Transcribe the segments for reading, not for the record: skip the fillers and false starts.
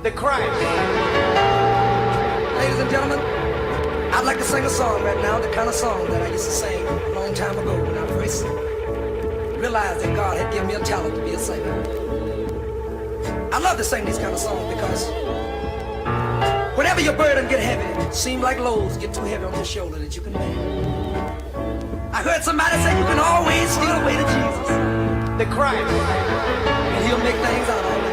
the Christ. Ladies and gentlemen, I'd like to sing a song right now, the kind of song that I used to sing a long time ago when I first realized that God had given me a talent to be a singer. I love to sing these kind of songs because whenever your burden get heavy, it seems like loads get too heavy on your shoulder that you can bear. I heard somebody say you can always steal away to Jesus, the Christ, and he'll make things out all right.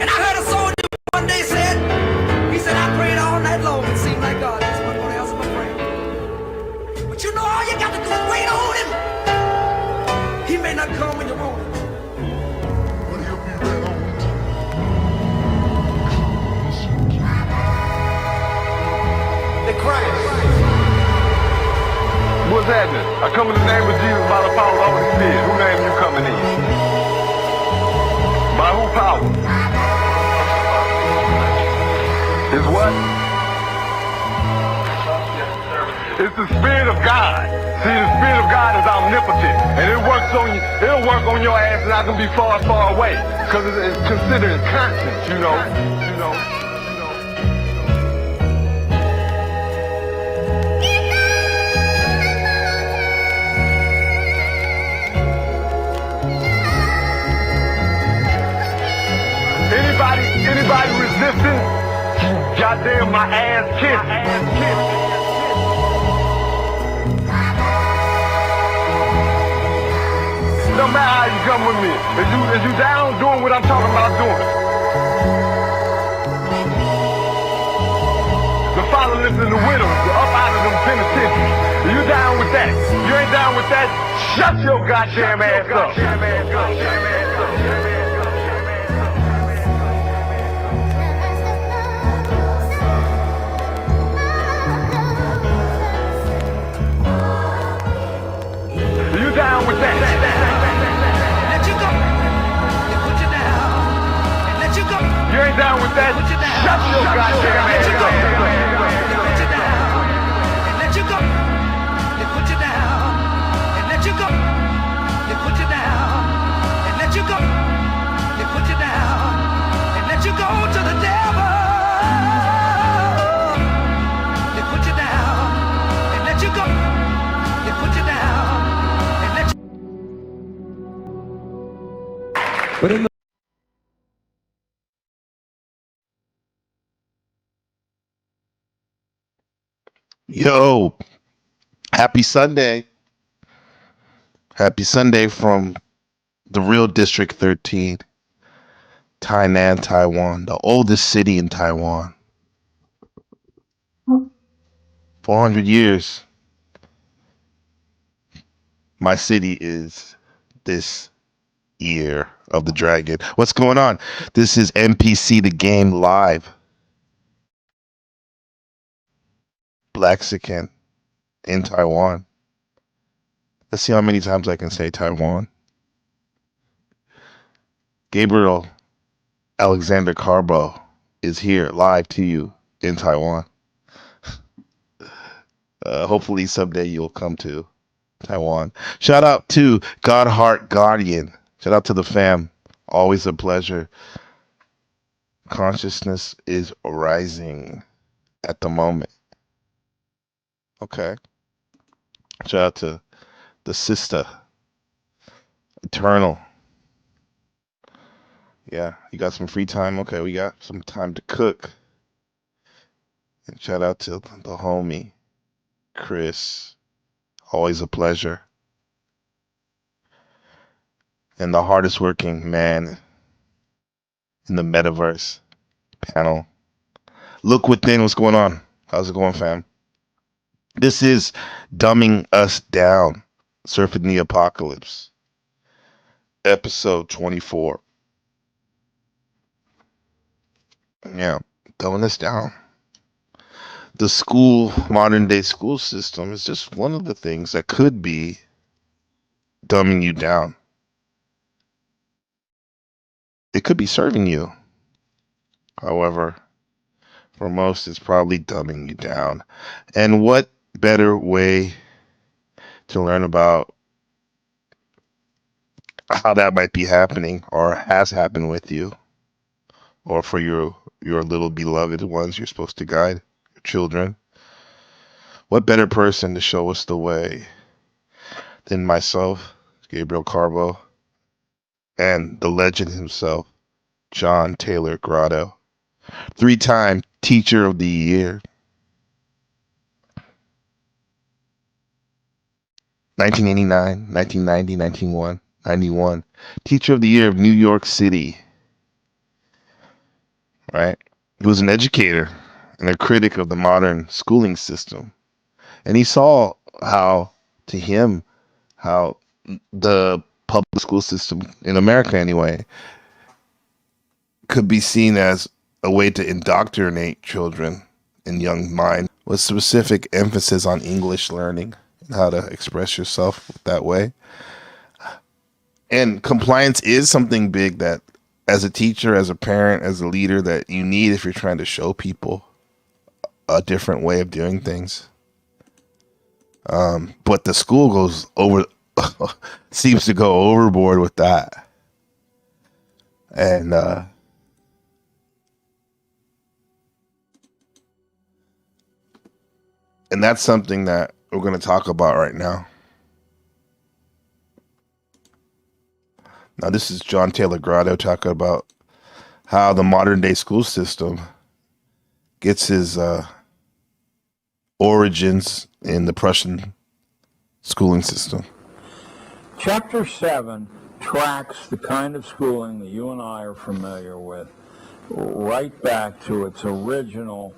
And I heard a soldier one day said, he said, I prayed all night long, it seemed like God just wasn't going to answer my prayer. But you know, all you got to do is wait on him. He may not come when you want him, but he'll be right on time. The Christ. What's happening? I come in the name of Jesus by the power of the Holy Spirit. Who name you coming in? By who power? Is what? It's the Spirit of God. See, the Spirit of God is omnipotent, and it works on you. It'll work on your ass, and I can be far, far away, because it's considered constant. You know. Anybody resisting? Goddamn, my ass kicked. No matter how you come with me, is you down doing what I'm talking about doing? The fatherless and the widows, up out of them penitentiaries. Are you down with that? You ain't down with that? Shut your goddamn ass up. Down with that. Let you go. They put you down. And let you go. You ain't down with that? Put you down. Shut your goddamn ass up. They put you down. And let you go. They put you down. And let you go. They put you down. And let you go. They put you down. And let you go to the devil. They put you down. And let you go. They put you down. But in the Yo, happy Sunday. Happy Sunday from the real District 13, Tainan, Taiwan, the oldest city in Taiwan. 400 years. My city is this year of the dragon. What's going on? This is NPC The Game Live. Blaxican in Taiwan. Let's see how many times I can say Taiwan. Gabriel Alexander Carbo is here live to you in Taiwan. Hopefully someday you'll come to Taiwan. Shout out to Godheart Guardian. Shout out to the fam. Always a pleasure. Consciousness is rising at the moment. Okay. Shout out to the sister. Eternal. Yeah, you got some free time? Okay, we got some time to cook. And shout out to the homie, Chris. Always a pleasure. And the hardest working man in the metaverse panel. Look within. What's going on? How's it going, fam? This is Dumbing Us Down, Surfing the Apocalypse, episode 24. Yeah, dumbing us down. The modern day school system is just one of the things that could be dumbing you down. It could be serving you. However, for most, it's probably dumbing you down. And what better way to learn about how that might be happening or has happened with you or for your little beloved ones you're supposed to guide, your children. What better person to show us the way than myself, Gabriel Carbo, and the legend himself, John Taylor Grotto, three-time Teacher of the Year, 1989, 1990, 1991, Teacher of the Year of New York City, right? He was an educator and a critic of the modern schooling system. And he saw how, to him, how the public school system, in America anyway, could be seen as a way to indoctrinate children and young minds with specific emphasis on English learning and how to express yourself that way. And compliance is something big that, as a teacher, as a parent, as a leader, that you need if you're trying to show people a different way of doing things. But the school goes over, seems to go overboard with that. And that's something that we're going to talk about right now. Now, this is John Taylor Grotto talking about how the modern day school system gets his origins in the Prussian schooling system. Chapter 7 tracks the kind of schooling that you and I are familiar with right back to its original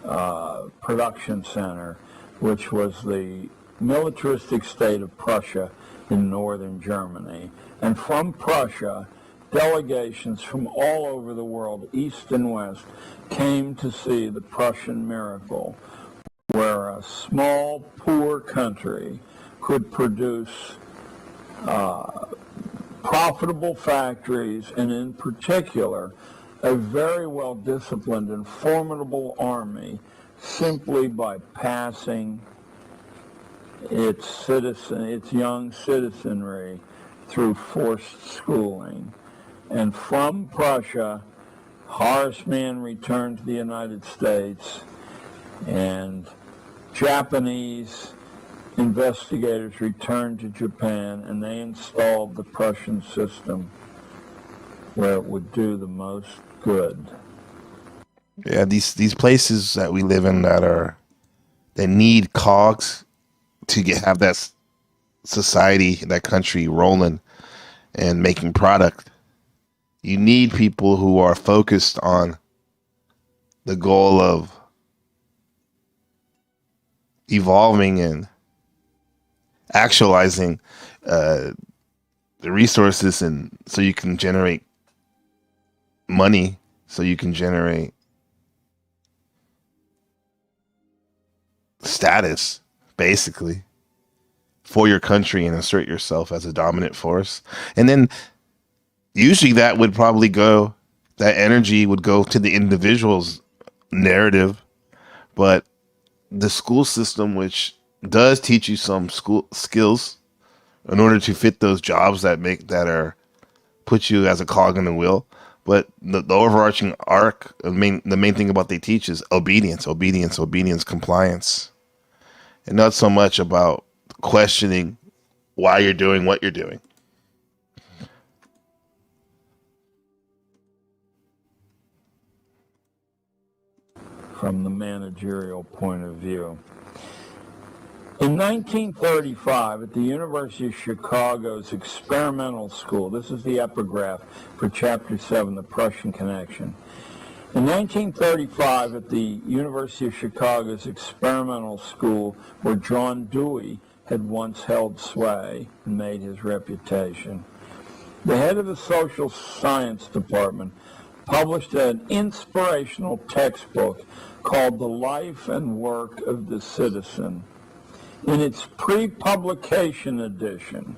production center, which was the militaristic state of Prussia in northern Germany. And from Prussia, delegations from all over the world, east and west, came to see the Prussian miracle, where a small, poor country could produce profitable factories, and in particular, a very well-disciplined and formidable army, simply by passing its young citizenry through forced schooling. And from Prussia, Horace Mann returned to the United States, and Japanese investigators returned to Japan, and they installed the Prussian system where it would do the most good. Yeah, these places that we live in that need cogs to have that society, that country rolling and making product. You need people who are focused on the goal of evolving and actualizing the resources, and so you can generate money, so you can generate status, basically, for your country and assert yourself as a dominant force. And then usually that energy would go to the individual's narrative. But the school system, which does teach you some school skills in order to fit those jobs that put you as a cog in the wheel. But the overarching arc, the main thing about they teach is obedience, compliance. And not so much about questioning why you're doing what you're doing. From the managerial point of view. In 1935, at the University of Chicago's experimental school, this is the epigraph for Chapter 7, The Prussian Connection. In 1935, at the University of Chicago's experimental school, where John Dewey had once held sway and made his reputation, the head of the social science department published an inspirational textbook called The Life and Work of the Citizen. In its pre-publication edition,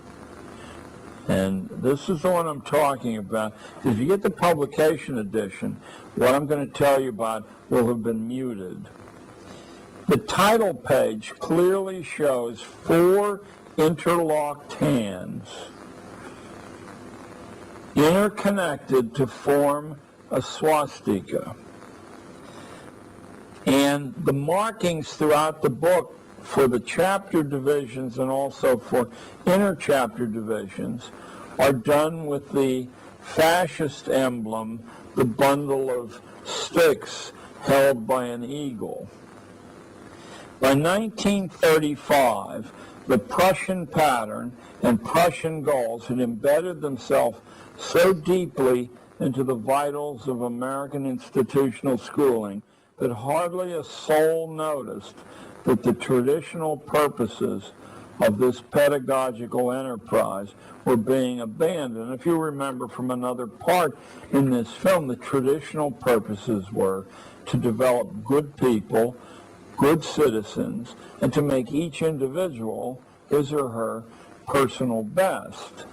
and this is the one I'm talking about, because if you get the publication edition, what I'm going to tell you about will have been muted. The title page clearly shows 4 interlocked hands interconnected to form a swastika. And the markings throughout the book for the chapter divisions and also for inter-chapter divisions are done with the fascist emblem, the bundle of sticks held by an eagle. By 1935, the Prussian pattern and Prussian goals had embedded themselves so deeply into the vitals of American institutional schooling that hardly a soul noticed that the traditional purposes of this pedagogical enterprise were being abandoned. If you remember from another part in this film, the traditional purposes were to develop good people, good citizens, and to make each individual his or her personal best.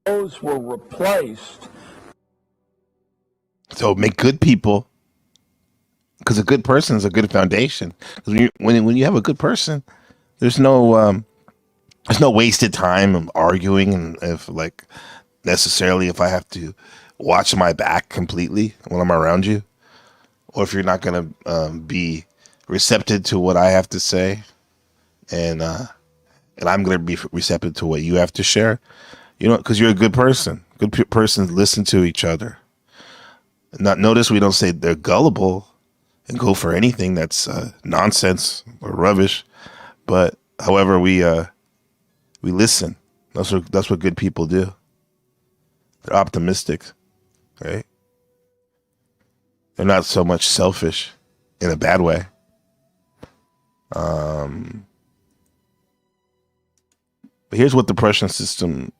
Those were replaced. So make good people, because a good person is a good foundation. Because when you have a good person, there's no wasted time of arguing, and if if I have to watch my back completely when I'm around you, or if you're not gonna be receptive to what I have to say, and I'm gonna be receptive to what you have to share, because you're a good person. Good persons listen to each other. Not notice we don't say they're gullible and go for anything that's nonsense or rubbish, but however we listen. That's what good people do. They're optimistic, right? They're not so much selfish in a bad way. But here's what the Prussian system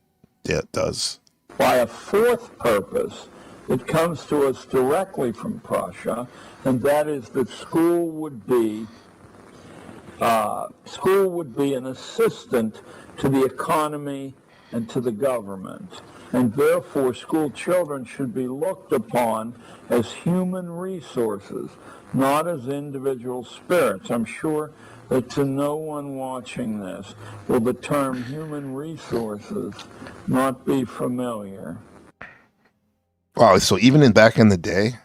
does. By a fourth purpose that comes to us directly from Prussia, and that is that school would be an assistant to the economy and to the government. And therefore, school children should be looked upon as human resources, not as individual spirits. I'm sure that to no one watching this will the term human resources not be familiar. Wow, so even back in the day,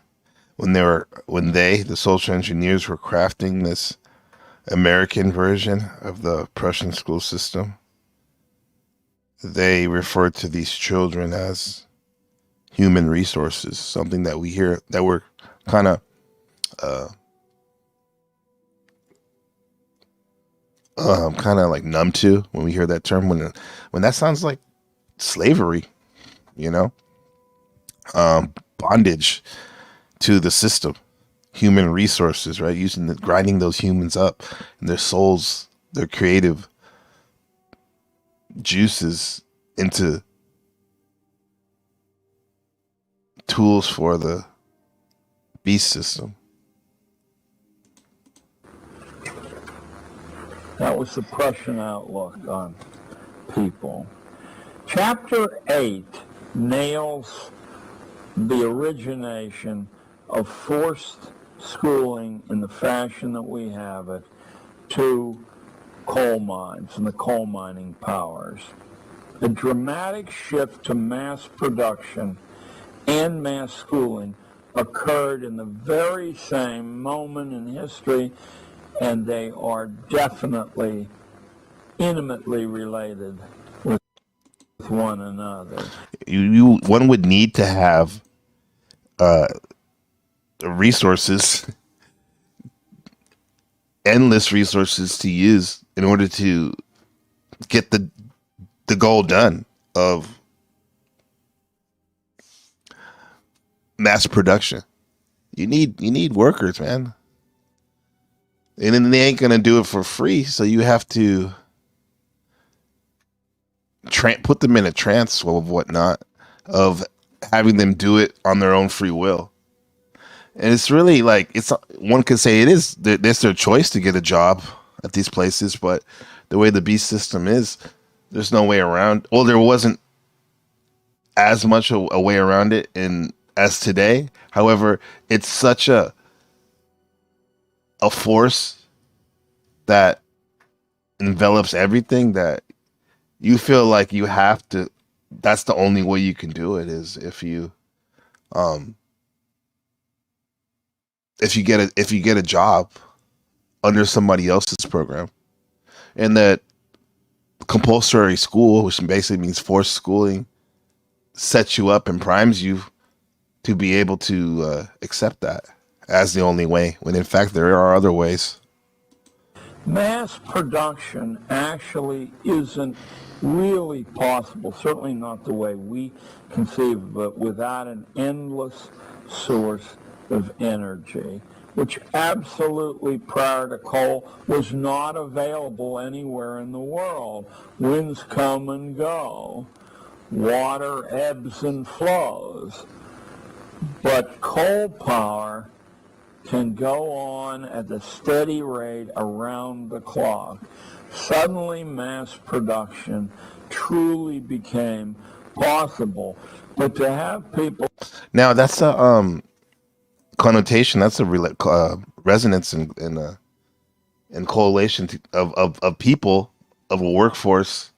when the social engineers were crafting this American version of the Prussian school system, they referred to these children as human resources, something that we hear that we're kind of like numb to when we hear that term, when that sounds like slavery, bondage to the system. Human resources, right? Grinding those humans up and their souls, their creative juices into tools for the beast system. That was the Prussian outlook on people. Chapter 8 nails the origination of forced schooling in the fashion that we have it to coal mines and the coal mining powers. A dramatic shift to mass production and mass schooling occurred in the very same moment in history, and they are definitely intimately related with one another. One would need to have resources, endless resources to use in order to get the goal done of mass production. You need workers, man. And then they ain't gonna do it for free, so you have to put them in a trance of whatnot, of having them do it on their own free will. And it's really one could say it's their choice to get a job at these places, but the way the beast system is, there's no way around. Well, there wasn't as much a way around it as today. However, it's such a force that envelops everything that you feel like you have to that's the only way you can do it, is um if you get a job under somebody else's program. And that compulsory school, which basically means forced schooling, sets you up and primes you to be able to accept that as the only way, when in fact there are other ways. Mass production actually isn't really possible, certainly not the way we conceive of it, without an endless source of energy, which absolutely prior to coal was not available anywhere in the world. Winds come and go. Water ebbs and flows. But coal power can go on at the steady rate around the clock. Suddenly mass production truly became possible. But to have people... Now that's a connotation, that's a resonance and correlation of people, of a workforce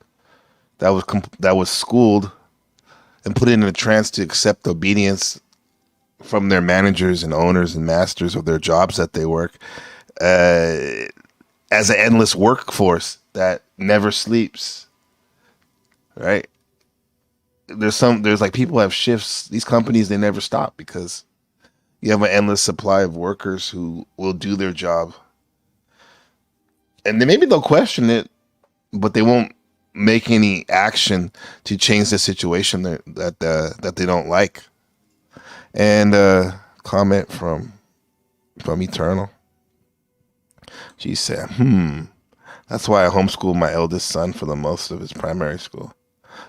that was schooled and put in a trance to accept obedience from their managers and owners and masters of their jobs that they work, as an endless workforce that never sleeps, right? There's like people have shifts. These companies, they never stop because you have an endless supply of workers who will do their job, and then maybe they'll question it, but they won't make any action to change the situation that they don't like. And comment from Eternal. She said, that's why I homeschooled my eldest son for the most of his primary school.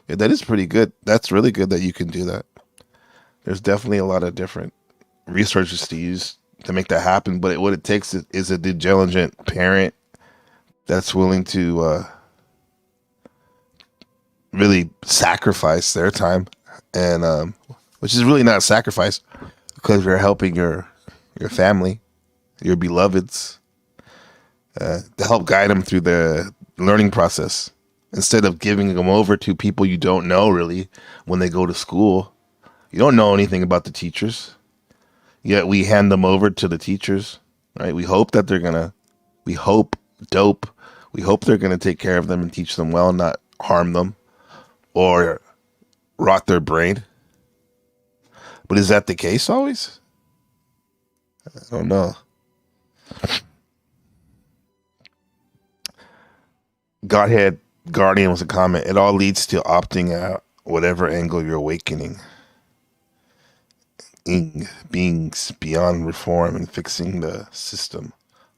Yeah, that is pretty good. That's really good that you can do that. There's definitely a lot of different resources to use to make that happen, but what it takes is a diligent parent that's willing to really sacrifice their time, and which is really not a sacrifice, because you're helping your family, your beloveds, to help guide them through the learning process, instead of giving them over to people you don't know really when they go to school. You don't know anything about the teachers, yet we hand them over to the teachers, right? We hope they're gonna take care of them and teach them well, not harm them or rot their brain. But is that the case always? I don't know. Godhead Guardian was a comment. It all leads to opting out, whatever angle you're awakening. Beings beyond reform and fixing the system.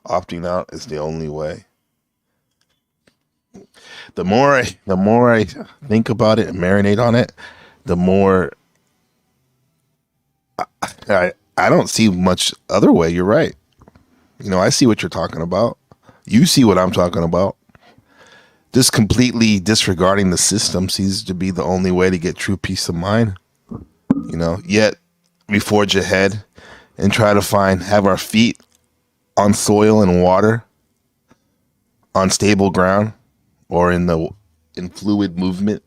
Opting out is the only way. The more I think about it and marinate on it, the more I don't see much other way. You're right. I see what you're talking about. You see what I'm talking about. Just completely disregarding the system seems to be the only way to get true peace of mind. Yet we forge ahead and try to have our feet on soil and water, on stable ground, or in fluid movement,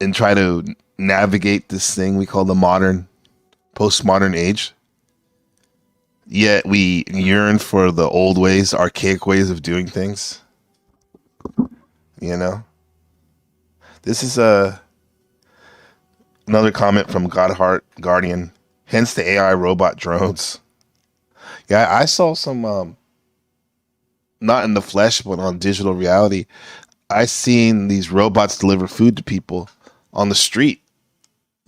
and try to navigate this thing we call the postmodern age. Yet we yearn for the old ways, archaic ways of doing things. This is another comment from Godheart Guardian. Hence the AI robot drones. Yeah, I saw some, not in the flesh, but on digital reality. I seen these robots deliver food to people on the street,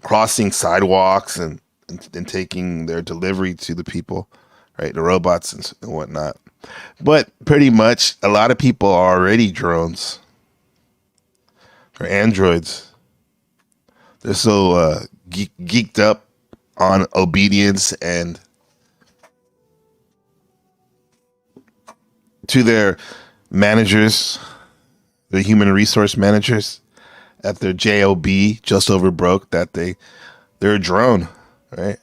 crossing sidewalks and taking their delivery to the people, right? The robots and whatnot. But pretty much a lot of people are already drones or androids. They're so geeked up on obedience and to their managers, the human resource managers at their job, just over broke, that they're a drone, right?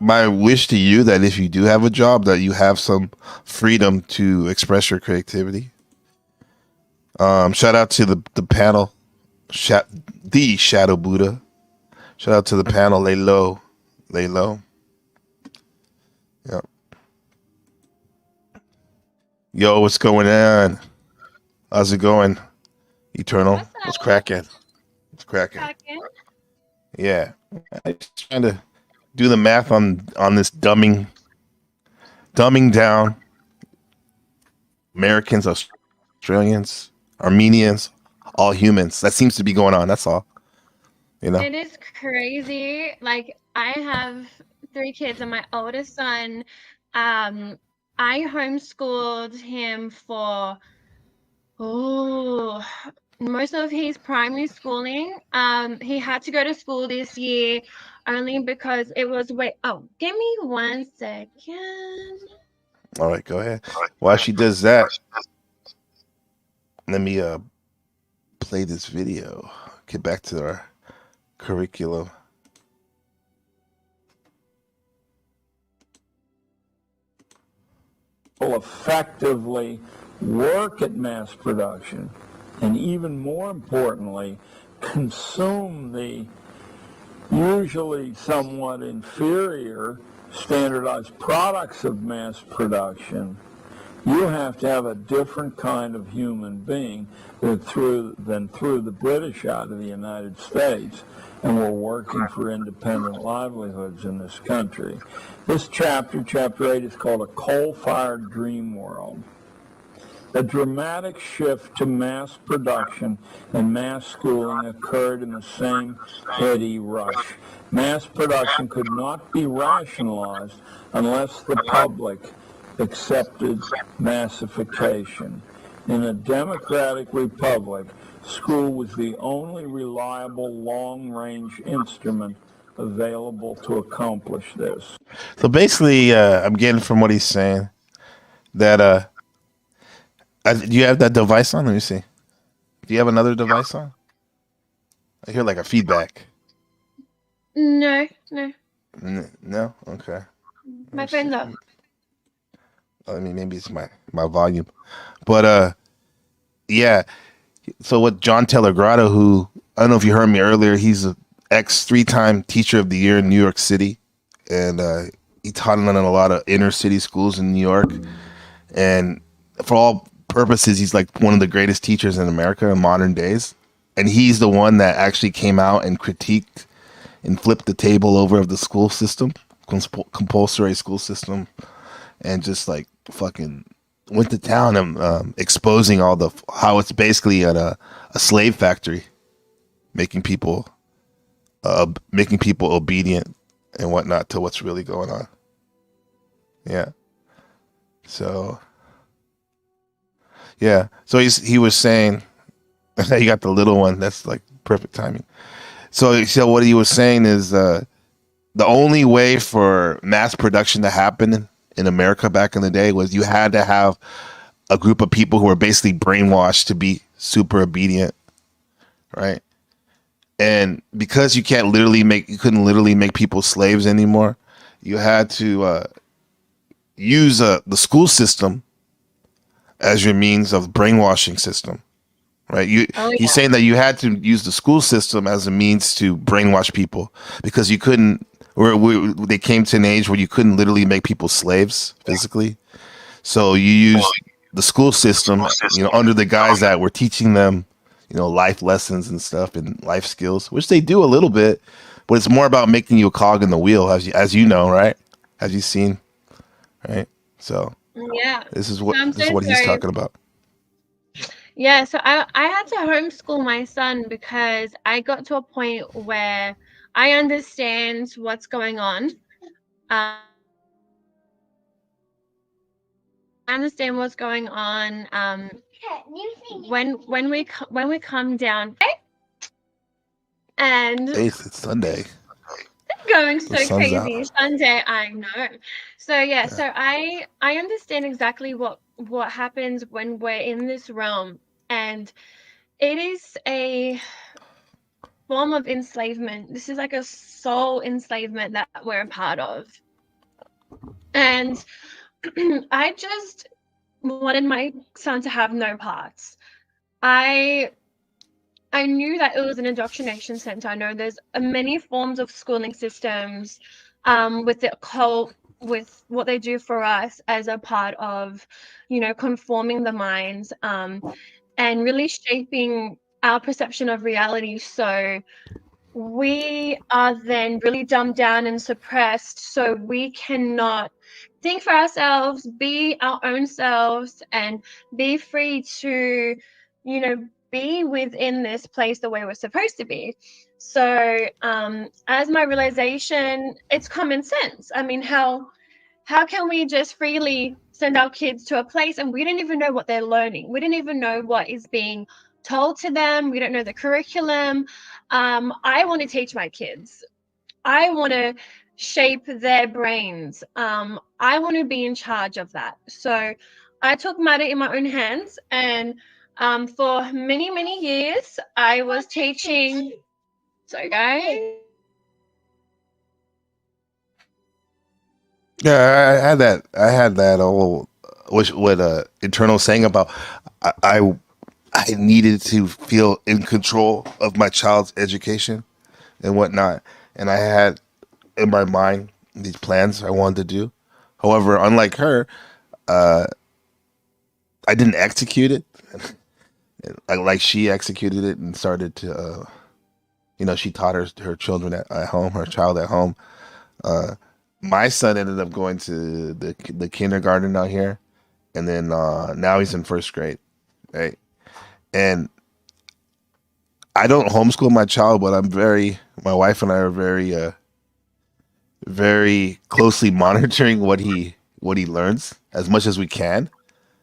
My wish to you that if you do have a job, that you have some freedom to express your creativity. Shout out to the panel the Shadow Buddha. Shout out to the panel. Lay low. Lay low. Yep. Yo, what's going on? How's it going? Eternal. What's cracking? What's cracking? Yeah. I'm just trying to do the math on this dumbing down Americans, Australians, Armenians, all humans. That seems to be going on. That's all. You know? It is crazy. Like, I have 3 kids, and my oldest son, I homeschooled him for most of his primary schooling. He had to go to school this year only because it was give me 1 second. All right, go ahead. While she does that, let me play this video. Get back to our curriculum. Will effectively work at mass production, and even more importantly, consume the usually somewhat inferior standardized products of mass production, you have to have a different kind of human being than through the British out of the United States, and we're working for independent livelihoods in this country. This chapter 8, is called A Coal-Fired Dream World. A dramatic shift to mass production and mass schooling occurred in the same heady rush. Mass production could not be rationalized unless the public accepted massification. In a democratic republic, school was the only reliable long-range instrument available to accomplish this. So basically, I'm getting from what he's saying that do you have that device on? Let me see. Do you have another device on? I hear like a feedback. No. No? Okay. My phone's off. I mean, maybe it's my volume. But, yeah. So what John Telegrado, who, I don't know if you heard me earlier, he's an ex-3-time teacher of the year in New York City. And he taught in a lot of inner city schools in New York. And for all purposes, he's like one of the greatest teachers in America in modern days. And he's the one that actually came out and critiqued and flipped the table over of the school system, compulsory school system, and just like fucking went to town and exposing how it's basically a slave factory, making people obedient and whatnot to what's really going on. Yeah. So he was saying, you got the little one. That's like perfect timing. So what he was saying is the only way for mass production to happen in America back in the day was you had to have a group of people who were basically brainwashed to be super obedient, right? And because you couldn't literally make people slaves anymore, you had to use the school system as your means of brainwashing system, right? He's saying that you had to use the school system as a means to brainwash people because you couldn't, they came to an age where you couldn't literally make people slaves physically. So you use the school system, under the guys that were teaching them, life lessons and stuff and life skills, which they do a little bit, but it's more about making you a cog in the wheel, as you know, right? As you've seen, right? So yeah, this is what he's talking about. Yeah, so I had to homeschool my son because I got to a point where I understand what's going on. I understand what's going on. When we come down, and It's Sunday. Going so crazy. Sunday, I know. So yeah, so I understand exactly what happens when we're in this realm, and it is a form of enslavement. This is like a soul enslavement that we're a part of. And I just wanted my son to have no parts. I I knew that it was an indoctrination center. I know there's many forms of schooling systems with the occult, with what they do for us as a part of, conforming the minds and really shaping our perception of reality. So we are then really dumbed down and suppressed, so we cannot think for ourselves, be our own selves, and be free to, be within this place the way we're supposed to be. So, as my realization, it's common sense. I mean, how can we just freely send our kids to a place and we don't even know what they're learning? We don't even know what is being told to them. We don't know the curriculum. I want to teach my kids. I want to shape their brains. I want to be in charge of that. So I took matter in my own hands, and for many, many years, I was teaching. So, guys. Yeah, I had that. I had that whole what internal saying about I I needed to feel in control of my child's education and whatnot, and I had in my mind these plans I wanted to do. However, unlike her, I didn't execute it like she executed it and started to. She taught her children at home, her child at home. My son ended up going to the kindergarten out here, and then now he's in first grade, right? And I don't homeschool my child, but my wife and I are very closely monitoring what he learns as much as we can,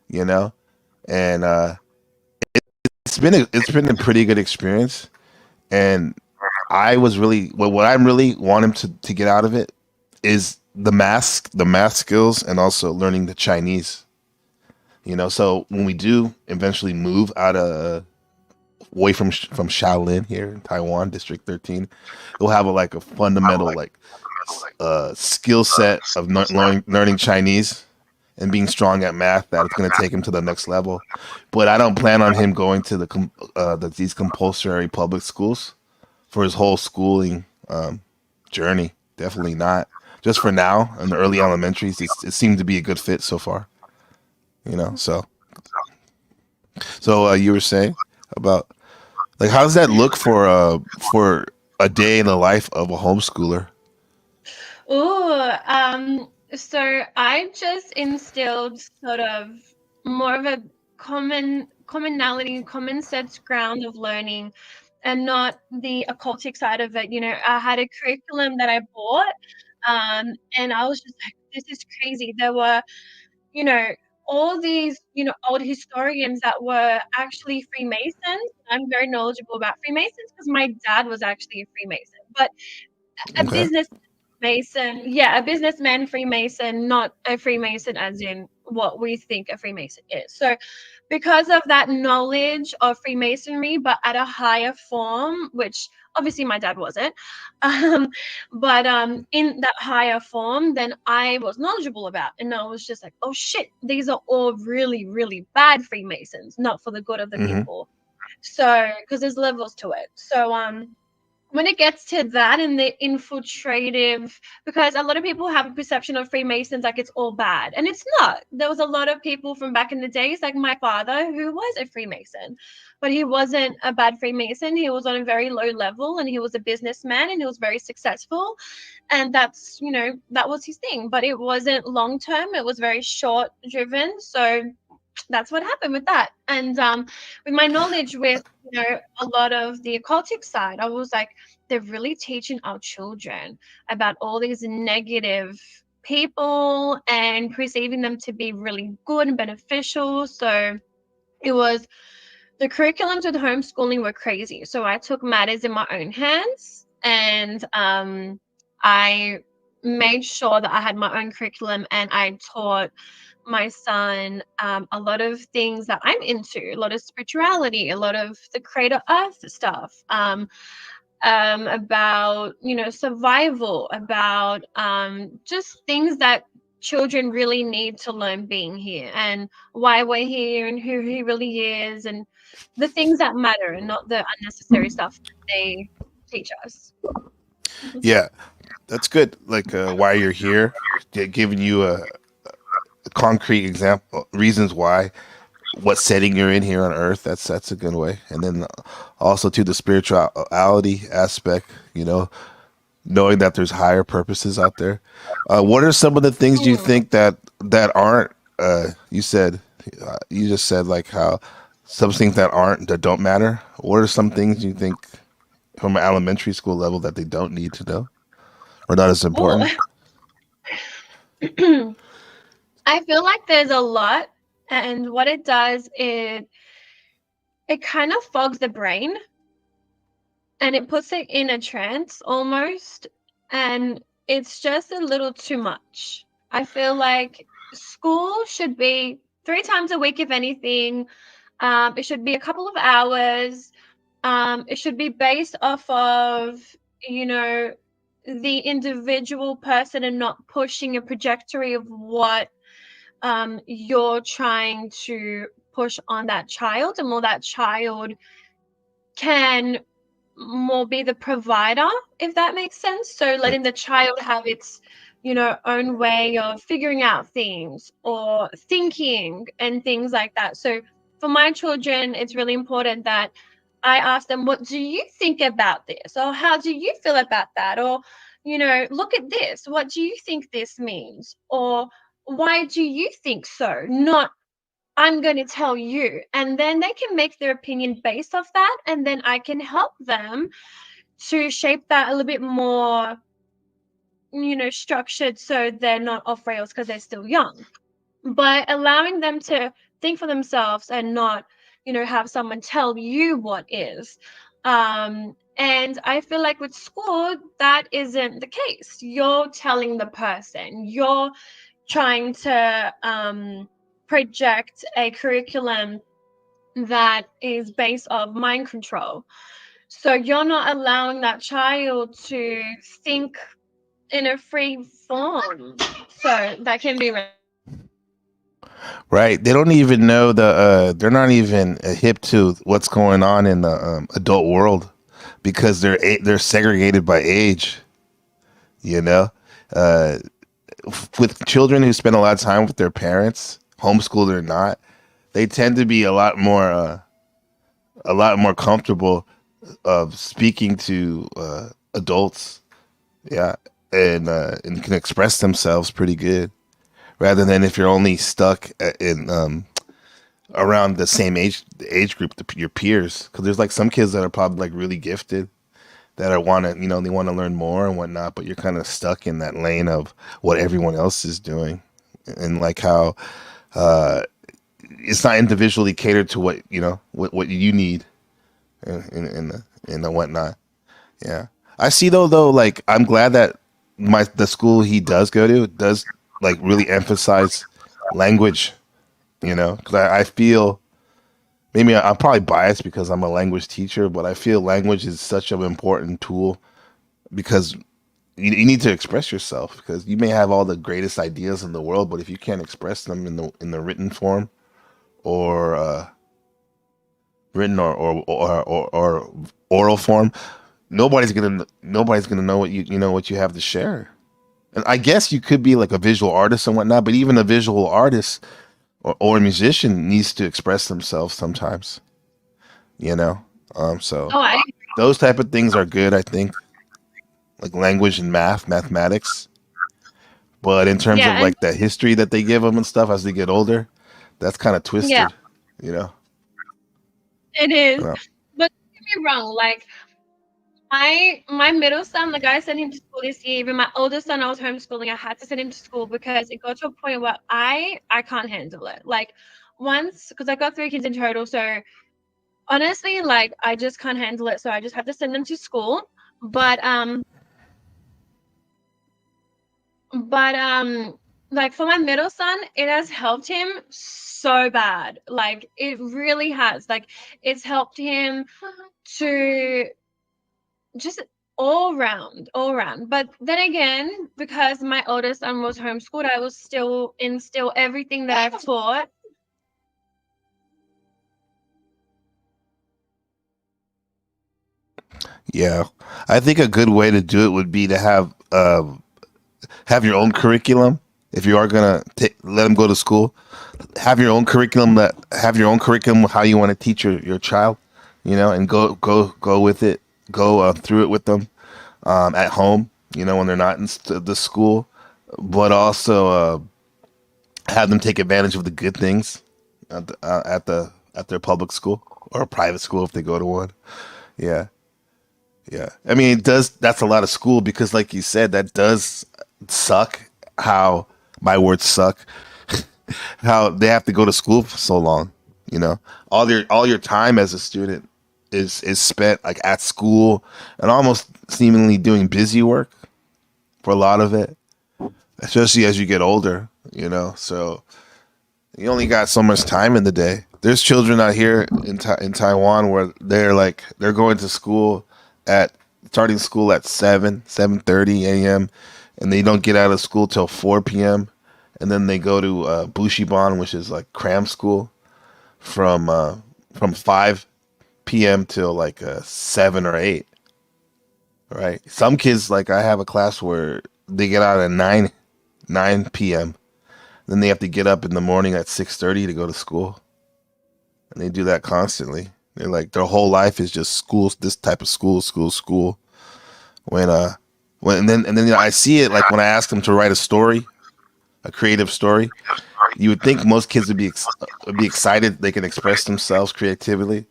you know. And it's been a pretty good experience. And I was really what I'm really want him to get out of it is the math skills, and also learning the Chinese. So when we do eventually move out of away from Shaolin here in Taiwan, District 13, we'll have a fundamental skill set of learning Chinese and being strong at math that it's going to take him to the next level. But I don't plan on him going to these compulsory public schools for his whole schooling journey. Definitely not. Just for now, in the early elementaries, it seemed to be a good fit so far. So you were saying about how does that look for a day in the life of a homeschooler? So I just instilled sort of more of a commonality, common sense ground of learning, and not the occultic side of it. I had a curriculum that I bought, and I was just like, this is crazy. There were, you know, all these, old historians that were actually Freemasons. I'm very knowledgeable about Freemasons because my dad was actually a Freemason, but a Okay. business Mason, yeah, a businessman Freemason, not a Freemason as in what we think a Freemason is. So, because of that knowledge of Freemasonry, but at a higher form, which obviously my dad wasn't, um, but in that higher form, then I was knowledgeable about, and I was just like, oh shit, these are all really, really bad Freemasons, not for the good of the Hmm. people. So, because there's levels to it. So, when it gets to that and the infiltrative, because a lot of people have a perception of Freemasons like it's all bad, and it's not. There was a lot of people from back in the days, like my father, who was a Freemason, but he wasn't a bad Freemason. He was on a very low level, and he was a businessman, and he was very successful, and that's, that was his thing, but it wasn't long term. It was very short driven. So that's what happened with that. And with my knowledge with, a lot of the occultic side, I was like, they're really teaching our children about all these negative people and perceiving them to be really good and beneficial. So it was, the curriculums with homeschooling were crazy. So I took matters in my own hands, and I made sure that I had my own curriculum, and I taught my son a lot of things that I'm into, a lot of spirituality, a lot of the Creator Earth stuff, about, survival, about just things that children really need to learn being here and why we're here and who he really is and the things that matter and not the unnecessary stuff that they teach us. Yeah, that's good. Like why you're here, giving you a concrete example, reasons why, what setting you're in here on Earth. That's a good way. And then also to the spirituality aspect, you know, knowing that there's higher purposes out there. What are some of the things you Mm. think that aren't? You said you just said like how some things that don't matter. What are some things you think from an elementary school level that they don't need to know or not as important? Oh, I feel like there's a lot, and what it does is it kind of fogs the brain and it puts it in a trance almost, and it's just a little too much. I feel like school should be 3 times a week, if anything. It should be a couple of hours. It should be based off of, you know, the individual person and not pushing a trajectory of what you're trying to push on that child, and more that child can more be the provider, if that makes sense. So letting the child have its, own way of figuring out things or thinking and things like that. So for my children, it's really important that I ask them, what do you think about this? Or how do you feel about that? Or, look at this. What do you think this means? Or why do you think so? Not I'm going to tell you. And then they can make their opinion based off that. And then I can help them to shape that a little bit more, structured so they're not off rails because they're still young. But allowing them to think for themselves and not, have someone tell you what is. And I feel like with school, that isn't the case. You're telling the person, you're trying to project a curriculum that is based off mind control. So you're not allowing that child to think in a free form. So that can be Right. They don't even know they're not even hip to what's going on in the adult world because they're segregated by age, you know? Uh, with children who spend a lot of time with their parents, homeschooled or not, they tend to be a lot more comfortable of speaking to adults, yeah, and can express themselves pretty good rather than if you're only stuck in around the same age group, your peers. Because there's like some kids that are probably like really gifted that are want to they want to learn more and whatnot, but you're kind of stuck in that lane of what everyone else is doing, and like how uh, it's not individually catered to what what you need and the whatnot. Yeah, I see though. Like I'm glad that the school he does go to does like really emphasize language. Because I feel maybe I'm probably biased because I'm a language teacher, but I feel language is such an important tool because you need to express yourself because you may have all the greatest ideas in the world, but if you can't express them in the written form or written or oral form, nobody's gonna know what you have to share. And I guess you could be like a visual artist and whatnot, but even a visual artist or a musician needs to express themselves sometimes. You know, so oh, I those type of things are good. I think like language and mathematics. But in terms of yeah, and like the history that they give them and stuff as they get older, that's kind of yeah, twisted. You know. it is. You know? But don't get me wrong, like my middle son, like I sent him to school this year. Even my oldest son, I was homeschooling. I had to send him to school because it got to a point where I can't handle it. Like once, because I got 3 kids in total, so honestly, like I just can't handle it. So I just have to send them to school. But but like for my middle son, it has helped him so bad. Like it really has. Like it's helped him to just all round. But then again, because my oldest son was homeschooled, I will still instill everything that I've taught. Yeah, I think a good way to do it would be to have your own curriculum. If you are gonna let them go to school, have your own curriculum. That have your own curriculum how you want to teach your child, and go with it. Go through it with them at home. When they're not in the school, but also have them take advantage of the good things at their public school or a private school if they go to one. Yeah. Yeah. I mean, it does. That's a lot of school because, like you said, that does suck. How my words suck. How they have to go to school for so long. All your time as a student is spent like at school and almost seemingly doing busy work for a lot of it, especially as you get older. So you only got so much time in the day. There's children out here in Taiwan where they're going to school at starting school at 7:30 a.m. and they don't get out of school till 4 p.m. and then they go to Bushiban, which is like cram school from 5 p.m. till like 7 or 8. Right? Some kids, like I have a class where they get out at 9 p.m. Then they have to get up in the morning at 6:30 to go to school. And they do that constantly. They're like their whole life is just school, this type of school. And then I see it like when I ask them to write a story, a creative story. You would think most kids would be excited they can express themselves creatively.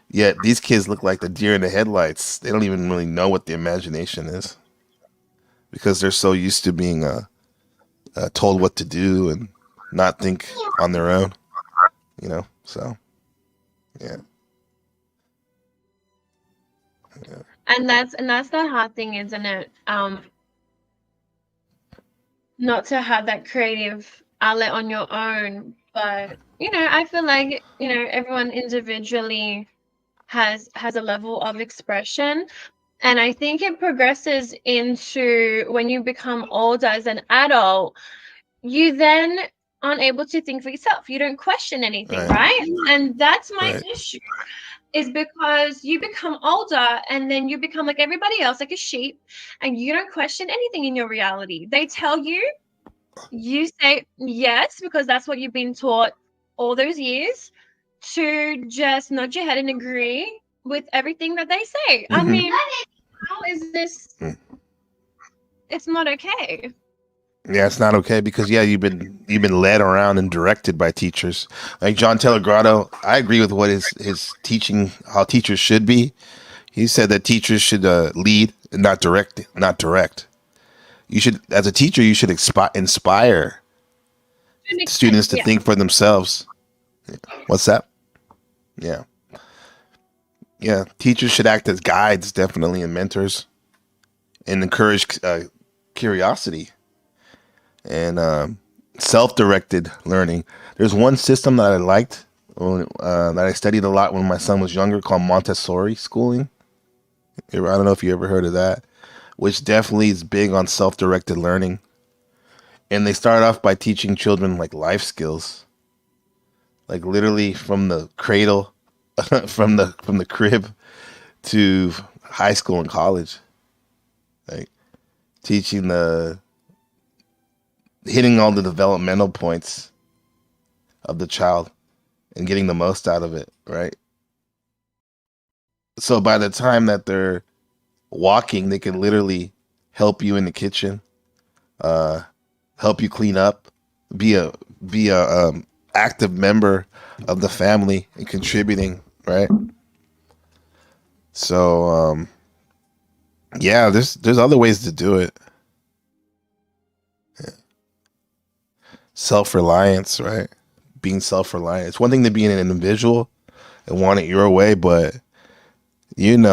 Yet these kids look like the deer in the headlights. They don't even really know what the imagination is because they're so used to being told what to do and not think on their own. So yeah. And that's the hard thing, isn't it? Not to have that creative outlet on your own, but I feel like everyone individually has a level of expression, and I think it progresses into when you become older as an adult, you then aren't able to think for yourself. You don't question anything, right? And that's my issue. Is because you become older and then you become like everybody else, like a sheep, and you don't question anything in your reality. They tell you, you say yes because that's what you've been taught all those years, to just nod your head and agree with everything that they say. I mean, how is this? It's not okay. Yeah, it's not okay because you've been led around and directed by teachers. Like John Taylor Grotto, I agree with what his teaching, how teachers should be. He said that teachers should lead and not direct. You should, as a teacher, you should inspire students to think for themselves. What's that? Yeah. Yeah, teachers should act as guides, definitely, and mentors, and encourage curiosity and self-directed learning. There's one system that I liked that I studied a lot when my son was younger called Montessori schooling. I don't know if you ever heard of that, which definitely is big on self-directed learning. And they start off by teaching children like life skills, like literally from the cradle, from the crib to high school and college, like teaching hitting all the developmental points of the child and getting the most out of it, right? So by the time that they're walking, they can literally help you in the kitchen, help you clean up, be a active member of the family and contributing, right? So there's other ways to do it. Yeah. Self-reliance, right? Being self-reliant. It's one thing to be an individual and want it your way, but being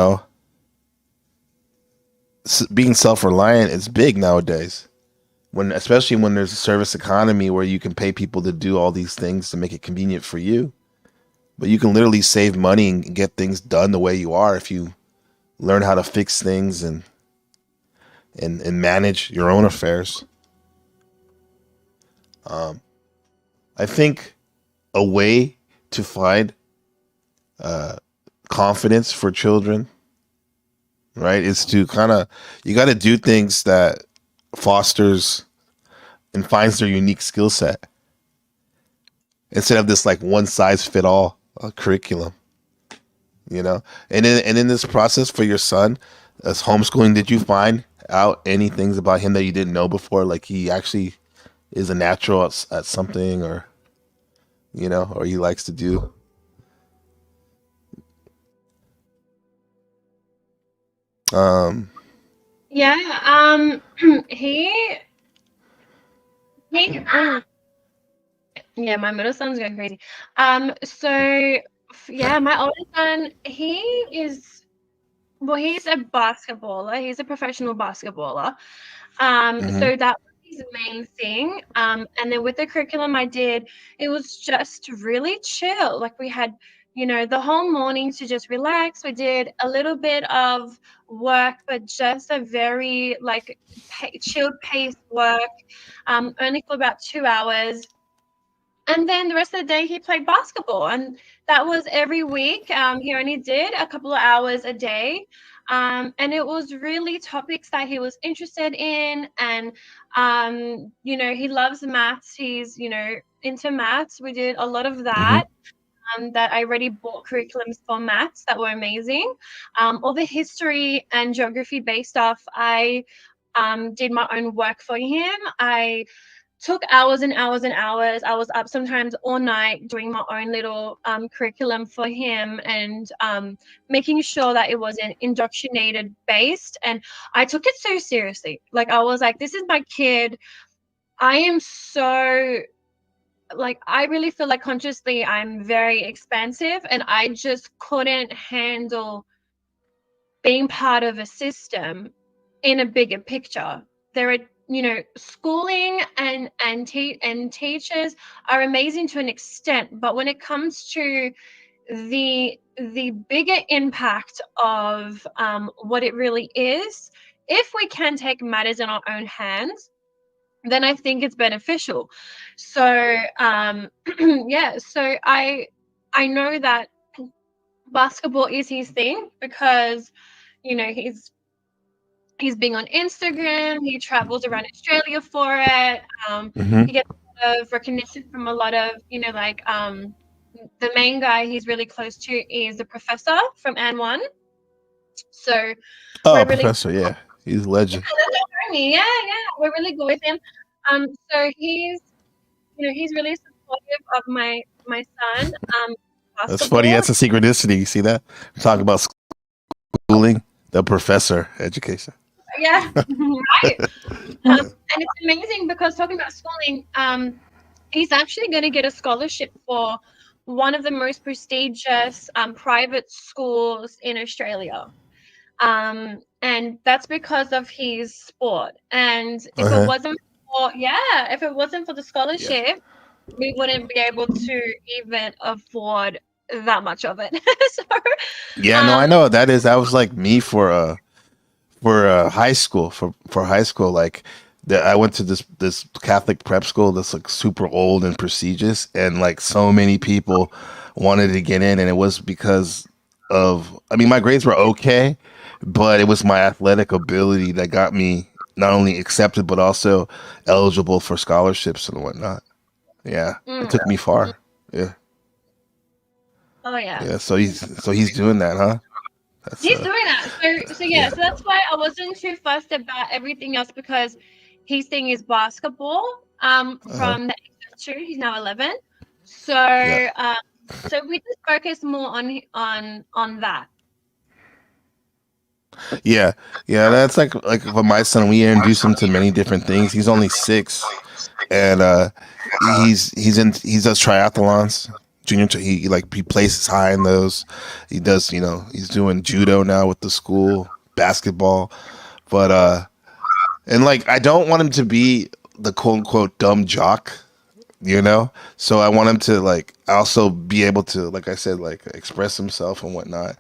self-reliant is big nowadays. Especially when there's a service economy where you can pay people to do all these things to make it convenient for you, but you can literally save money and get things done the way you are if you learn how to fix things and manage your own affairs. I think a way to find confidence for children, right, is to kind of, you got to do things that fosters and finds their unique skill set instead of this like one size fit all curriculum, you know. And in this process for your son, as homeschooling, did you find out any things about him that you didn't know before, like he actually is a natural at something, or you know, or he likes to do? Um, Yeah, he he yeah, my middle son's going crazy. So yeah, my oldest son, he is, well, he's a basketballer. He's a professional basketballer. mhm, So that was his main thing. And then with the curriculum I did, it was just really chill. Like we had, the whole morning to just relax. We did a little bit of work, but just a very like chilled paced work, only for about 2 hours. And then the rest of the day he played basketball, and that was every week. He only did a couple of hours a day, and it was really topics that he was interested in. And he loves maths. He's into maths. We did a lot of mhm. that. That I already bought curriculums for maths that were amazing. All the history and geography based stuff, I did my own work for him. I took hours and hours and hours. I was up sometimes all night doing my own little curriculum for him, and making sure that it was an indoctrinated based. And I took it so seriously. Like I was like, this is my kid. I am so, like, I really feel like consciously I'm very expansive, and I just couldn't handle being part of a system in a bigger picture. There are, schooling and teachers are amazing to an extent, but when it comes to the bigger impact of what it really is, if we can take matters in our own hands, then I think it's beneficial. So yeah, so I know that basketball is his thing because he's being on Instagram. He travels around Australia for it. Mhm. He gets a lot of recognition from a lot of, the main guy he's really close to is the professor from An One. So Oh, we're really, professor, yeah, he's a legend. yeah, we're really good with him. So he's really supportive of my son. That's funny. Basketball. That's a synchronicity. You see that? We talk about schooling, the professor, education. Yeah, right. And it's amazing because talking about schooling, he's actually going to get a scholarship for one of the most prestigious private schools in Australia. And that's because of his sport. And if it Uh-huh. wasn't if it wasn't for the Yeah. scholarship, we wouldn't be able to even afford that much of it. So, Yeah, no, I um, know that was like me for high school for high school, like that I went to this Catholic prep school that's like super old and prestigious, and like so many people wanted to get in, and it was because of, I mean, my grades were okay, but it was my athletic ability that got me not only accepted but also eligible for scholarships and whatnot. Yeah, it mm, took me mm, far. Yeah, oh yeah. yeah. So he's doing that, huh? That's He's doing that. So yeah, yeah. so that's why I wasn't too fussed about everything else, because his thing is basketball. Uh-huh. From the age of 2, he's now 11. So Yeah. so we just focus more on that. Yeah, yeah, that's like for my son, we introduce him to many different things. He's only 6, and he does triathlons. He places high in those. He does, he's doing judo now with the school, basketball, but and like I don't want him to be the quote unquote dumb jock, you know. So I want him to like also be able to, like I said, like express himself and whatnot.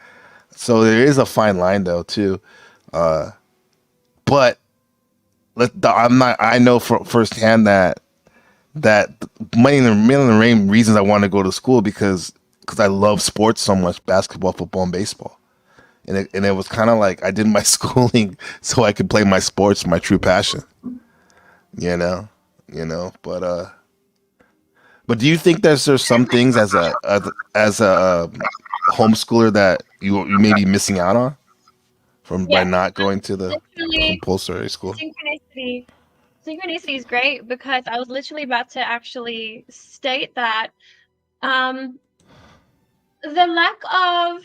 So there is a fine line though too. But I'm not. I know firsthand that one of the main reasons I want to go to school because I love sports so much, basketball, football, and baseball. And it was kind of like I did my schooling so I could play my sports, my true passion. You know, but do you think there's some things as a homeschooler that you may be missing out on from by Yeah, not going to the literally compulsory school? synchronicity. Synchronicity is great because I was literally about to actually state that um, the lack of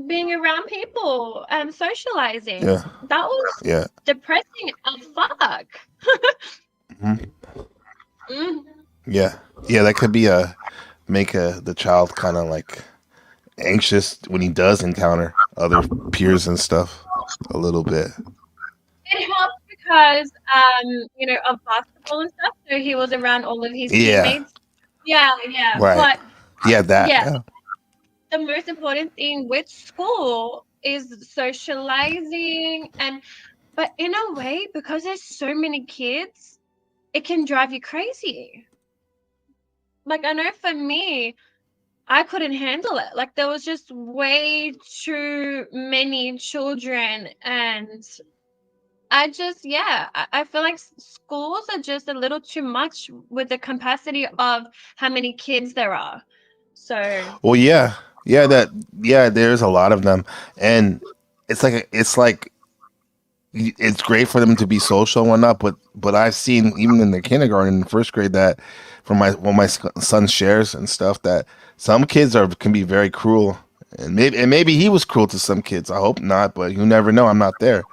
being around people and socializing, Yeah, that was yeah, depressing as fuck. mhm, Mm. yeah, yeah. That could be make the child kind of like anxious when he does encounter other peers and stuff a little bit. It helped because, of basketball and stuff, so he was around all of his Yeah, teammates. Yeah, yeah, right. but Yeah, that. yeah, Yeah. the most important thing with school is socializing but in a way, because there's so many kids, it can drive you crazy. Like, I know for me, I couldn't handle it. Like, there was just way too many children, and I feel like schools are just a little too much with the capacity of how many kids there are. So, Well, yeah, yeah. Yeah. There's a lot of them, and it's like it's great for them to be social and whatnot. But I've seen even in the kindergarten, and first grade, that from my son shares and stuff that some kids can be very cruel, and maybe he was cruel to some kids. I hope not, but you never know. I'm not there.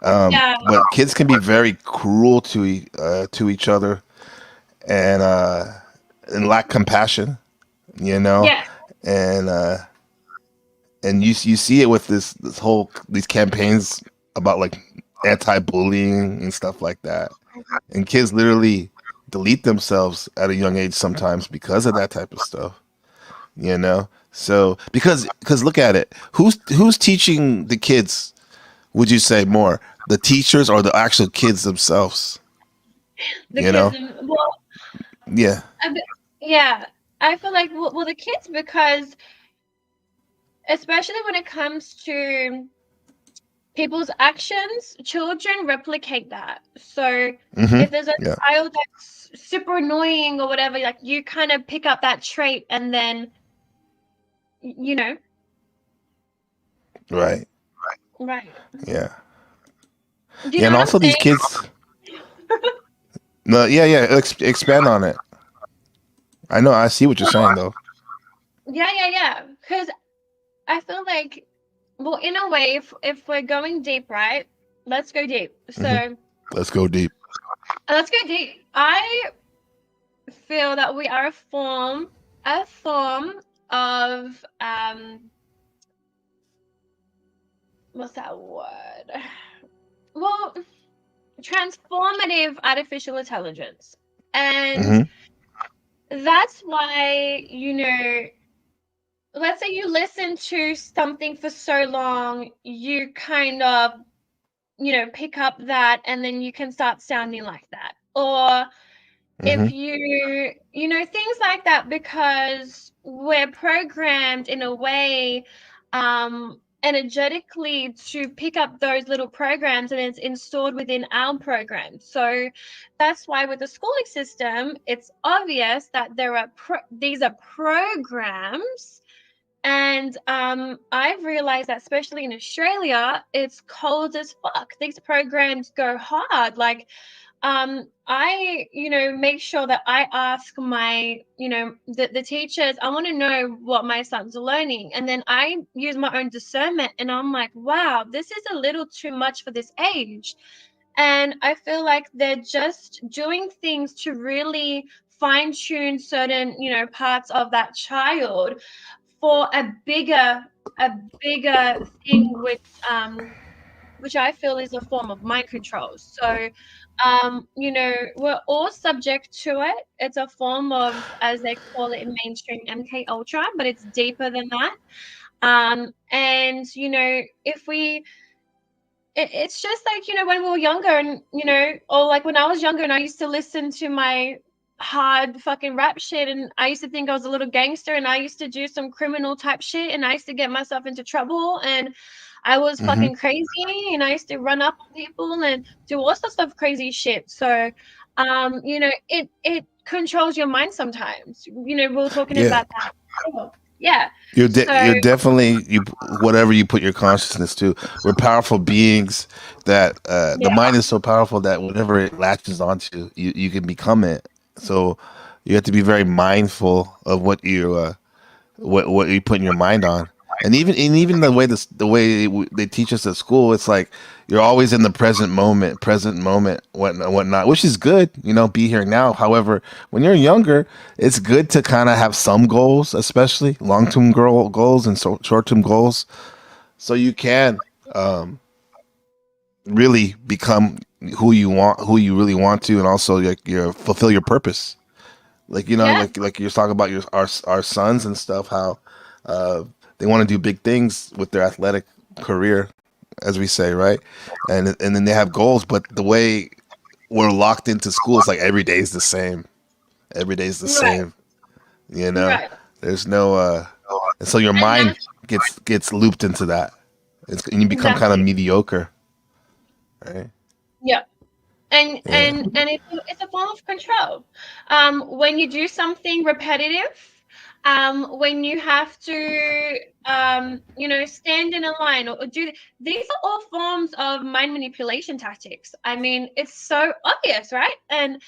yeah, But kids can be very cruel to each other and and lack compassion, you know, yeah, and you see it with these campaigns about like anti-bullying and stuff like that, and kids literally delete themselves at a young age sometimes because of that type of stuff, you know. So because look at it, who's teaching the kids? Would you say more the teachers or the actual kids themselves? the You kids, know? well, Yeah. a bit, yeah, I feel like, well, the kids, because especially when it comes to people's actions, children replicate that. So Hmm. if there's a Yeah. child that's super annoying or whatever, like, you kind of pick up that trait and then, you know, Right. right. Yeah. Do you Yeah. know And what I'm also these saying? kids. No. Yeah. Yeah. Expand on it. I know. I see what you're saying though. Yeah. Because I feel like, well, in a way, if we're going deep, right? Let's go deep. Hmm. So Let's go deep. let's go deep. I feel that we are a form of what's that word? Well, transformative artificial intelligence. And Hmm. that's why, let's say you listen to something for so long, you kind of, pick up that, and then you can start sounding like that. Or if Hmm. things like that, because we're programmed in a way, energetically, to pick up those little programs, and it's installed within our program. So that's why with the schooling system, it's obvious that these are programs. And I've realized that, especially in Australia, it's cold as fuck. These programs go hard. Like, I make sure that I ask my the teachers. I want to know what my son's learning, and then I use my own discernment, and I'm like, wow, this is a little too much for this age. And I feel like they're just doing things to really fine tune certain parts of that child for a bigger thing, which I feel is a form of mind control. So, we're all subject to it. It's a form of, as they call it in mainstream, MK Ultra, but it's deeper than that. And if it's just like, when we were younger and, or like when I was younger and I used to listen to my hard fucking rap shit and I used to think I was a little gangster and I used to do some criminal type shit and I used to get myself into trouble and I was Mm-hmm. fucking crazy and I used to run up on people and do all sorts of crazy shit. So, it controls your mind sometimes. We were talking Yeah. about that. Yeah. You're So, definitely you whatever you put your consciousness to. We're powerful beings that the yeah. mind is so powerful that whatever it latches onto, you can become it. So you have to be very mindful of what you put your mind on. And even the way they teach us at school, it's like you're always in the present moment, whatnot, which is good. Be here now. However, when you're younger, it's good to kind of have some goals, especially long-term goals and short-term goals, so you can really become who you really want to, and also your fulfill your purpose. Like Yeah. like you're talking about our sons and stuff, how uh they want to do big things with their athletic career, as we say, right? And then they have goals, but the way we're locked into school is like every day is the same. Every day is the Right. same. you know Right. there's no and so your And mind that's gets looped into that. And you become kind of exactly. mediocre, right? Yeah. and Yeah. and and it's a form of control when you do something repetitive, when you have to stand in a line or do these are all forms of mind manipulation tactics. I mean, it's so obvious, right? And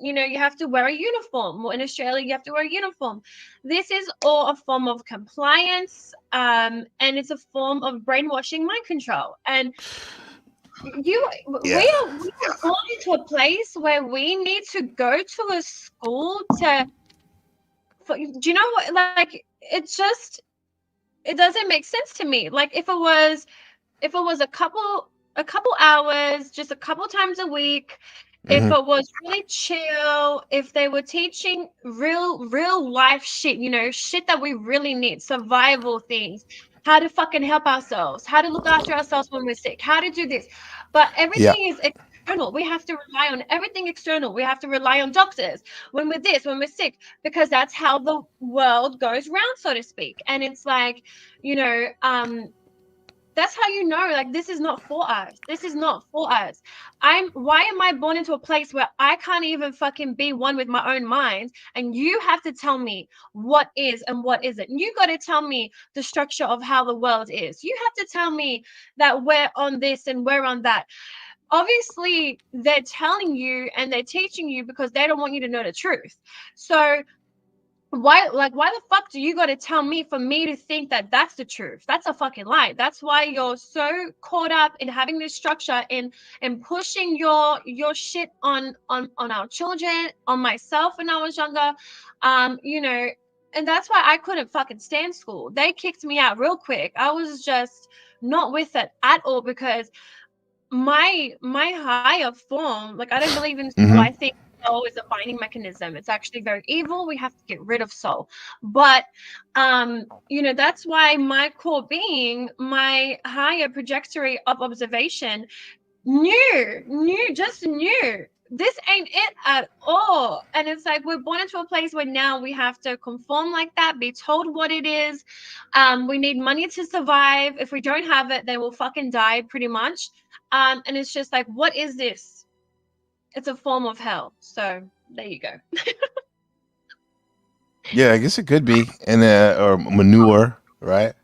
you have to wear a uniform. Well, in Australia you have to wear a uniform. This is all a form of compliance, and it's a form of brainwashing, mind control. And Yeah. we are born into a place where we need to go to a school do you know what, like, it doesn't make sense to me. Like, if it was a couple hours, just a couple times a week, if Hmm. it was really chill, if they were teaching real life shit, shit that we really need, survival things, how to fucking help ourselves, how to look after ourselves when we're sick, how to do this. But Yeah. everything is external. We have to rely on everything external. We have to rely on doctors when we're sick, because that's how the world goes round, so to speak. And it's like, you know, that's how like, this is not for us. This is not for us. Why am I born into a place where I can't even fucking be one with my own mind? And you have to tell me what is and what isn't. You got to tell me the structure of how the world is. You have to tell me that we're on this and we're on that. Obviously, they're telling you and they're teaching you because they don't want you to know the truth. So why the fuck do you got to tell me for me to think that that's the truth? That's a fucking lie. That's why you're so caught up in having this structure and pushing your shit on our children, on myself when I was younger. And that's why I couldn't fucking stand school. They kicked me out real quick. I was just not with it at all, because my higher form, like, I don't believe in soul. Hmm. I think soul is a binding mechanism. It's actually very evil. We have to get rid of soul. But that's why my core being, my higher trajectory of observation, just knew this ain't it at all. And it's like, we're born into a place where now we have to conform like that, be told what it is. We need money to survive. If we don't have it, then we'll fucking die, pretty much. And it's just like, what is this? It's a form of hell. So there you go. Yeah, I guess it could be, and or manure, right?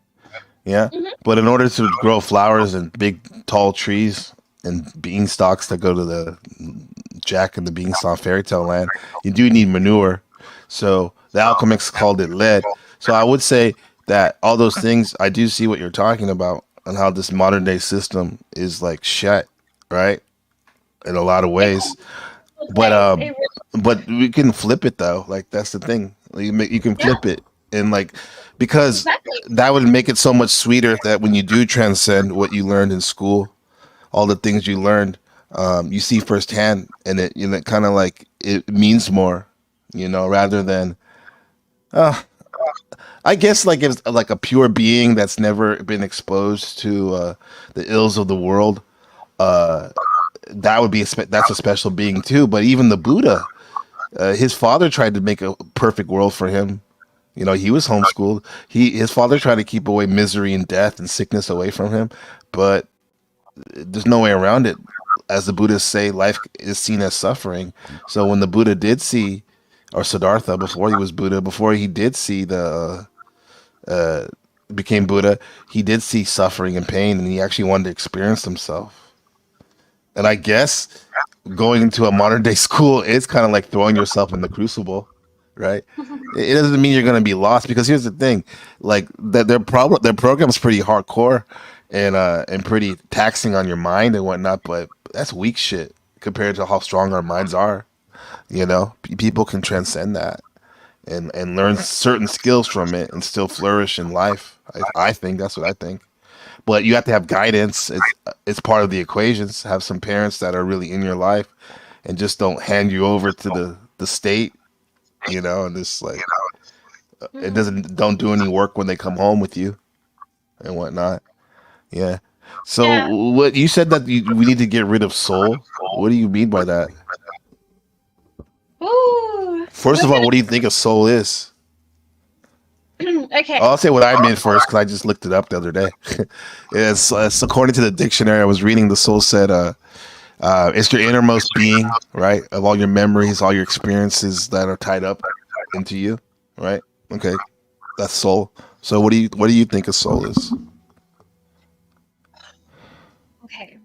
Yeah, Hmm. but in order to grow flowers and big tall trees and beanstalks that go to the Jack and the Beanstalk fairy tale land, you do need manure. So the alchemists called it lead. So I would say that all those things, I do see what you're talking about and how this modern day system is like shit, right? In a lot of It ways. But complicates. It really, we can flip it though. Like that's the thing. Like, you can yeah, flip it, and like because exactly. that would make it so much sweeter that when you do transcend what you learned in school, all the things you learned, you see firsthand, and it kind of like it means more, rather than uh, I guess like it's like a pure being that's never been exposed to the ills of the world. Uh, that would be that's a special being too. But even the Buddha, his father tried to make a perfect world for him. You know, he was homeschooled. His father tried to keep away misery and death and sickness away from him, but there's no way around it. As the Buddhists say, life is seen as suffering. So when the Buddha did see, or Siddhartha before he was Buddha, before he did see became Buddha, he did see suffering and pain, and he actually wanted to experience himself. And I guess going into a modern day school is kind of like throwing yourself in the crucible, right? It doesn't mean you're going to be lost, because here's the thing, like their program's pretty hardcore and pretty taxing on your mind and whatnot, but that's weak shit compared to how strong our minds are. You know, people can transcend that and learn certain skills from it and still flourish in life. I think that's what I think. But you have to have guidance. It's part of the equations. Have some parents that are really in your life and just don't hand you over to the state, you know, and just like it Mm. doesn't don't do any work when they come home with you and whatnot. Yeah. So Yeah. what you said that we need to get rid of soul. What do you mean by that? Ooh, First we're of all, what do you think a soul is? gonna. Okay. I'll say what I meant first because I just looked it up the other day. It's according to the dictionary I was reading. The soul said, "It's your innermost being, right? Of all your memories, all your experiences that are tied up into you, right? Okay, that's soul. So what do you think a soul is? Okay.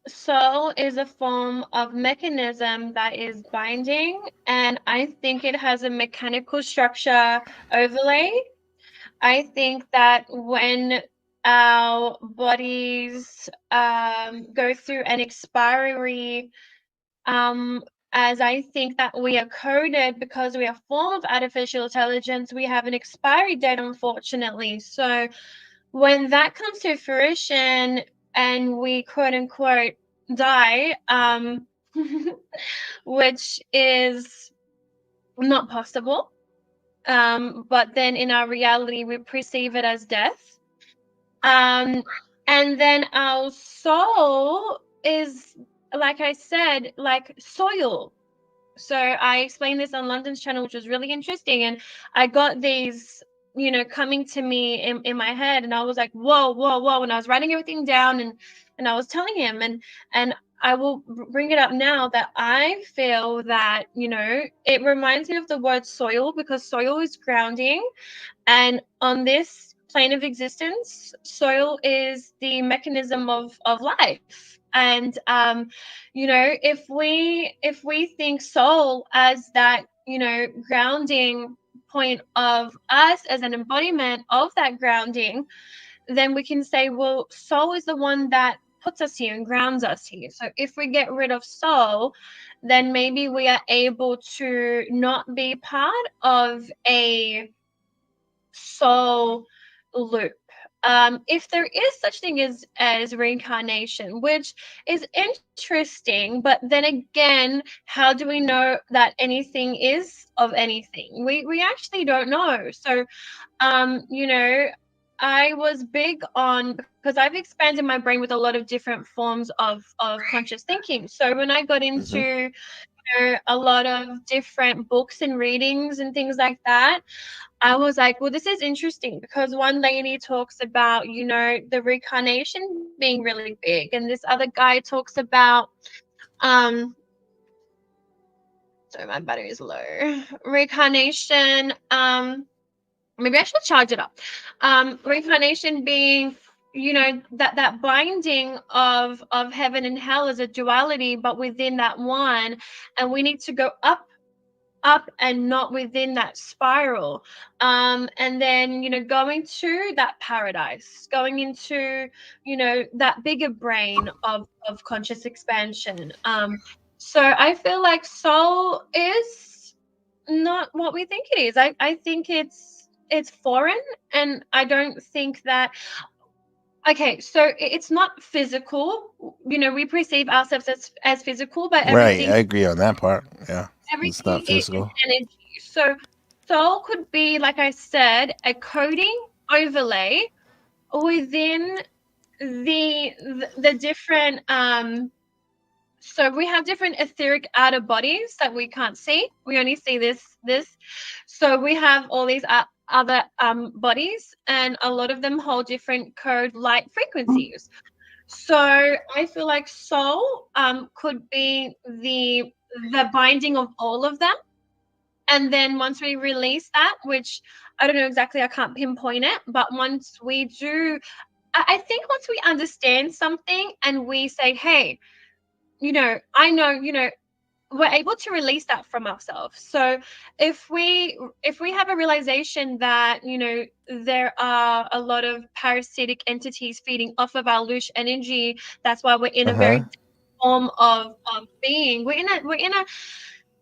Soul is a form of mechanism that is binding, and I think it has a mechanical structure overlay. I think that when our bodies go through an expiry, um, as I think that we are coded because we are a form of artificial intelligence, we have an expiry date, unfortunately. So when that comes to fruition and we quote unquote die, which is not possible, but then in our reality, we perceive it as death. Um, and then our soul is, like I said, like soil. So I explained this on London's channel, which was really interesting. And I got these, coming to me in my head. And I was like, whoa, whoa, whoa. And I was writing everything down and I was telling him and I will bring it up now that I feel that, it reminds me of the word soil because soil is grounding. And on this plane of existence, soil is the mechanism of life. And if we think soul as that, grounding point of us as an embodiment of that grounding, then we can say, well, soul is the one that puts us here and grounds us here. So if we get rid of soul, then maybe we are able to not be part of a soul loop. If there is such thing as reincarnation, which is interesting, but then again, how do we know that anything is of anything? We actually don't know. So, you know, I was big on because I've expanded my brain with a lot of different forms of conscious thinking. So when I got Hmm. into a lot of different books and readings and things like that, I was like, well, this is interesting because one lady talks about, the reincarnation being really big, and this other guy talks about, um, sorry, my battery is low. Reincarnation, maybe I should charge it up. Reincarnation being, that binding of heaven and hell as a duality, but within that one, and we need to go up and not within that spiral, and then going to that paradise, going into that bigger brain of conscious expansion. So I feel like soul is not what we think it is. I think it's foreign, and I don't think that Okay, so it's not physical. We perceive ourselves as physical, but Right, everything I agree on that part. Yeah, it's everything not is physical. energy. So soul could be, like I said, a coding overlay within the different so we have different etheric outer bodies that we can't see. We only see this. So we have all these other bodies, and a lot of them hold different code light frequencies. So I feel like soul could be the binding of all of them. And then once we release that, which I don't know exactly, I can't pinpoint it, but once we do, I think once we understand something and we say, hey, I know, we're able to release that from ourselves. So if we have a realization that there are a lot of parasitic entities feeding off of our loose energy, that's why we're in Uh a huh. very form of being. We're in a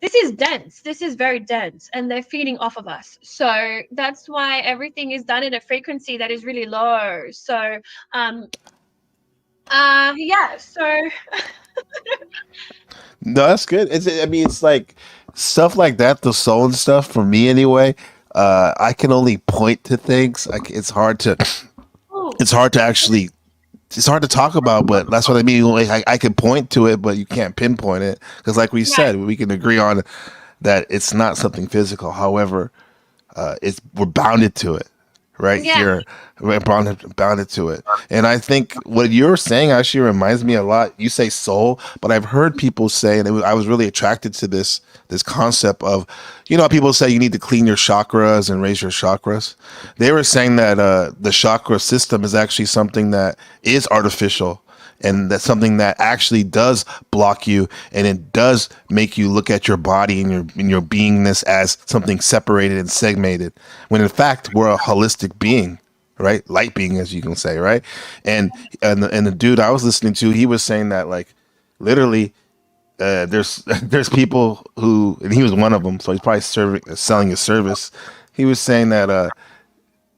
this is dense. This is very dense, and they're feeding off of us. So that's why everything is done in a frequency that is really low. So um yeah, so No, that's good. I mean, it's like stuff like that, the soul and stuff. For me, anyway, I can only point to things. It's hard to, oh, it's hard to actually, it's hard to talk about. But that's what I mean. Like, I can point to it, but you can't pinpoint it because, like we right. said, we can agree on that it's not something physical. However, we're bounded to it, right Yeah. here. We're bounded to it. And I think what you're saying actually reminds me a lot. You say soul, but I've heard people say, and I was really attracted to this concept of, how people say you need to clean your chakras and raise your chakras. They were saying that the chakra system is actually something that is artificial, and that's something that actually does block you, and it does make you look at your body and your beingness as something separated and segmented, when in fact we're a holistic being, right? Light being, as you can say, right? And the dude I was listening to, he was saying that, like, literally, there's there's people who, and he was one of them, so he's probably selling a service. He was saying that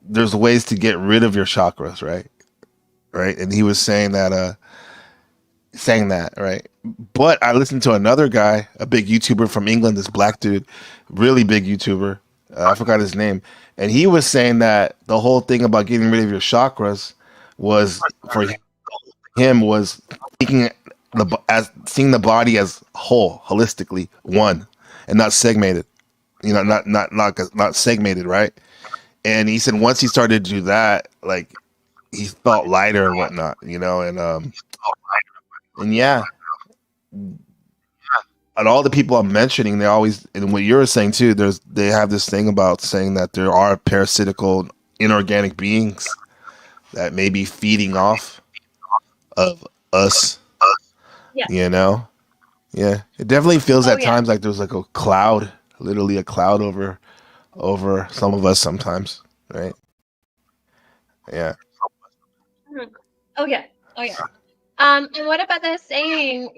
there's ways to get rid of your chakras, right, and he was saying that, right? But I listened to another guy, a big YouTuber from England, this black dude, really big YouTuber. I forgot his name, and he was saying that the whole thing about getting rid of your chakras was, for him, was thinking as seeing the body as whole, holistically one, and not segmented. Not segmented, right? And he said once he started to do that, like, he felt lighter and whatnot, and yeah, and all the people I'm mentioning, they always, and what you're saying too, they have this thing about saying that there are parasitical, inorganic beings that may be feeding off of us. Yeah. You know, yeah, it definitely feels Oh at yeah. times like there's like a cloud, literally a cloud over some of us sometimes, right? Yeah. Mhm. Oh yeah. Oh yeah. And what about that saying,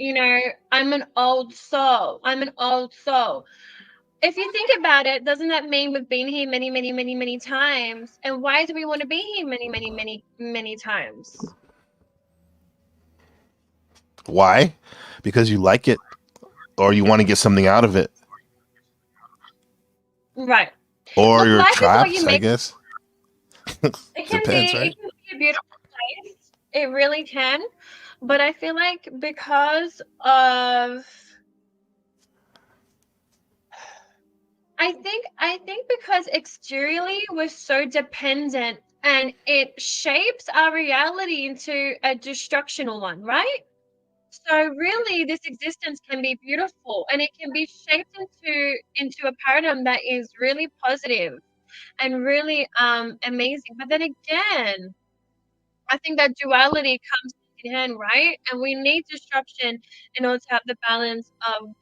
I'm an old soul. I'm an old soul. If you think about it, doesn't that mean we've been here many, many, many, many times? And why do we want to be here many, many, many, many times? Why? Because you like it, or you want to get something out of it, Right. or Look, you're life is what you trapped, I make. guess. It can Depends, be, it right? can be a beautiful place. It really can. But I feel like because of I think because exteriorly we're so dependent, and it shapes our reality into a destructional one, right? So really this existence can be beautiful, and it can be shaped into a paradigm that is really positive and really amazing. But then again, I think that duality comes in hand, right? And we need disruption in order to have the balance of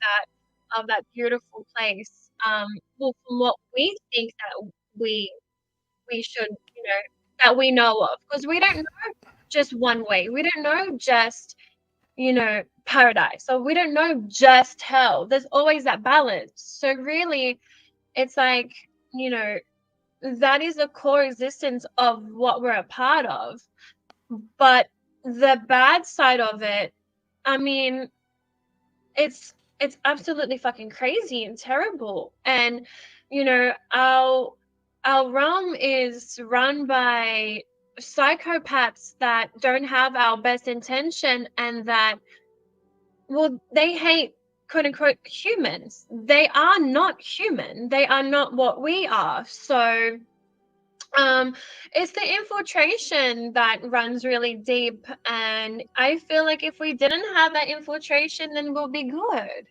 that beautiful place. Well, from what we think that we should, that we know of, because we don't know just one way. We don't know just paradise. So we don't know just hell. There's always that balance. So really, it's like that is the core existence of what we're a part of. But the bad side of it, I mean, it's absolutely fucking crazy and terrible. And our realm is run by psychopaths that don't have our best intention, and that, well, they hate quote unquote humans. They are not human. They are not what we are. So um it's the infiltration that runs really deep, and I feel like if we didn't have that infiltration, then we'll be good.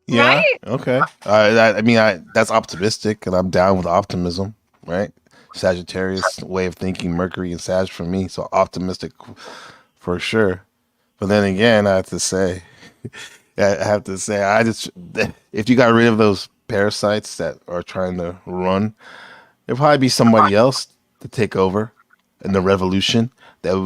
Yeah. Right? Okay. I mean, that's optimistic, and I'm down with optimism. Right. Sagittarius way of thinking, Mercury and Sag for me, so optimistic for sure. But then again, I have to say, I just if you got rid of those parasites that are trying to run, there'd probably be somebody else to take over in the revolution that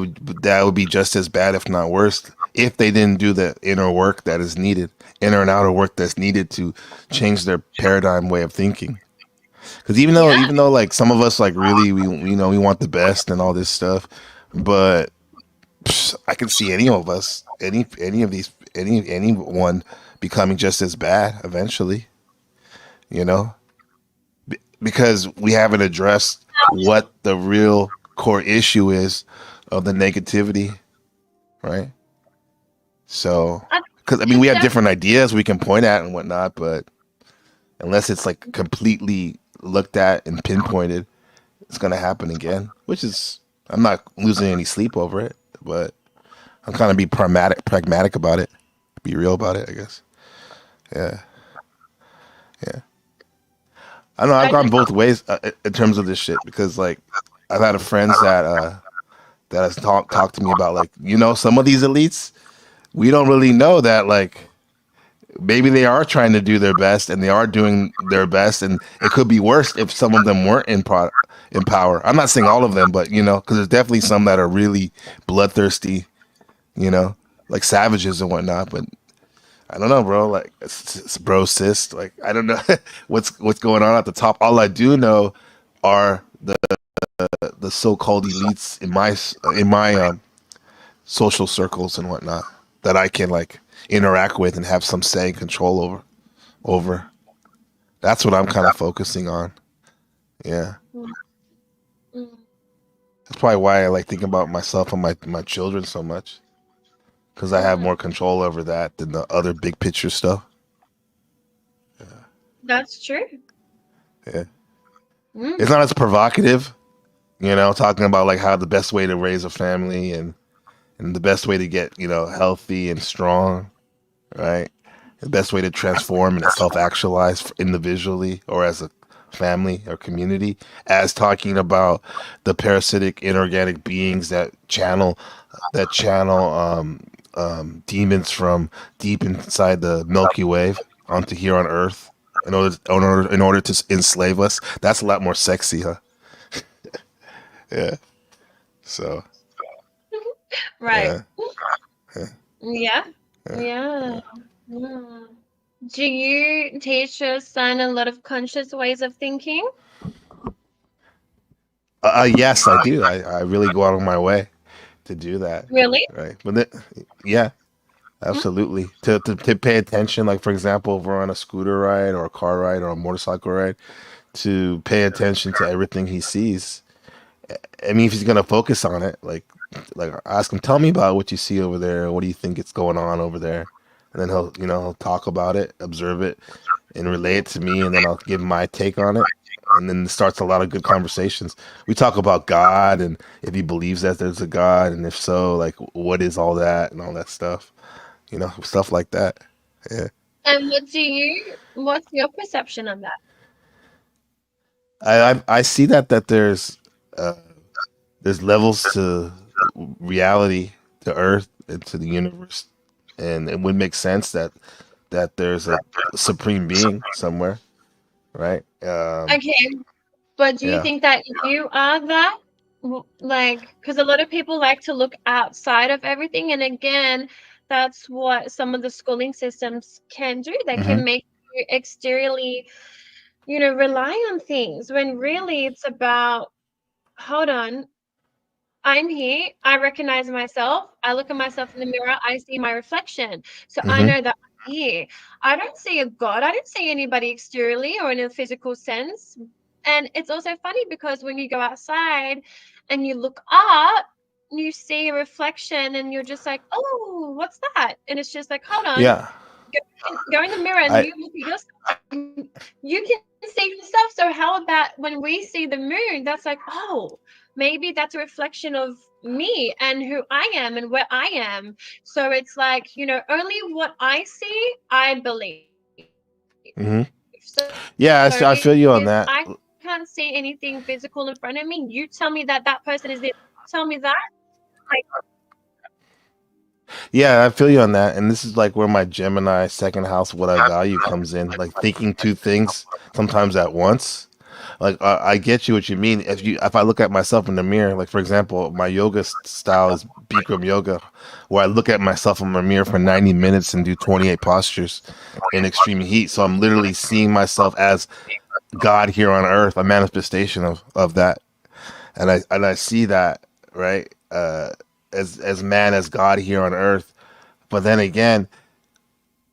would be just as bad, if not worse, if they didn't do the inner work that is needed, inner and outer work that's needed to change their paradigm way of thinking. Because Yeah. even though like some of us like really we want the best and all this stuff, but I can see any of us, any of these, anyone becoming just as bad eventually. You know, because we haven't addressed what the real core issue is of the negativity, right? So, I because I mean, we think have that different ideas we can point at and whatnot, but unless it's like completely looked at and pinpointed, it's gonna happen again. Which is, I'm not losing any sleep over it, but I'm kind of be pragmatic about it, be real about it, I guess. Yeah, yeah. I know I've I gone think both ways in terms of this shit because like I've had friends that has talked to me about like some of these elites we don't really know that like maybe they are trying to do their best and they are doing their best and it could be worse if some of them weren't in power. I'm not saying all of them, but because there's definitely some that are really bloodthirsty, you know, like savages and whatnot. But I don't know, bro. Like, it's bro, sis. Like, I don't know what's going on at the top. All I do know are the so-called elites in my social circles and whatnot that I can like interact with and have some say and control over. That's what I'm kind of focusing on. Yeah, mm, mm, that's probably why I like thinking about myself and my children so much because I have mm, more control over that than the other big picture stuff. that's true. Yeah, it's Mm, not as provocative, talking about like how the best way to raise a family and the best way to get healthy and strong, right? The best way to transform and self actualize individually or as a family or community, as talking about the parasitic inorganic beings that channel demons from deep inside the Milky Way onto here on Earth in order to enslave us. That's a lot more sexy, huh? Yeah. So right. yeah. Yeah. Yeah. Yeah. Yeah. Mm. Do you teach your son a lot of conscious ways of thinking? Yes, I do. I really go out of my way to do that. Really? Right. Yeah, Mm, absolutely. To pay attention, like for example, if we're on a scooter ride or a car ride or a motorcycle ride, to pay attention to everything he sees. I mean, if he's gonna focus on it, like ask him, tell me about what you see over there. What do you think is going on over there? And then he'll talk about it, observe it, and relay it to me, and then I'll give my take on it. And then it starts a lot of good conversations. We talk about God and if he believes that there's a God, and if so, like what is all that and all that stuff, stuff like that. Yeah. and what's your perception on that? I see that uh, there's levels to reality, to Earth, and to the universe, and it would make sense that there's a supreme being somewhere, right? Okay, but do you Yeah. think that you are that? Like, because a lot of people like to look outside of everything, and again, that's what some of the schooling systems can do. They Hmm. can make you exteriorly, rely on things when really it's about, hold on, I'm here, I recognize myself, I look at myself in the mirror, I see my reflection. So I Mm-hmm. know that I'm here. I don't see a God, I don't see anybody exteriorly or in a physical sense. And it's also funny because when you go outside and you look up, you see a reflection and you're just like, oh, what's that? And it's just like, hold on, Yeah. go in the mirror and I you look at yourself and you can see yourself. So how about when we see the moon, that's like, oh, maybe that's a reflection of me and who I am and where I am. So it's like, only what I see, I believe. So hmm if Yeah, I I feel can't you on see that. anything physical in front of me, you tell me that that person is this, tell me that, like, Yeah, I feel you on that. And this is like where my Gemini second house, what I value, comes in. Like thinking two things sometimes at once. Like I get you what you mean. If I look at myself in the mirror, like for example, my yoga style is Bikram yoga, where I look at myself in the mirror for 90 minutes and do 28 postures in extreme heat. So I'm literally seeing myself as God here on earth, a manifestation of that. And I see that, right? As man, as God here on earth. But then again,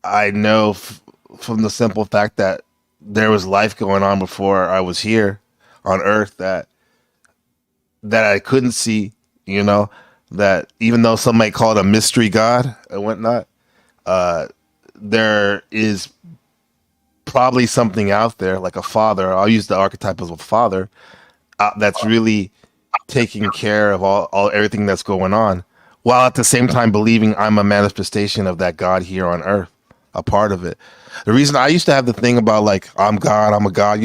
I know from the simple fact that there was life going on before I was here on earth that I couldn't see, you know, that even though some might call it a mystery God and whatnot, uh, there is probably something out there like a father. I'll use the archetype of a father that's really taking care of all everything that's going on, while at the same time believing I'm a manifestation of that God here on earth, a part of it. The reason I used to have the thing about like I'm God, I'm a God.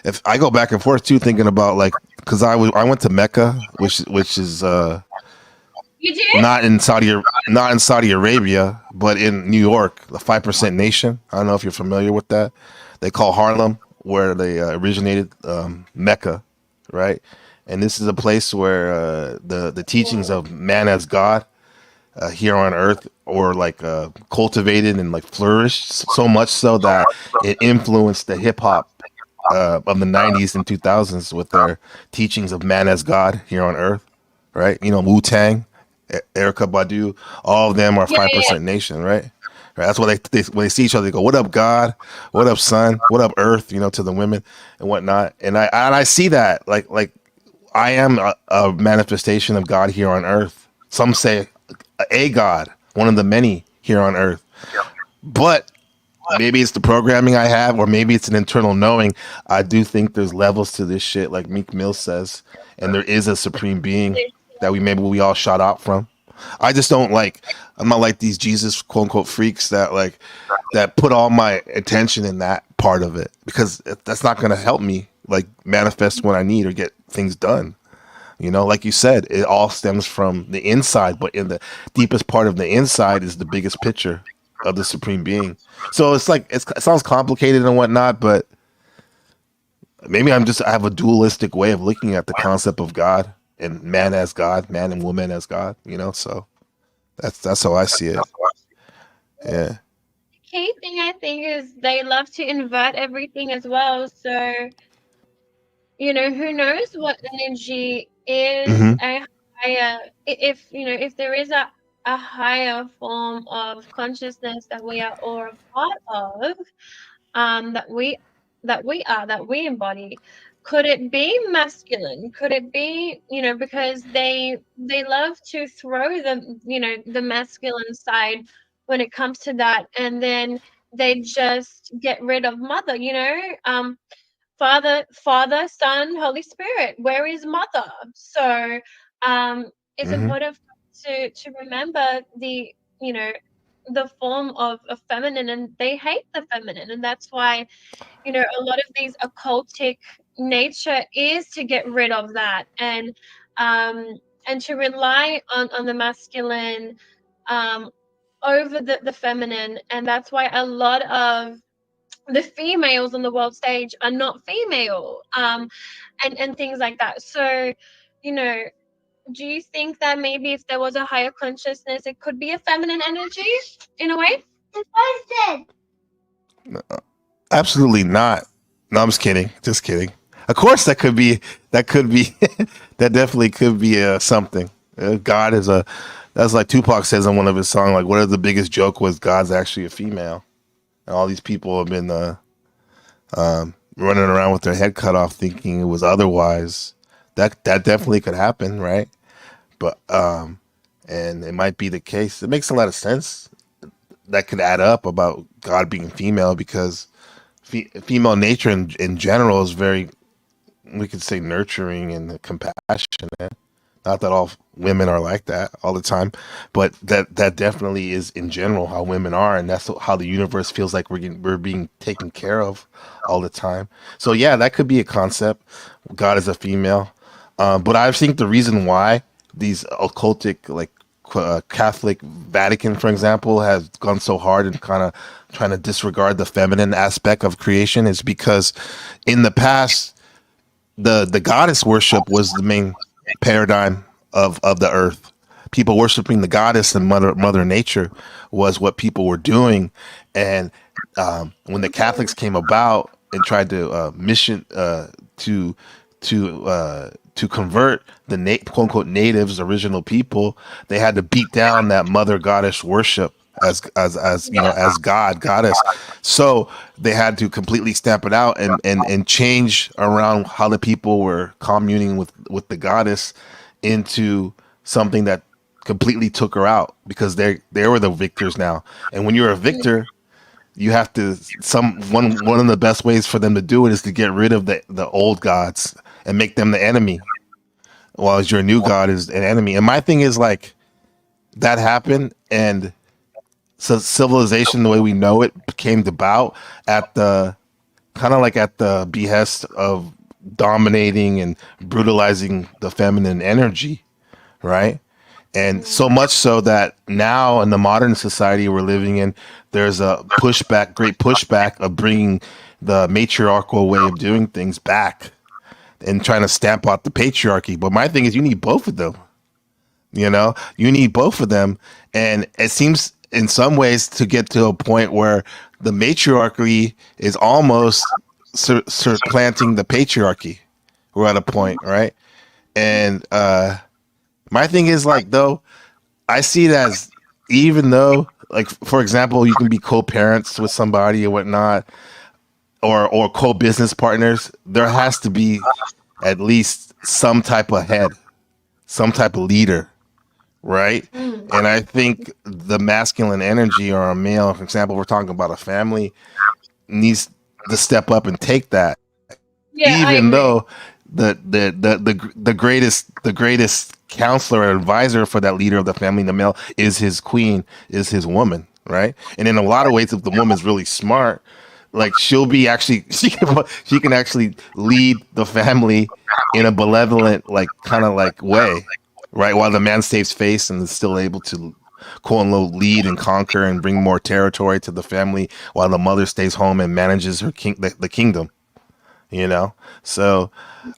If I go back and forth too, thinking about like because I went to Mecca, which is you do? not in Saudi Arabia, but in New York, the 5% nation. I don't know if you're familiar with that. They call Harlem where they originated, Mecca, right? And this is a place where the teachings of man as God here on earth or like cultivated and like flourished so much so that it influenced the hip hop of the 90s and 2000s with their teachings of man as God here on earth, right? You know, Wu Tang, Erica Badu, all of them are Yeah, yeah, yeah. 5% nation, right? Right. That's why when they see each other, they go, "What up, God? What up, Sun? What up, Earth?" You know, to the women and whatnot. And I see that like I am a manifestation of God here on earth. Some say a God, one of the many here on earth. But maybe it's the programming I have, or maybe it's an internal knowing. I do think there's levels to this shit, like Meek Mill says, and there is a supreme being that we all shot out from. I just don't like. I'm not like these Jesus quote unquote freaks that put all my attention in that part of it because that's not going to help me like manifest what I need or get things done. You know, like you said, it all stems from the inside, but in the deepest part of the inside is the biggest picture of the supreme being. So it's like it sounds complicated and whatnot, but maybe I have a dualistic way of looking at the concept of God and man as God, man and woman as God. You know, so that's how I see it. Yeah. Key thing I think is they love to invert everything as well. So, who knows what energy is hmm a higher, if, if there is a higher form of consciousness that we are all a part of, that we embody. Could it be masculine? Could it be, because they love to throw the masculine side when it comes to that, and then they just get rid of mother, Father, Son, Holy Spirit. Where is mother? So it's hmm important to remember you know the form of feminine, and they hate the feminine, and that's why a lot of these occultic nature is to get rid of that, um and to rely on the masculine um over the feminine. And that's why a lot of the females on the world stage are not female, and things like that. So you know do you think that maybe if there was a higher consciousness, it could be a feminine energy in a way? Absolutely not. No, I'm just kidding. Just kidding. Of course, that could be that definitely could be something. God is a that's like Tupac says in one of his songs. Like, what if the biggest joke was God's actually a female, and all these people have been running around with their head cut off, thinking it was otherwise. That definitely could happen, right? But and it might be the case. It makes a lot of sense. That could add up about God being female because female nature in general is very, we could say, nurturing and compassionate. Not that all women are like that all the time, but that definitely is in general how women are, and that's how the universe feels like we're being taken care of all the time. So yeah, that could be a concept. God is a female, but I think the reason why these occultic, like Catholic Vatican, for example, has gone so hard and kind of trying to disregard the feminine aspect of creation is because in the past the goddess worship was the main paradigm of the earth. People worshiping the goddess and mother nature was what people were doing, and when the Catholics came about and tried to mission to convert the quote unquote natives, original people, they had to beat down that mother goddess worship as you know, as goddess. So they had to completely stamp it out and change around how the people were communing with the goddess into something that completely took her out, because they were the victors now. And when you're a victor, you have to one of the best ways for them to do it is to get rid of the old gods and make them the enemy, while your new god is an enemy. And my thing is, like, that happened, and so civilization the way we know it came about at the kind of like at the behest of dominating and brutalizing the feminine energy, right? And so much so that now in the modern society we're living in, there's a pushback, great pushback of bringing the matriarchal way of doing things back and trying to stamp out the patriarchy. But my thing is, you need both of them. You know, you need both of them. And it seems in some ways to get to a point where the matriarchy is almost supplanting the patriarchy. We're at a point, right? And my thing is, like, though, I see it as, even though, like, for example, you can be co-parents with somebody or whatnot, or co-business partners, there has to be at least some type of head, some type of leader, right? And I think the masculine energy, or a male, for example, we're talking about a family, needs to step up and take that. Yeah, I Even agree. though the greatest counselor and advisor for that leader of the family, the male, is his queen, is his woman, right? And in a lot of ways, if the woman's really smart, like, she'll be actually she can actually lead the family in a benevolent, like, kind of like way, right? While the man saves face and is still able to quote unquote lead and conquer and bring more territory to the family, while the mother stays home and manages her the kingdom. You know, so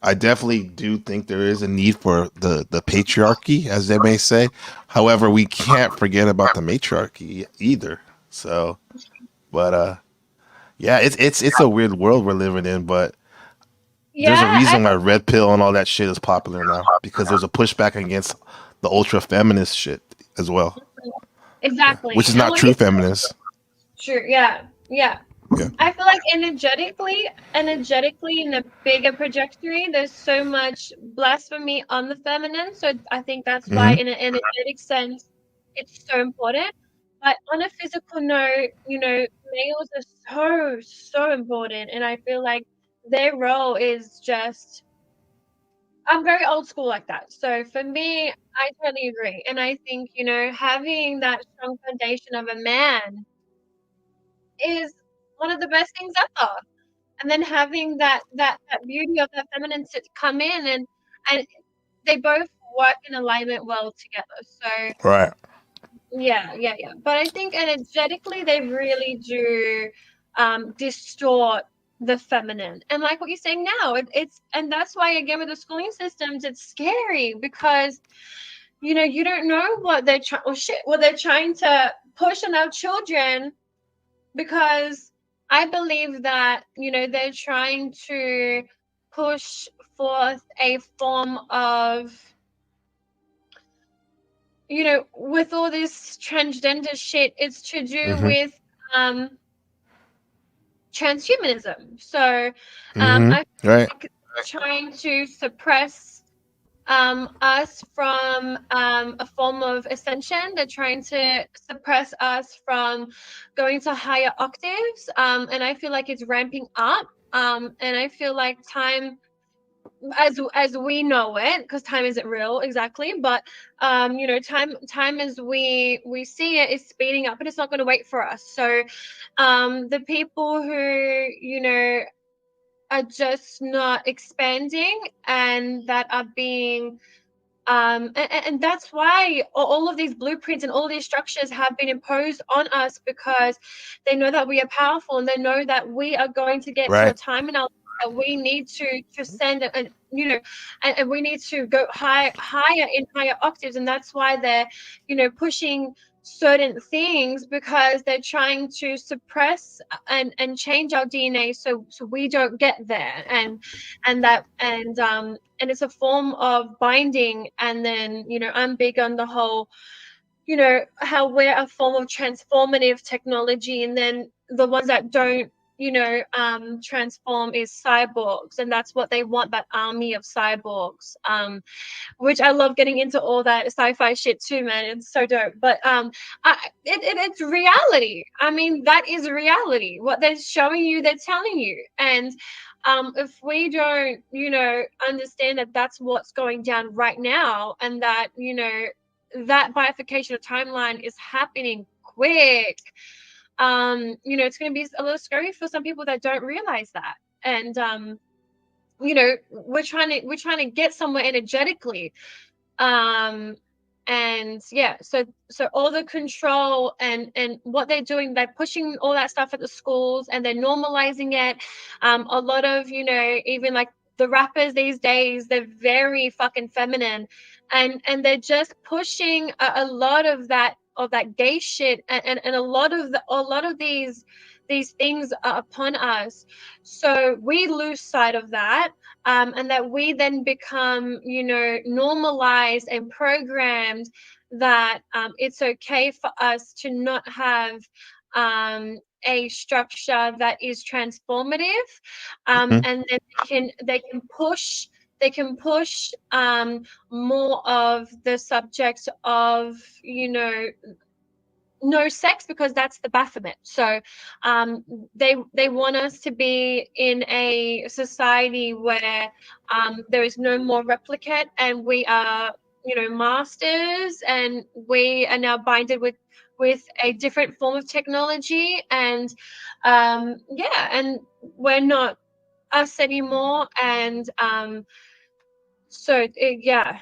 I definitely do think there is a need for the patriarchy, as they may say. However, we can't forget about the matriarchy either. So, but yeah, it's a weird world we're living in, but there's a Yeah, reason why red pill and all that shit is popular now, because there's a pushback against the ultra feminist shit as well. Yeah, which exactly. is And not what true you feminist. sure, yeah, yeah. Yeah. I feel like energetically in the bigger trajectory, there's so much blasphemy on the feminine. So I think that's why Hmm. in an energetic sense, it's so important. But on a physical note, males are so, so important. And I feel like their role is just, I'm very old school like that. So for me, I totally agree. And I think, having that strong foundation of a man is one of the best things ever. And then having that beauty of that feminine to come in, and they both work in alignment well together. So Right. yeah, yeah, yeah. But I think energetically they really do distort the feminine. And like what you're saying now, it's and that's why again with the schooling systems, it's scary because you don't know what they're trying what they're trying to push on our children, because I believe that they're trying to push forth a form of, with all this transgender shit, it's to do Mm-hmm. with um transhumanism. So Mm-hmm. I Right. feel like trying to suppress us from a form of ascension. They're trying to suppress us from going to higher octaves. And I feel like it's ramping up. And I feel like time, as we know it, because time isn't real exactly, but time as we see it is speeding up, and it's not going to wait for us. So the people who are just not expanding, and that are being and that's why all of these blueprints and all these structures have been imposed on us, because they know that we are powerful, and they know that we are going to get to a Right. time in our life that we need to transcend, and we need to go higher in higher octaves. And that's why they're pushing certain things, because they're trying to suppress and change our DNA, so we don't get there. And it's a form of binding. And then I'm big on the whole, how we're a form of transformative technology, and then the ones that don't transform is cyborgs, and that's what they want, that army of cyborgs. Which I love getting into all that sci-fi shit too, man. It's so dope. But it's reality. I mean, that is reality. What they're showing you, they're telling you. And if we don't, understand that that's what's going down right now, and that that bifurcation of timeline is happening quick, it's going to be a little scary for some people that don't realize that. And we're trying to get somewhere energetically. um and yeah, so all the control and what they're doing, they're pushing all that stuff at the schools, and they're normalizing it. A lot of even like the rappers these days, they're very fucking feminine, and they're just pushing a lot of that gay shit, and a lot of these things are upon us. So we lose sight of that, and that we then become, normalized and programmed, that it's okay for us to not have a structure that is transformative. Mm-hmm. And then they can push more of the subjects of, no sex, because that's the Baphomet. So they want us to be in a society where there is no more replicate, and we are masters, and we are now binded with a different form of technology. And yeah, and we're not us anymore. And yeah,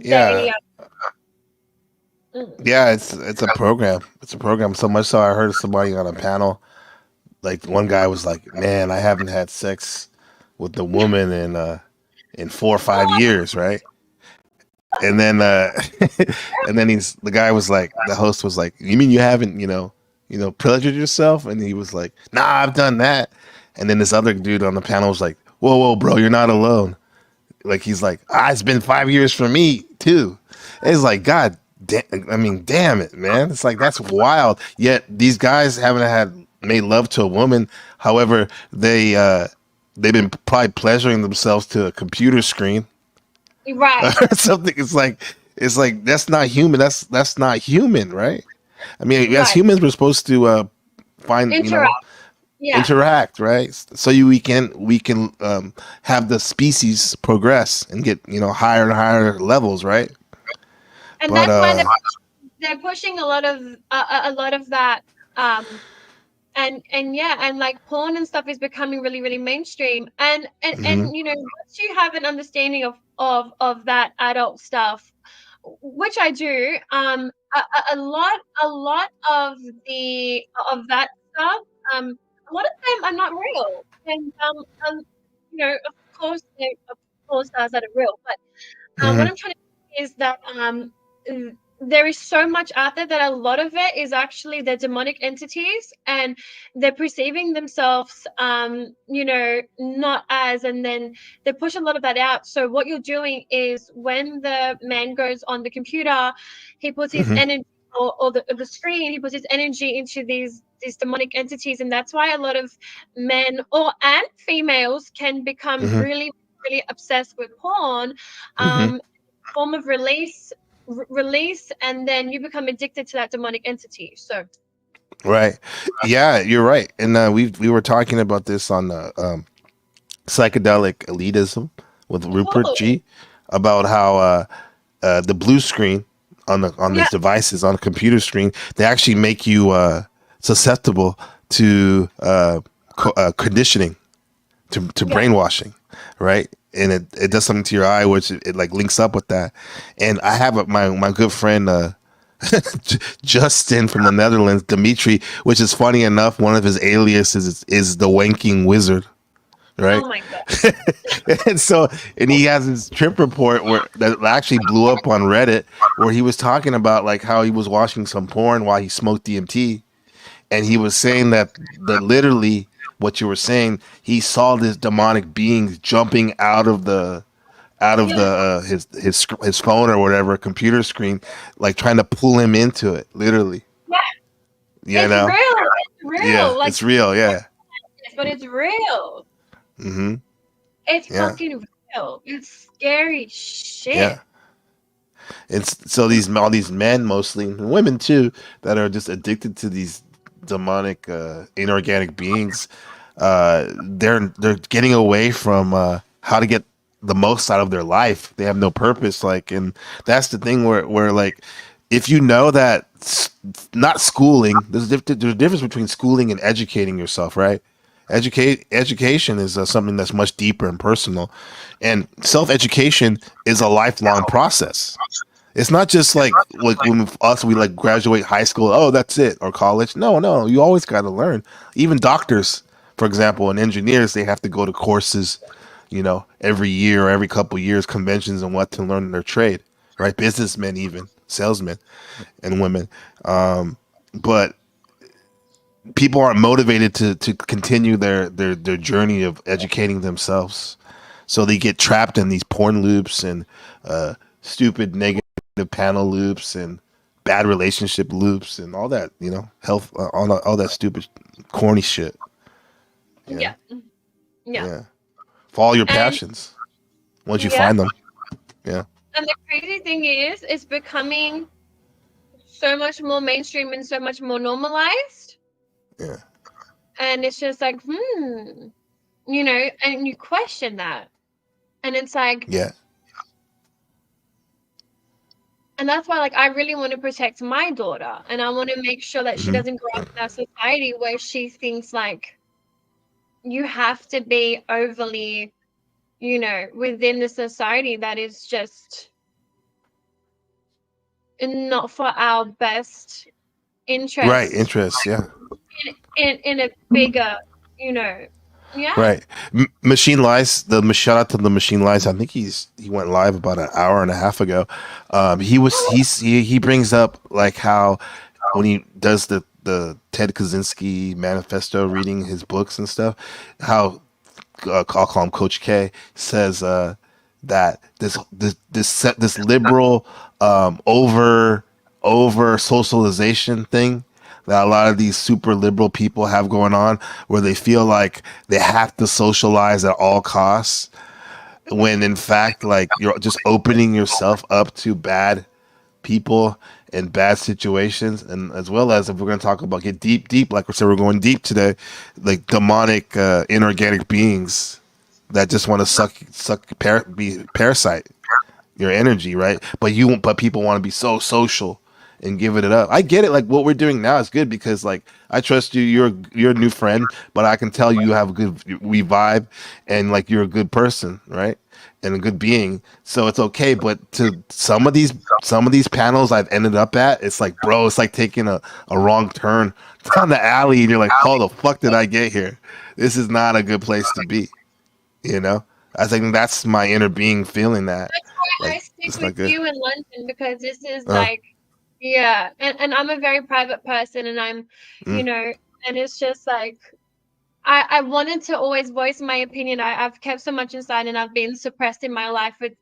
Yeah. they mm, Yeah. It's a program. It's a program. So much so I heard somebody on a panel. Like one guy was like, "Man, I haven't had sex with the woman in 4 or 5 years, right?" And then and then the guy was like, the host was like, "You mean you haven't, pleasured yourself?" And he was like, "Nah, I've done that." And then this other dude on the panel was like, "Whoa, whoa, bro, you're not alone." Like he's like, "It's been 5 years for me too." It's like, God, I mean, damn it, man. It's like that's wild. Yet these guys haven't had made love to a woman. However, they've been probably pleasuring themselves to a computer screen or right, something. It's like that's not human. That's not human, right? I mean, as right, humans, we're supposed to find interact, yeah. interact, right? So we can have the species progress and get higher and higher levels, right? And But that's why they're pushing a lot of that. um and yeah, and like porn and stuff is becoming really, really mainstream. And mhm, once you have an understanding of that adult stuff, which I do, a lot of that stuff, a lot of them are not real. And of course, there's porn stars that are real, but what mhm, I'm trying to say is that there is so much out there that a lot of it is actually the demonic entities, and they're perceiving themselves, not as, and then they push a lot of that out. So what you're doing is, when the man goes on the computer, he puts his Mm-hmm. energy, or the screen, he puts his energy into these demonic entities, and that's why a lot of men and females can become Mm-hmm. really, really obsessed with porn, Mm-hmm. form of release, and then you become addicted to that demonic entity. So Right. Yeah, you're right. And we were talking about this on the psychedelic elitism with Rupert cool. G, about how the blue screen on Yeah, these devices, on a computer screen, they actually make you susceptible to conditioning, to yeah, brainwashing, right? And it does something to your eye, which it like links up with that. And I have my good friend Justin from the Netherlands, Dimitri, which is funny enough. One of his aliases is the Wanking Wizard, right? oh my god, and so, and he has his trip report that actually blew up on Reddit, where he was talking about like how he was watching some porn while he smoked DMT, and he was saying that literally what you were saying, he saw this demonic being jumping out of yeah, his phone or whatever computer screen, like trying to pull him into it, literally. yeah. You It's know? real, Yeah, like, it's real. Yeah. but it's real. Mm-hmm. It's Yeah. fucking real. It's scary shit. Yeah. It's so all these men, mostly, and women too, that are just addicted to these demonic inorganic beings. They're getting away from how to get the most out of their life. They have no purpose, like, and that's the thing where like, if you know that not schooling, there's a difference between schooling and educating yourself, right? Education is something that's much deeper and personal, and self education is a lifelong process. It's not just like when we like graduate high school, oh that's it, or college. No, you always got to learn. Even doctors, for example, and engineers, they have to go to courses, every year or every couple years, conventions and what to learn in their trade, right? Businessmen, even salesmen and women. But people aren't motivated to continue their journey of educating themselves, so they get trapped in these porn loops and stupid negative panel loops and bad relationship loops and all that, health, all that stupid corny shit. Yeah, yeah, Yeah, follow your and passions once you yeah, find them. Yeah. and the crazy thing is, it's becoming so much more mainstream and so much more normalized. Yeah. And it's just like, and you question that. And it's like, Yeah. and that's why, like, I really want to protect my daughter, and I want to make sure that she Hmm. doesn't grow up in that society where she thinks like you have to be overly, within the society that is just not for our best Right. interest Interest. Yeah. in a bigger, yeah. Right. Machine Lies, shout out to the Machine Lies. I think he went live about an hour and a half ago. He brings up like how when he does the Ted Kaczynski manifesto, reading his books and stuff, how I'll call him Coach K, says that this liberal over socialization thing that a lot of these super liberal people have going on, where they feel like they have to socialize at all costs, when in fact, like, you're just opening yourself up to bad people and bad situations. And as well as, if we're going to talk about get deep, like we said, we're going deep today, like demonic inorganic beings that just want to be parasite your energy, right? But people want to be so social and giving it up. I get it. Like, what we're doing now is good because, like, I trust you. You're a new friend, but I can tell you have we vibe, and like, you're a good person, right? And a good being. So it's okay. But to some of these panels I've ended up at, it's like, bro, it's like taking a wrong turn down the alley, and you're like, how the fuck did I get here? This is not a good place to be. I think that's my inner being feeling that. That's why I Like, stick it's with not good. you in London, because this is Uh, like Yeah, and I'm a very private person, and I'm, Mm, and it's just like I wanted to always voice my opinion. I've kept so much inside, and I've been suppressed in my life with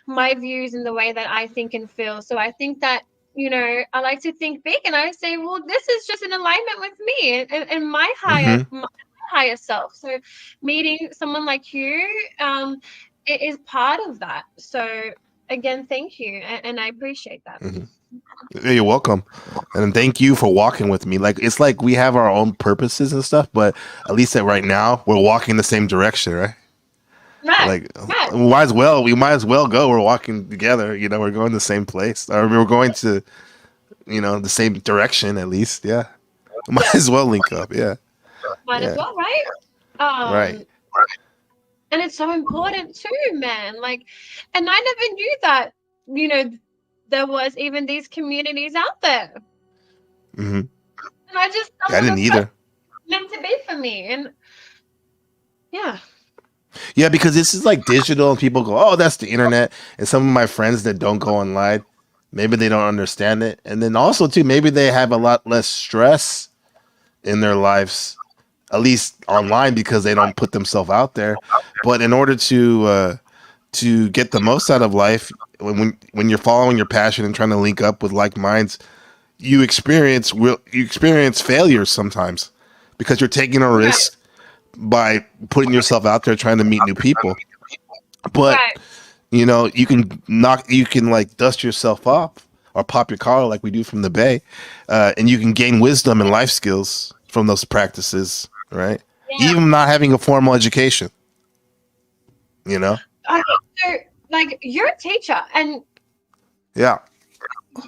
my views and the way that I think and feel. So I think that, I like to think big, and I say, well, this is just in alignment with me and my higher self. So meeting someone like you, it is part of that. So again, thank you, and I appreciate that. hmm Yeah, you're welcome, and thank you for walking with me. Like it's like we have our own purposes and stuff, but at least that right now we're walking the same direction, right? Right, Like right. we might as well go. We're walking together. We're going the same place, or we're going to the same direction at least. Yeah, we might Yeah, as well link up. Yeah, might as yeah, well, right? right. And it's so important too, man. Like, and I never knew that, you know, there was even these communities out there. hmm And I just I stumbled didn't across either. meant to be for me. And yeah. Yeah, because this is like digital, and people go, "Oh, that's the internet." And some of my friends that don't go online, maybe they don't understand it, and then also too, maybe they have a lot less stress in their lives, at least online, because they don't put themselves out there. But in order to get the most out of life, when you're following your passion and trying to link up with like minds, you experience failures sometimes because you're taking a Right, risk by putting yourself out there trying to meet new people. But right. you can like dust yourself off or pop your collar like we do from the Bay, and you can gain wisdom and life skills from those practices, right? Yeah. Even not having a formal education, you know? Okay, so like you're a teacher and Yeah.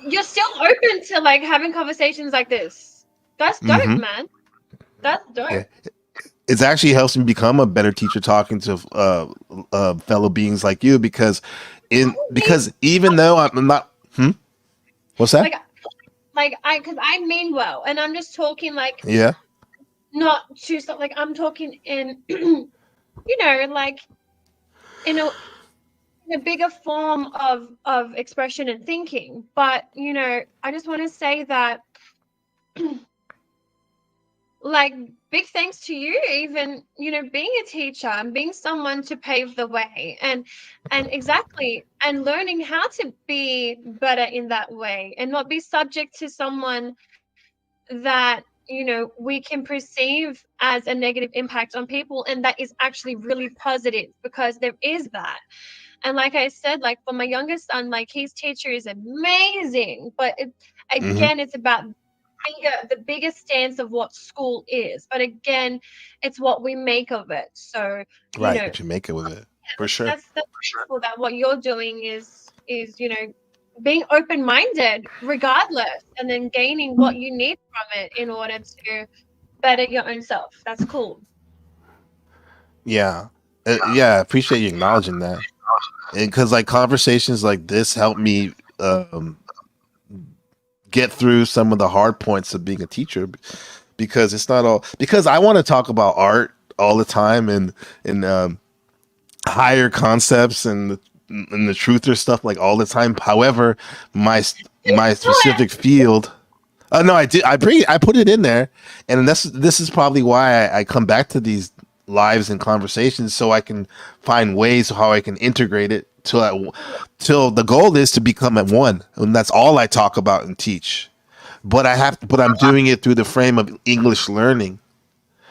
you're still open to like having conversations like this. That's dope, hmm man. That's Yeah. dope. It actually helps me become a better teacher talking to fellow beings like you I mean, because even though I'm not, what's that? like, because I mean well, and I'm just talking like Yeah. not to stuff. Like I'm talking in, like in a bigger form of expression and thinking. But I just want to say that, like, big thanks to you, even being a teacher and being someone to pave the way, and exactly, and learning how to be better in that way and not be subject to someone that we can perceive as a negative impact on people, and that is actually really positive, because there is that. And like I said, like for my youngest son, like his teacher is amazing, but hmm again, it's about the bigger stance of what school is. But again, it's what we make of it. So, you Right. know, What you make it with it. For sure. that's beautiful that what you're doing is being open-minded regardless, and then gaining what you need from it in order to better your own self. That's cool. Yeah. Yeah. I appreciate you acknowledging that. And because like conversations like this help me get through some of the hard points of being a teacher, because it's not all because I want to talk about art all the time and higher concepts and the truth or stuff like all the time. However, my specific field. No, I did. I put it in there, and this is probably why I come back to these lives and conversations, so I can find ways how I can integrate it till the goal is to become at one, and that's all I talk about and teach. But I'm doing it through the frame of English learning,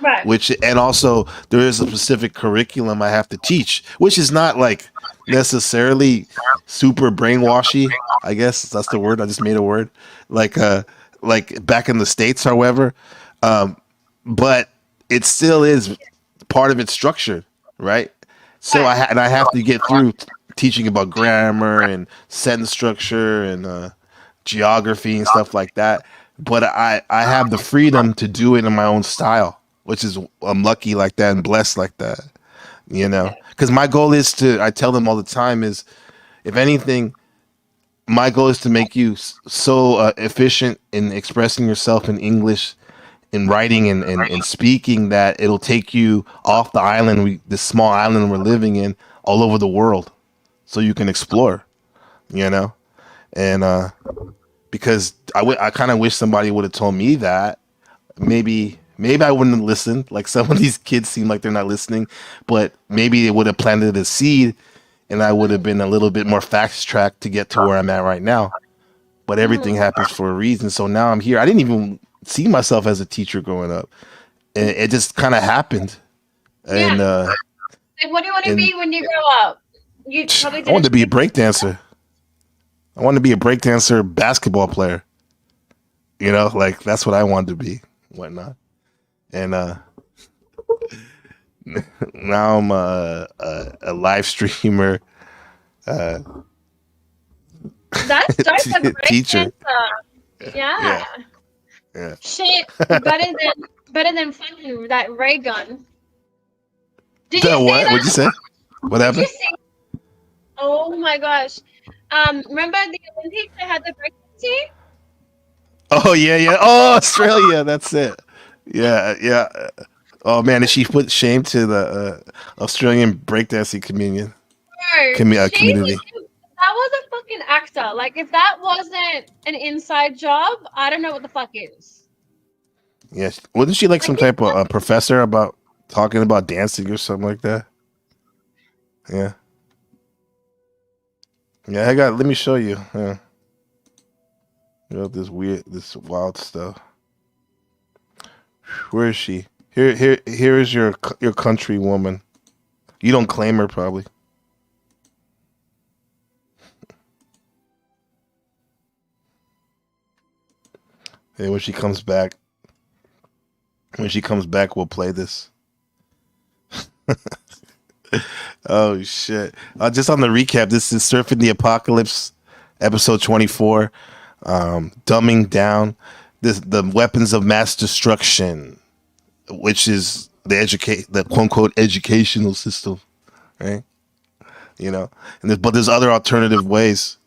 Right. which and also there is a specific curriculum I have to teach, which is not like necessarily super brainwashy. I guess that's the word. I just made a word like like back in the States, however, um, but it still is part of its structure, right? So Right. I have to get through teaching about grammar and sentence structure and geography and stuff like that. But I have the freedom to do it in my own style, which is I'm lucky like that and blessed like that, Yeah. Because my goal is to I tell them all the time is if anything, my goal is to make you so efficient in expressing yourself in English, in writing and speaking that it'll take you off the island, this small island we're living in, all over the world, so you can explore, you know, and because I kind of wish somebody would have told me that. Maybe I wouldn't have listened. Like some of these kids seem like they're not listening, but maybe it would have planted a seed, and I would have been a little bit more fast tracked to get to where I'm at right now. But everything happens for a reason. So now I'm here. I didn't even see myself as a teacher growing up, and it just kind of happened. And like, what do you want to be when you grow up? You probably I wanted to be a breakdancer. I wanted to be a breakdancer, basketball player. You know, like that's what I wanted to be, whatnot. And now I'm a live streamer. That's dope. A great teacher. Answer. Yeah. Shit, better than fucking that ray gun. Did you what? see that? What'd you say? What happened? Did you see? Oh my gosh. Remember the Olympics? They had the breakdance team. Oh yeah. Oh, Australia. That's it. Yeah. Oh man, did she put shame to the Australian breakdancing community? Community. That was a fucking actor. Like, if that wasn't an inside job, I don't know what the fuck is. Yes, wasn't she like some type of professor about talking about dancing or something like that? Yeah. Yeah, let me show you. Yeah. You know, this wild stuff. Where is she? Here is your country woman. You don't claim her probably. And when she comes back, we'll play this. Oh shit! Just on the recap, this is Surfing the Apocalypse, episode 24. Dumbing down the weapons of mass destruction, which is the quote unquote educational system, right? You know, but there's other alternative ways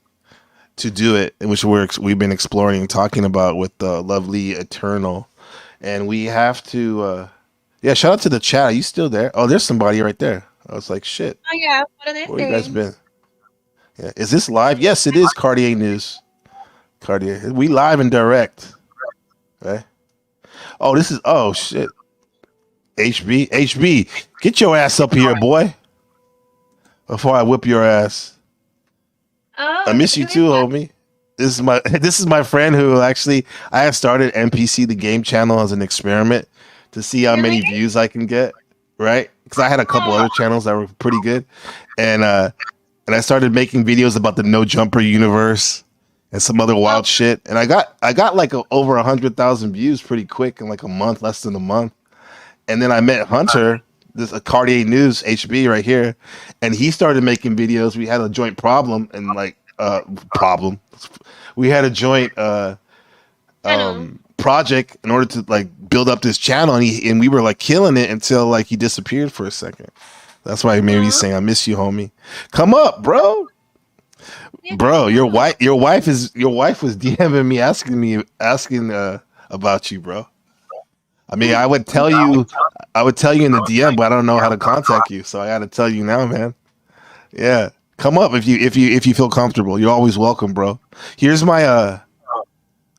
to do it, which we've been exploring and talking about with the lovely Eternal, and we have to. Shout out to the chat. Are you still there? Oh, there's somebody right there. I was like, shit. Oh yeah, what are they saying? Where you guys been? Yeah, is this live? Yes, it is. Cartier News. Cartier. We live and direct. Right? Oh, this is. Oh shit. HB, get your ass up here, boy. Before I whip your ass. Oh, I miss you too, homie. This is my friend who actually I have started NPC the game channel as an experiment to see how many views I can get, right? Because I had a couple other channels that were pretty good, and I started making videos about the No Jumper universe and some other wild shit, and I got like over 100,000 views pretty quick in like a month, less than a month, and then I met Hunter, this a Cartier News HB right here, and he started making videos. We had a joint problem and like we had a joint project in order to like build up this channel, and we were like killing it until like he disappeared for a second. That's why maybe he's saying I miss you, homie. Come up, bro. Bro, your wife was DMing me asking about you, bro. I mean, I would tell you in the DM, but I don't know how to contact you, so I got to tell you now, man. Yeah, come up if you feel comfortable. You're always welcome, bro. Here's my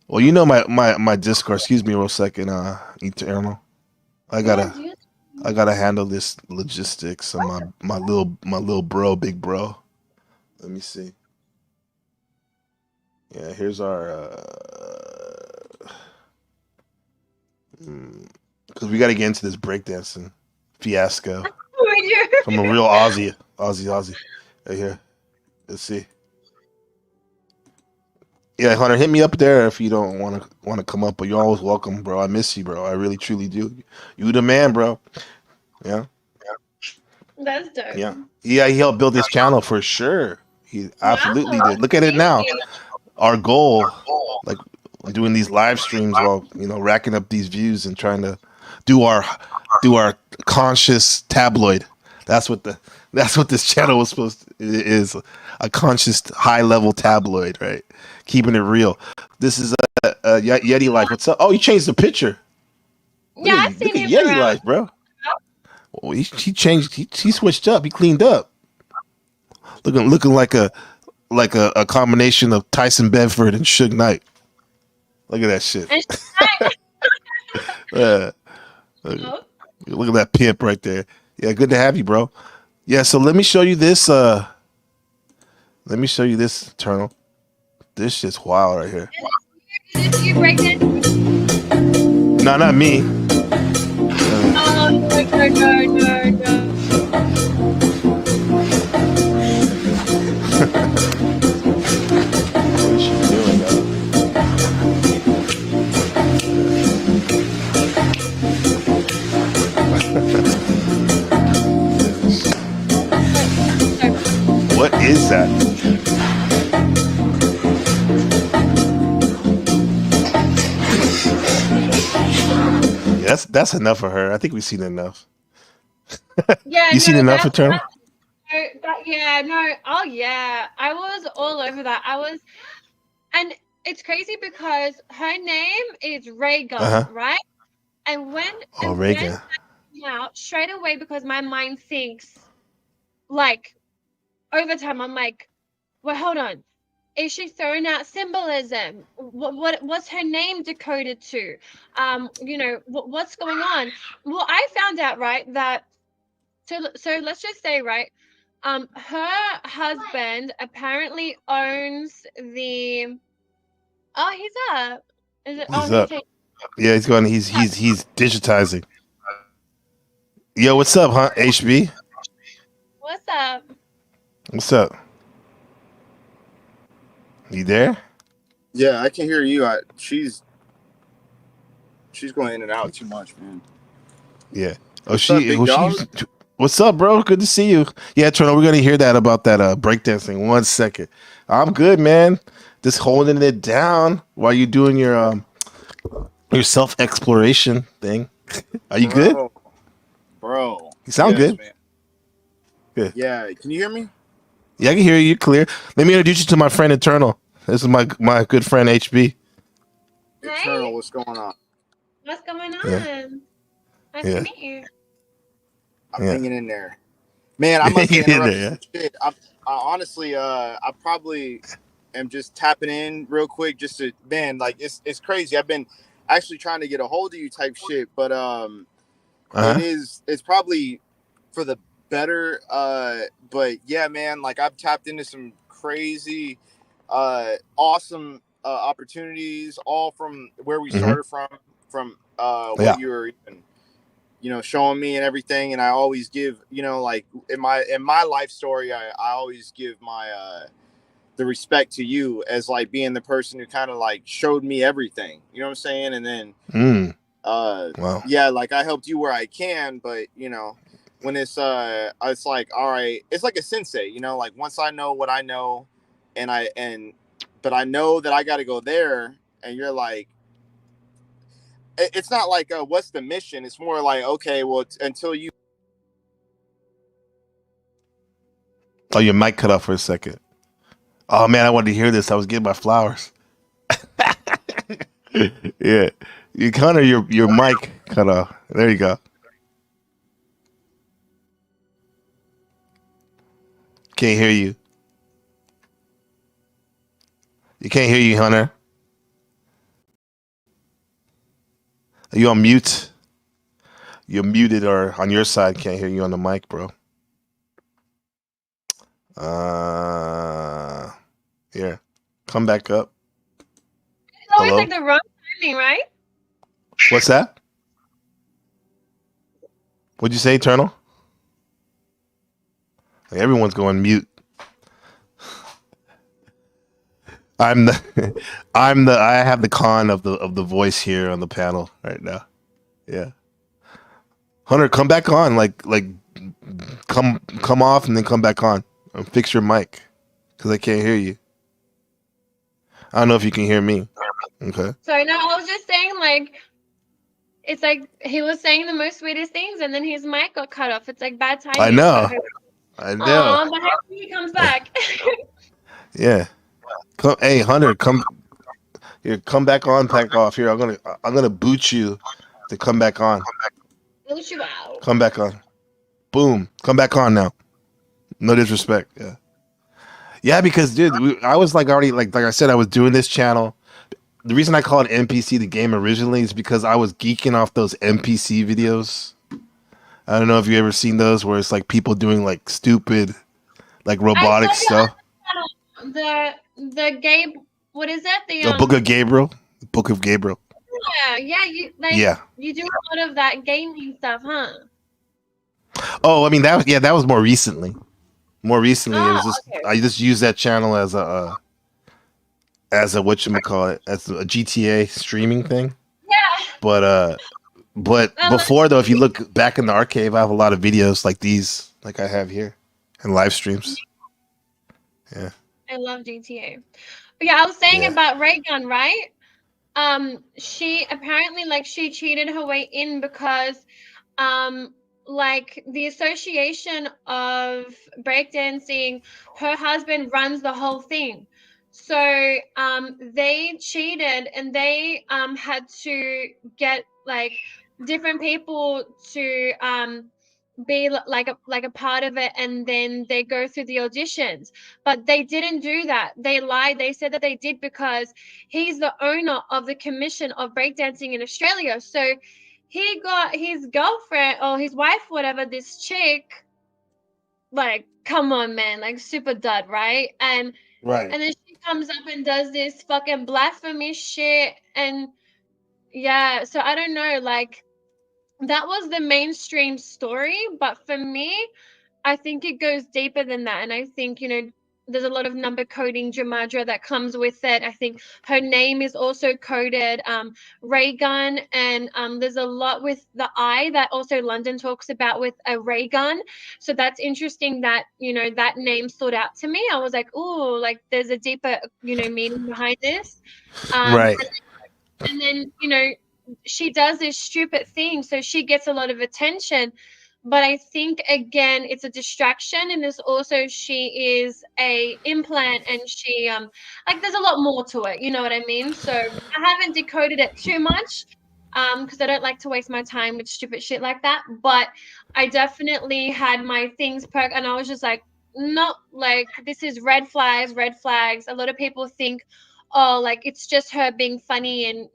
well, you know my Discord. Excuse me, real second, Eternal. I gotta handle this logistics of my little bro, big bro. Let me see. Yeah, here's our because we got to get into this breakdancing fiasco from a real Aussie. Right here. Let's see. Yeah, Hunter, hit me up there if you don't want to come up, but you're always welcome, bro. I miss you, bro. I really truly do. You the man, bro. Yeah. That's dope. Yeah. Yeah, he helped build this channel for sure. He absolutely did. Look at it now. Our goal, like doing these live streams while racking up these views and trying to do our conscious tabloid. That's what this channel was supposed to is, a conscious high level tabloid, right? Keeping it real. This is a Yeti Life. What's up? Oh, you changed the picture. Yeah, I've seen him Yeti Life, bro. Well, he changed. He switched up. He cleaned up. Looking like a combination of Tyson Bedford and Suge Knight. Look at that shit. And she's like, Uh, oh, look at that pimp right there. Yeah, good to have you, bro. Yeah, so let me show you this. Let me show you this, Eternal. This shit's wild right here. did you break it? No, not me. Oh, no. What is she doing though? What is that? Yeah, that's enough for her. I think we've seen enough. Yeah, You seen no, enough, Eternal? yeah, no, oh yeah, I was all over that. And it's crazy because her name is Rhaegar, right? And when Oh, and when Reagan. that came out straight away, because my mind thinks like over time, I'm like, well, hold on. Is she throwing out symbolism? What's her name decoded to? What's going on? Well, I found out, right, that so let's just say, right, her husband apparently owns the he's up. Is it He's up. Yeah, he's going. He's digitizing. Yo, what's up, huh? HB, what's up? what's up? You there? Yeah, I can hear you. She's going in and out too much, man. Yeah. Oh, What's up, big dog? What's up, bro? Good to see you. Yeah, Toronto, we're gonna hear that about that breakdancing. 1 second. I'm good, man. Just holding it down while you're doing your self exploration thing. Are you good? Bro. You sound good. Man. Good. Yeah, can you hear me? Yeah, I can hear you clear. Let me introduce you to my friend Eternal. This is my good friend HB. Eternal, Hey, what's going on? what's going on? Yeah. Nice Yeah. to meet you. I'm hanging in there. Man, I must Hanging in interrupt there, some shit. I honestly, I probably am just tapping in real quick just to, man, like it's crazy. I've been actually trying to get a hold of you type shit, but it's probably for the better. But yeah, man, like I've tapped into some crazy awesome opportunities, all from where we started from what you were even, showing me and everything. And I always give, like in my life story, I always give my the respect to you as like being the person who kind of like showed me everything, you know what I'm saying? And then wow. yeah, like I helped you where I can, but when it's like, all right, it's like a sensei, like once I know what I know, but I know that I got to go there, and you're like, it's not like what's the mission? It's more like, okay, well, until you. Oh, your mic cut off for a second. Oh man, I wanted to hear this. I was getting my flowers. Yeah, you Connor, your mic cut off. There you go. Can't hear you. You can't hear you, Hunter. Are you on mute? You're muted, or on your side, can't hear you on the mic, bro. Here, come back up. It's always Hello? like the wrong timing, right? What's that? What'd you say, Eternal? Like, everyone's going mute. I have the con of the voice here on the panel right now. Yeah. Hunter, come back on. Like come off and then come back on. And fix your mic. Because I can't hear you. I don't know if you can hear me. Okay. So no, I was just saying, like, it's like he was saying the most sweetest things, and then his mic got cut off. It's like bad timing. I know. I know. But hopefully he comes back. Yeah. Hey, Hunter, come back on, back off. Here, I'm gonna boot you to come back on. Boot you out. Come back on. Boom. Come back on now. No disrespect. Yeah. Yeah, because dude, I was like already like I said, I was doing this channel. the reason I call it NPC the game originally is because I was geeking off those NPC videos. I don't know if you ever seen those where it's like people doing like stupid, like I saw robotic your stuff. other channel, the Gabe. What is that? The The Book of Gabriel. The Book of Gabriel. yeah. You Yeah. you do a lot of that gaming stuff, huh? Oh, I mean that was more recently. More recently, it Oh, was just okay. I just used that channel as a whatchamacallit, as a GTA streaming thing. Yeah, But I love before though, if you GTA. look back in the archive, I have a lot of videos like these, like I have here, and live streams. Yeah, I love GTA. But yeah, I was saying yeah, about Raygun, right? She apparently like she cheated her way in because um like the association of breakdancing, her husband runs the whole thing. So they cheated and they had to get like different people to be like a part of it, and then they go through the auditions. But they didn't do that. They lied. They said that they did because he's the owner of the commission of breakdancing in Australia. So he got his girlfriend or his wife, whatever, this chick, like, come on, man, like super dud, right? right. And then she comes up and does this fucking blasphemy shit. And yeah, so I don't know, like that was the mainstream story, but for me, I think it goes deeper than that. And I think, there's a lot of number coding Jamadra that comes with it. I think her name is also coded ray gun. And there's a lot with the I that also London talks about with a ray gun. So that's interesting that, that name stood out to me. I was like, oh, like there's a deeper, meaning behind this. Um, Right. and then, she does this stupid thing, so she gets a lot of attention. But I think again, it's a distraction, and there's also she is a implant, and she like there's a lot more to it. You know what I mean? So I haven't decoded it too much, because I don't like to waste my time with stupid shit like that. But I definitely had my things perk, and I was just like, no, like this is red flags, red flags. A lot of people think, oh, like it's just her being funny and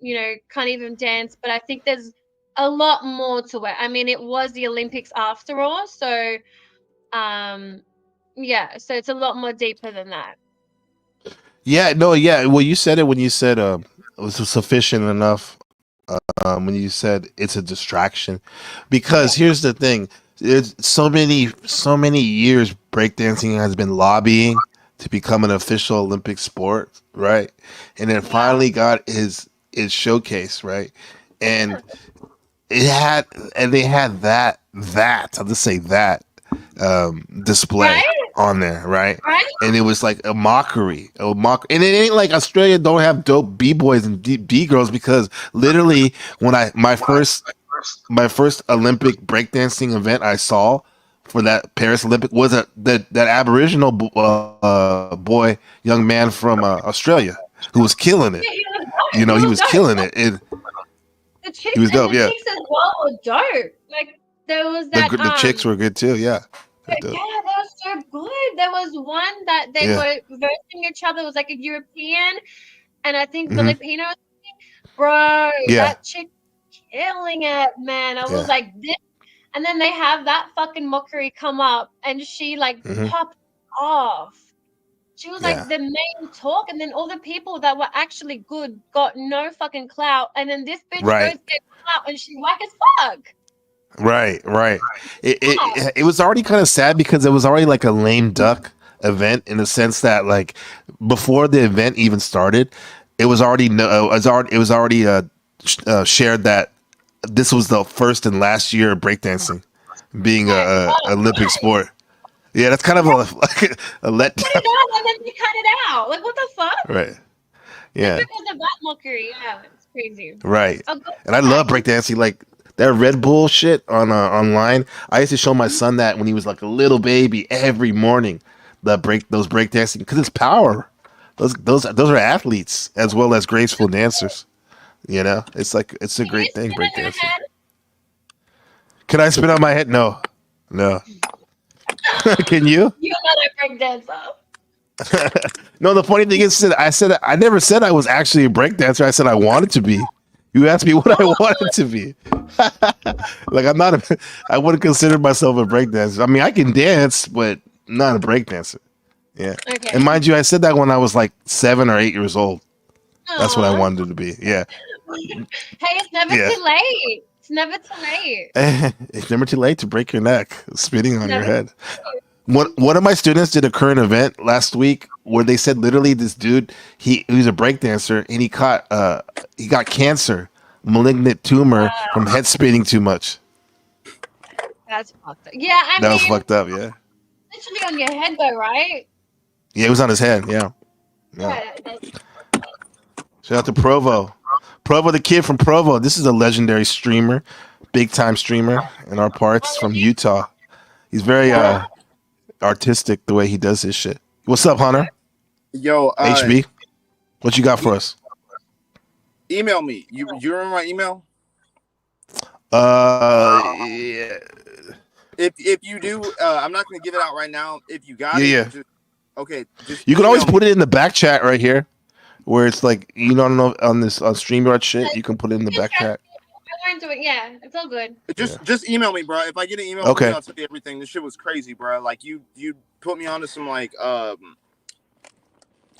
can't even dance. But I think there's a lot more to it. I mean, it was the Olympics after all, so yeah, so it's a lot more deeper than that. Yeah, no, yeah. Well, you said it when you said it was sufficient enough. When you said it's a distraction, because Yeah. here's the thing: it's so many years breakdancing has been lobbying to become an official Olympic sport, right? And then Yeah. finally got his showcase, right? And it had and they had that I'll just say that display Right? on there, right? Right? And it was like and it ain't like Australia don't have dope b boys and b girls, because literally when I my first Olympic breakdancing event I saw for that Paris Olympic was that Aboriginal boy, young man from Australia, who was killing it. Yeah, he was You dope. He know, he was was dope. killing it. The He chicks was and dope. the Yeah, chicks as well were dope. Like there was that the chicks were good too. Yeah, they're yeah, dope. that was so good. There was one that they Yeah. were versing each other. It was like a European and I think Hmm. Filipino. Bro, Yeah. that chick killing it, man. I was Yeah. like this. And then they have that fucking mockery come up and she like Hmm. popped off. She was like Yeah. the main talk, and then all the people that were actually good got no fucking clout. And then this bitch goes Right. get clout and she whack as fuck. Right. Right. Yeah. It was already kind of sad because it was already like a lame duck event, in the sense that, like, before the event even started, it was already shared that this was the first and last year of breakdancing being Right. a Oh, Olympic right. sport. Yeah, that's kind of a like a Put letdown. it on and then you cut it out. Like what the fuck? Right. Just Yeah. because of that mockery. Yeah, it's crazy. Right. I'll go And I back. love breakdancing. Like that Red Bull shit on online. I used to show my son that when he was like a little baby every morning. Those breakdancing, because it's power. Those are athletes as well as graceful dancers. You know, it's a Can you great thing, spin on your breakdancing. head? Can I spit on my head? No, no. Can you? You're not a break dancer. No, the funny thing is, I never said I was actually a breakdancer. I said I wanted to be. You asked me what I wanted to be. Like I wouldn't consider myself a breakdancer. I mean, I can dance, but not a breakdancer. Yeah. Okay. And mind you, I said that when I was like 7 or 8 years old. That's what I Aw. wanted to be. Yeah. Hey, it's never too late. It's never too late. It's never too late to break your neck, spitting on your Never head. One of my students did a current event last week where they said literally this dude, he was a breakdancer and he got cancer, malignant tumor from head spinning too much. That's fucked up. Yeah, That was fucked up, yeah. Literally on your head though, right? Yeah, it was on his head, yeah. Shout out to Provo. Provo, the kid from Provo. This is a legendary streamer, big time streamer in our parts from Utah. He's very artistic the way he does his shit. What's up, Hunter? Yo, HB, what you got for us? Email me. You remember my email? Yeah. If you do, I'm not going to give it out right now. If you got it, Yeah. Just you can always me. put it in the back chat right here, where it's like you don't know on this on StreamYard shit. You can put it in the back chat. I won't do it. Yeah, it's all good. Just email me, bro. If I get an email, from you, I'll tell you everything. This shit was crazy, bro. Like you put me onto some like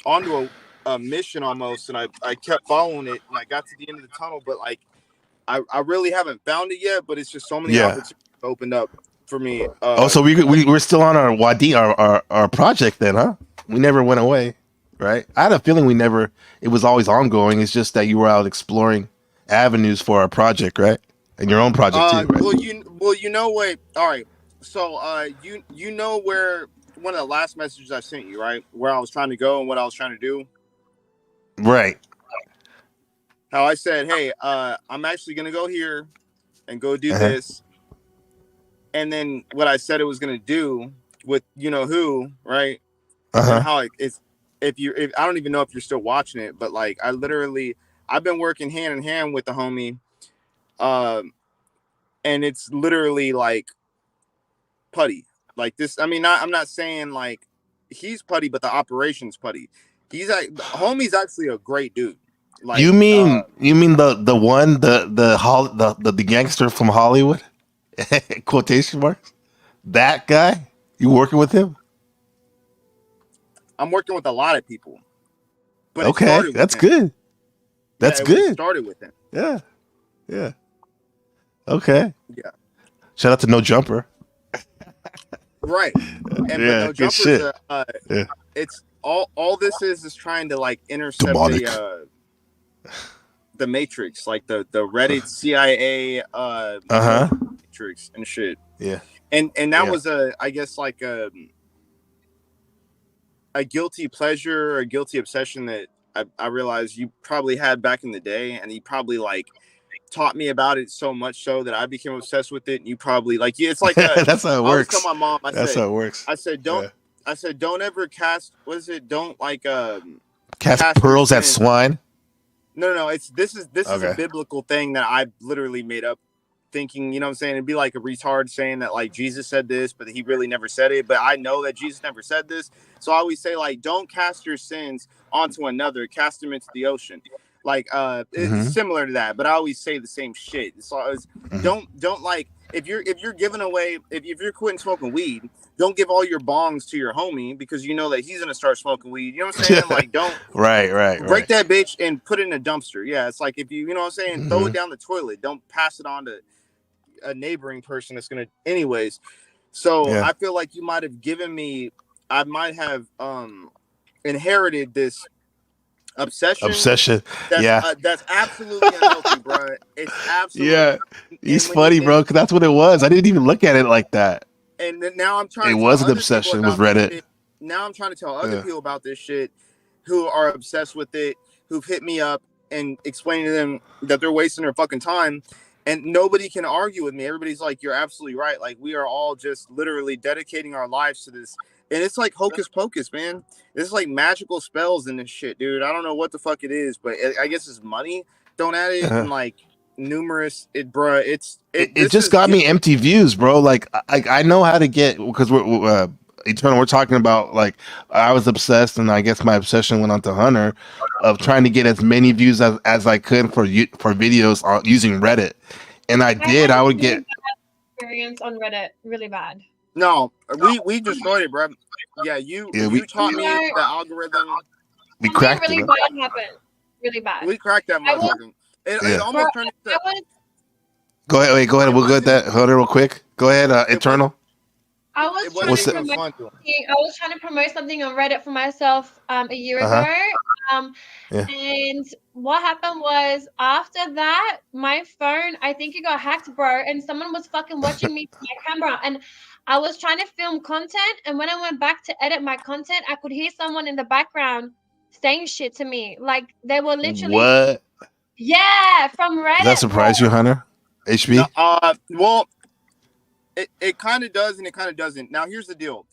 onto a mission almost, and I kept following it, and I got to the end of the tunnel, but like I really haven't found it yet. But it's just so many opportunities opened up for me. So we're still on our Wadi our project then, huh? We never went away, right? I had a feeling it was always ongoing. It's just that you were out exploring avenues for our project, right? And your own project too, right? Well, you know what? All right. So you know where one of the last messages I sent you, right? Where I was trying to go and what I was trying to do. Right. How I said, hey, I'm actually gonna go here and go do this. And then what I said it was gonna do with you know who, right? And how it's if I don't even know if you're still watching it, but like I've been working hand in hand with the homie, and it's literally like putty. Like this, I mean, I'm not saying like he's putty, but the operation's putty. Homie's actually a great dude. Like you mean the one the gangster from Hollywood? Quotation marks. That guy? You working with him? I'm working with a lot of people. But okay, that's good. That's good. It started with him. Yeah. Yeah. Okay. Yeah. Shout out to No Jumper. Right. And yeah, No good shit. It's all this is trying to like intercept the Matrix, like the Reddit CIA Matrix and shit. Yeah. And that was I guess like a guilty pleasure or a guilty obsession that I realized you probably had back in the day, and he probably like taught me about it so much so that I became obsessed with it. And you probably like it's like that's how it works. I was telling my mom, that's how it works. I said don't ever cast. What is it? Don't like cast pearls at swine. No. This is a biblical thing that I literally made up, thinking, you know what I'm saying? It'd be like a retard saying that like Jesus said this, but he really never said it. But I know that Jesus never said this. So I always say like, don't cast your sins onto another, cast them into the ocean. Like it's similar to that, but I always say the same shit. So don't like if you're giving away if you're quitting smoking weed, don't give all your bongs to your homie because you know that he's gonna start smoking weed. You know what I'm saying? Like don't break that bitch and put it in a dumpster. Yeah, it's like if you know what I'm saying, throw it down the toilet. Don't pass it on to a neighboring person that's gonna anyways. So I feel like you might have given me I might have inherited this obsession. That's absolutely unhealthy, bro. It's absolutely He's funny, bro, because that's what it was. I didn't even look at it like that. And then now I'm trying. It was an obsession. It was Reddit. Now I'm trying to tell other people about this shit who are obsessed with it, who've hit me up and explaining to them that they're wasting their fucking time. And nobody can argue with me. Everybody's like, you're absolutely right. Like, we are all just literally dedicating our lives to this. And it's like hocus pocus, man. It's like magical spells in this shit, dude. I don't know what the fuck it is, but I guess it's money. Don't add it and like numerous. It just got me empty views, bro. Like I know how to get because we're Eternal, we're talking about like I was obsessed, and I guess my obsession went on to Hunter of trying to get as many views as I could for videos using Reddit, and I I did. had I a would really get bad experience on Reddit, really bad. No, we destroyed it, bro. Yeah, you taught me the algorithm. we Something cracked really it. bad happened. Really bad. We cracked that I was, motherfucker. It almost turned into. Go ahead. Wait, go ahead. We'll go at that. Hold it real quick. Go ahead. Eternal. I was It trying wasn't to even promote fun. I was trying to promote something on Reddit for myself a year ago. And what happened was after that, my phone, I think it got hacked, bro, and someone was fucking watching me through my camera. And I was trying to film content, and when I went back to edit my content, I could hear someone in the background saying shit to me. Like they were literally What? Yeah, from Reddit. Does that surprise you, Hunter? HB? Well, it kind of does and it kind of doesn't. Now here's the deal.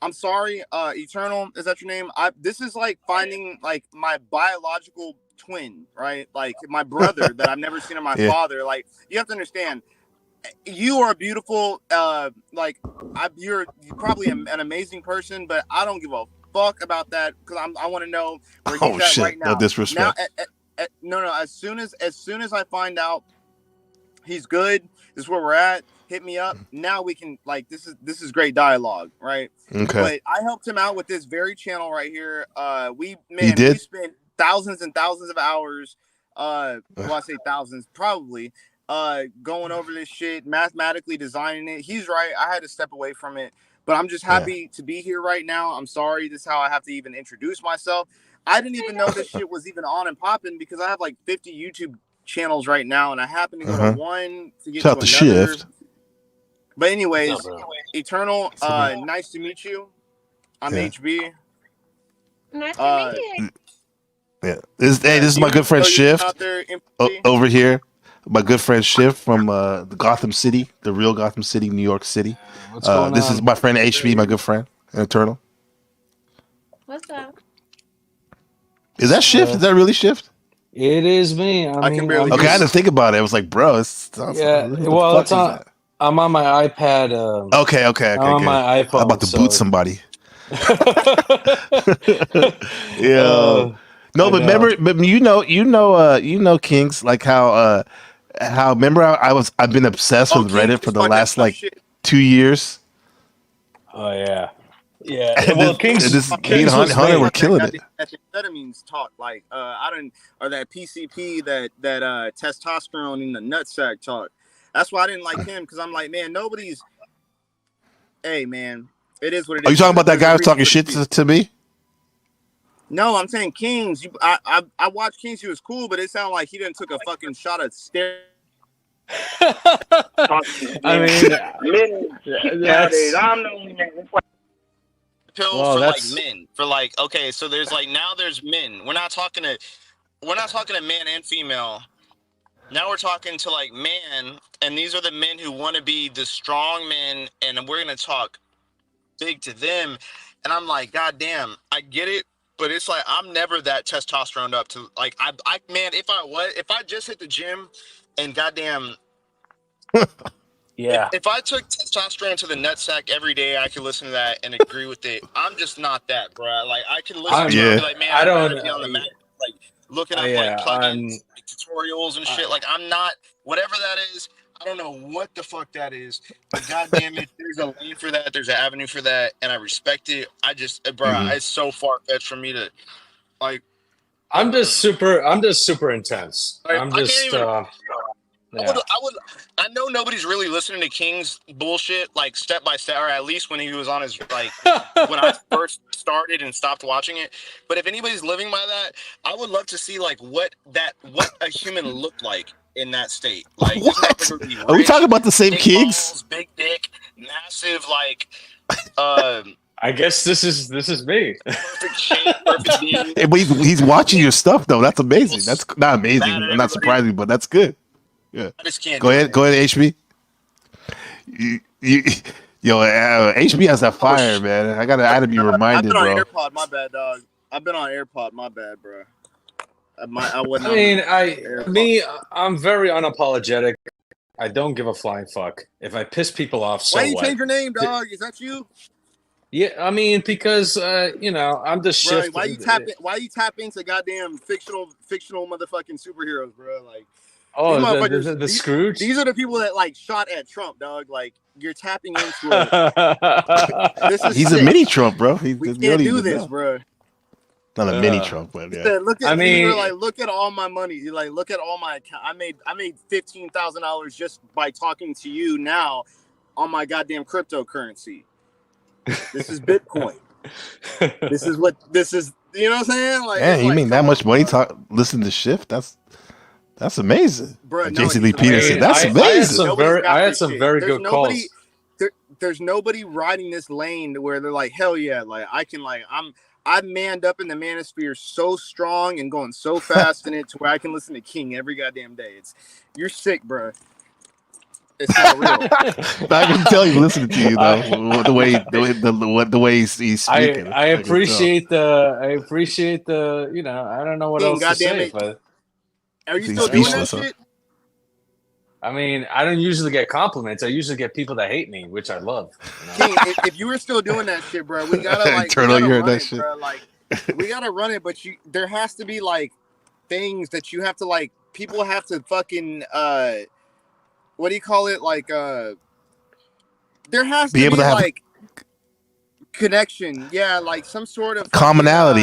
I'm sorry, Eternal, is that your name? This is like finding like my biological twin, right? Like my brother that I've never seen in my father. Like you have to understand, you are beautiful. You're probably an amazing person, but I don't give a fuck about that because I want to know where he's at right now. No disrespect. Now, no. As soon as I find out he's good, this is where we're at. Hit me up. Now we can this is great dialogue, right? Okay. But I helped him out with this very channel right here. We spent thousands and thousands of hours. Well, I say thousands, probably. Going over this shit, mathematically designing it. He's right. I had to step away from it, but I'm just happy to be here right now. I'm sorry. This is how I have to even introduce myself. I didn't even know this shit was even on and popping because I have like 50 YouTube channels right now, and I happen to go to one to get to another. Shift. But anyways, Eternal, nice to meet you. I'm HB. Nice to meet you. Yeah. This is my good friend Shift over here. My good friend Shift from the Gotham City, the real Gotham City, New York City. What's going on? This is my friend HB, my good friend, Eternal. What's up? Is that Shift? Is that really Shift? It is me. I mean, I had to think about it. I was like, bro, it's on. I'm on my iPad. Okay. I'm on my iPhone. I'm about to boot somebody. Yeah. No, but remember, you know, Kings, like how remember I've been obsessed with Reddit for the last like 2 years. Oh yeah. Yeah. Well, Kings Hunter were killing it. Amphetamines talk or that PCP, that testosterone in the nutsack talk. That's why I didn't like him because I'm like, man, nobody's. Hey, man, it is what it is. Are you talking about that guy who's talking shit to me? No, I'm saying Kings. I watched Kings. He was cool, but it sounded like he didn't took a fucking shot at steroids. I mean, nowadays I'm pill like men. Okay, so there's there's men. We're not talking to man and female. Now we're talking to man, and these are the men who want to be the strong men, and we're gonna talk big to them. And I'm like, God damn, I get it, but it's like I'm never that testosterone up to if I just hit the gym and goddamn. Yeah. If I took testosterone to the nutsack every day, I could listen to that and agree with it. I'm just not that, bro. Like I can listen to it and be like, man, I don't be on the mat, looking up plugins, tutorials and shit. Like I'm not whatever that is. I don't know what the fuck that is. But God damn it, there's a lane for that. There's an avenue for that, and I respect it. I just, bro, it's so far fetched for me to like. I'm just super intense. I know nobody's really listening to King's bullshit step by step, or at least when he was on his when I first started and stopped watching it. But if anybody's living by that, I would love to see what a human looked like in that state. Like what? Are we talking about the same Kings? Balls, big dick, massive I guess this is me. Perfect shape, perfect being. But he's watching your stuff though. That's amazing. That's not amazing. Not surprising, but that's good. Yeah. I just can't. Go ahead, HB. HB has that fire, man. I gotta be reminded, bro. I've been on AirPod, my bad, dog. I've been on AirPod, my bad, bro. I'm very unapologetic. I don't give a flying fuck. If I piss people off, so why you what? change your name, dog? Is that you? Yeah, I mean, because I'm just Bro, why shifting. you tap into goddamn fictional motherfucking superheroes, bro? Like these Oh, motherfuckers, the Scrooge. these are the people that like shot at Trump, dog. Like you're tapping into a. This is He's a sick. mini Trump, bro. We We don't can't do even this, know. bro. Not a mini Trump, but He yeah. said, I you were mean, like, look at all my money. You like, look at all my account. I made $15,000 just by talking to you now on my goddamn cryptocurrency. This is Bitcoin. This is what this is. You know what I'm saying? Like, Man, it's you like, mean that much money? bro. Listen to Shift. That's amazing. Bro, no, Jason he's Lee Peterson. amazing. That's amazing. I had some very good calls. There's nobody riding this lane where they're like, hell yeah, like I've manned up in the manosphere so strong and going so fast in it to where I can listen to King every goddamn day. You're sick, bro. It's not real. I can tell you listening to you though, the way he's speaking. I appreciate the I don't know what King, else to say, but are you still doing that shit? I mean, I don't usually get compliments. I usually get people that hate me, which I love. King, if you were still doing that shit, bro, we gotta like you heard that shit, bro. Like we gotta run it, but there has to be like things that you have to like. People have to fucking what do you call it? Like there has to be like connection, yeah, like some sort of commonality.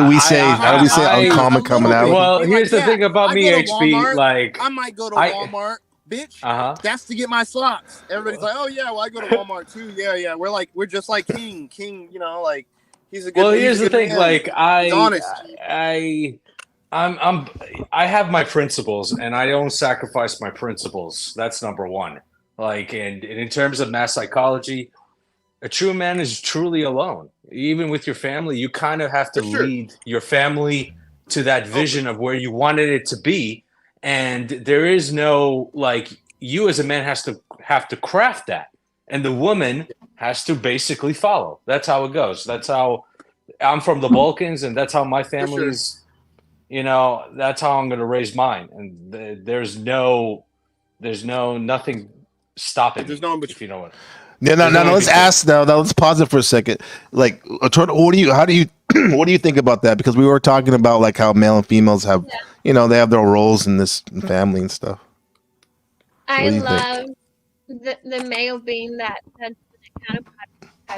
We say uncommon commonality. Well, here's the thing about me, HB. Like I might go to Walmart. Bitch, that's to get my socks. Everybody's like, oh yeah, well I go to Walmart too. Yeah. We're just like King. You know, like he's a good. Well, here's the thing. Man. Like he's honest. I have my principles, and I don't sacrifice my principles. That's number one. Like, and in terms of mass psychology, a true man is truly alone. Even with your family, you kind of have to lead your family to that vision of where you wanted it to be. And there is no, like, you as a man have to craft that. And the woman has to basically follow. That's how it goes. That's how I'm from the Balkans, and that's how my family is, that's how I'm going to raise mine. And there's nothing stopping me, if you know what. No. Let's ask now. Let's pause it for a second. Like, what do you think about that? Because we were talking about like how male and females have, they have their roles in this family and stuff. I love the male being that counterpart.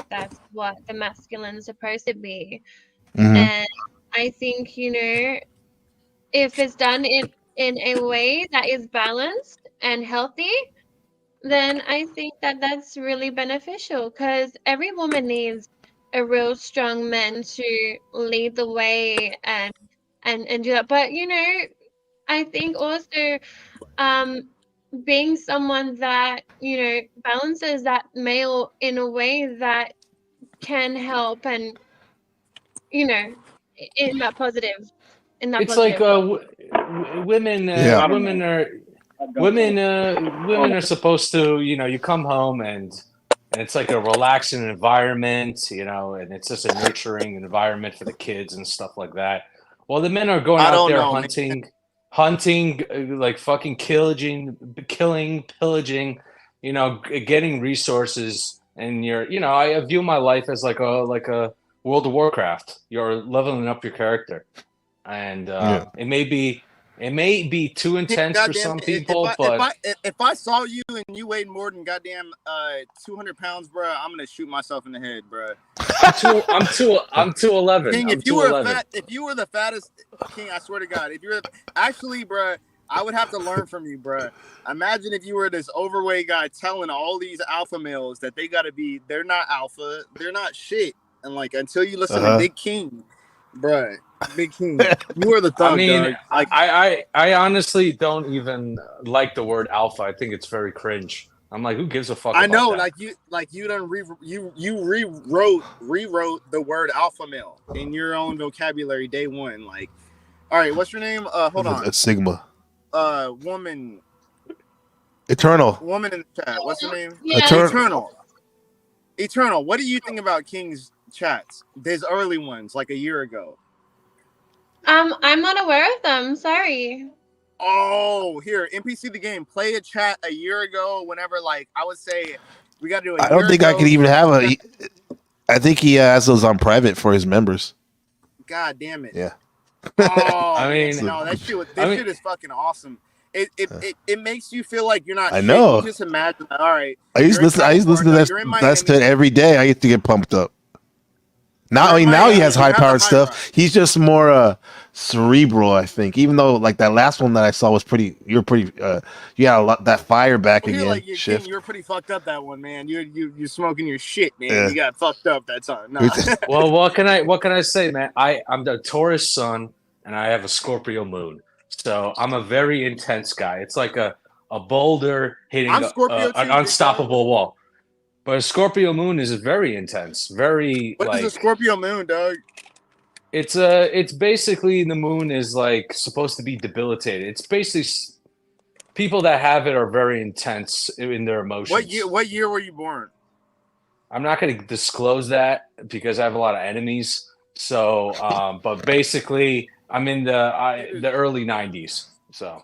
That's what the masculine is supposed to be, and I think if it's done in a way that is balanced and healthy, then I think that's really beneficial, because every woman needs a real strong man to lead the way and do that. But I think also being someone that balances that male in a way that can help and in that positive. It's like women are supposed to, you come home and it's like a relaxing environment, and it's just a nurturing environment for the kids and stuff like that. Well, the men are going out there hunting, like fucking killing, pillaging, getting resources. And I view my life as like a World of Warcraft. You're leveling up your character, and it may be too intense for some people, but if I saw you and you weighed more than goddamn 200 pounds, bro, I'm gonna shoot myself in the head, bro. I'm 211. King, if you were the fattest, King, I swear to God, if you're actually, bro, I would have to learn from you, bro. Imagine if you were this overweight guy telling all these alpha males that they're not alpha, they're not shit, and like until you listen to Big King, bro. Big King, you are the thug. I mean, dog. Like, I honestly don't even like the word alpha. I think it's very cringe. I'm like, who gives a fuck? I know, that? you done rewrote the word alpha male in your own vocabulary day one. Like, all right, what's your name? Hold on. It's Sigma. Woman. Eternal. Woman in the chat. What's her name? Yeah. Eternal. What do you think about King's chats? His early ones, like a year ago. I'm not aware of them. Sorry. Oh, here, NPC the game. Play a chat a year ago. Whenever, like, I would say, we got to do. I don't think I could even have a. I think he has those on private for his members. God damn it. Yeah. Oh I man, mean, no, that shit. I mean, Shit is fucking awesome. It makes you feel like you're not I shit. You know. just imagine. All right, I used you're in to listen to California. You're in that's to Miami. it every day. I used to get pumped up. Now, You're I in mean, now he Miami. has You high have the powered high stuff. rock. He's just more cerebral, I think. Even though like that last one that I saw was pretty. You're pretty. You had a lot that fire back Well, you're again. like you King. Shift. You were pretty fucked up that one, man. You smoking your shit, man. Yeah. You got fucked up that time. Nah. well, what can I say, man? I'm the Taurus sun, and I have a Scorpio moon, so I'm a very intense guy. It's like a boulder hitting I'm Scorpio an too, big dog. unstoppable wall. But a Scorpio moon is very intense, very What is a like Scorpio moon, dog? it's basically the moon is like supposed to be debilitated. It's basically people that have it are very intense in their emotions. What year were you born? I'm not going to disclose that because I have a lot of enemies. So, but basically, I'm in the early '90s. So,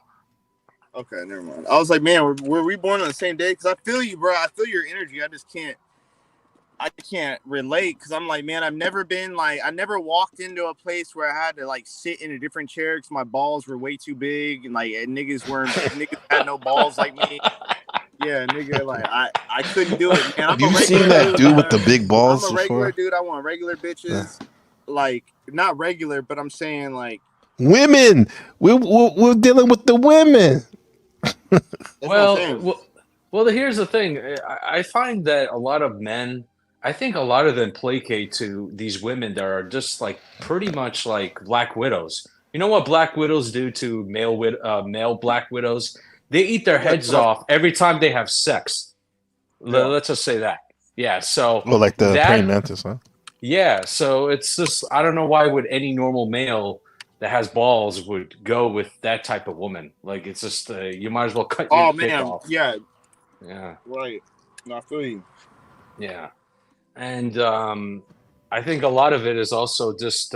Okay, never mind. I was like, man, were we born on the same day? Because I feel you, bro. I feel your energy. I can't relate because I'm like, man, I've never been like, I never walked into a place where I had to like sit in a different chair because my balls were way too big and like niggas had no balls like me. Yeah, nigga, like I couldn't do it, man. You've seen that dude with the big balls I'm a regular before? dude. I want regular bitches. Like not regular, but I'm saying like Women. We're dealing with the women. well, here's the thing. I find that a lot of men, I think a lot of them placate to these women that are just like pretty much like black widows. You know what black widows do to male black widows? They eat their heads off every time they have sex. Let's just say that. Yeah. So Well, like the praying that mantis, huh? yeah. So it's just I don't know why would any normal male that has balls would go with that type of woman. Like it's just you might as well cut your dick off. Yeah, Yeah. right. No, I feel you. Yeah. And I think a lot of it is also just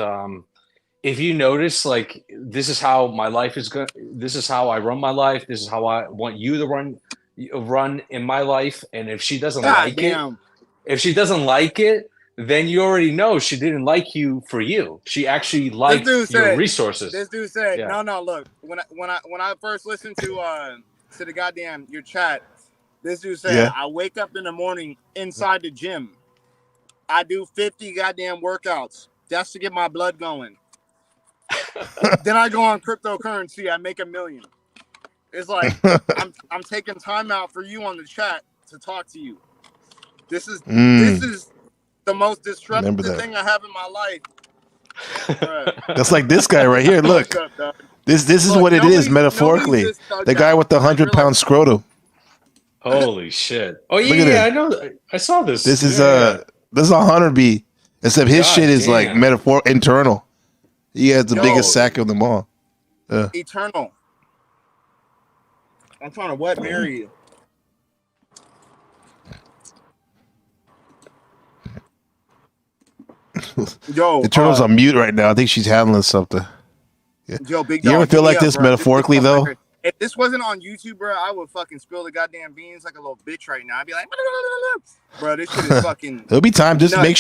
if you notice, like this is how my life is going. This is how I run my life. This is how I want you to run in my life. And if she doesn't like it, then you already know she didn't like you for you. She actually liked your resources. This dude said, Yeah. no, look, when I first listened to the goddamn your chat, this dude said, I wake up in the morning inside the gym. I do 50 goddamn workouts. That's to get my blood going. Then I go on cryptocurrency. I make $1 million. It's like I'm taking time out for you on the chat to talk to you. This is the most disruptive thing I have in my life. Right. That's like this guy right here. Look, this is what it is metaphorically. The guy with the 100-pound scrotum. Holy shit! Oh yeah, I know. I saw this. This is this is a Hunter B. Except his shit is like metaphor internal. He has the biggest sack of them all. Eternal. I'm trying to marry you. Yo, Eternal's on mute right now. I think she's handling something. Yeah. Yo, big you dog, ever feel like this bro. metaphorically though? If this wasn't on YouTube, bro, I would fucking spill the goddamn beans like a little bitch right now. I'd be like, bro, this shit is fucking. There'll be time. Just nuts, make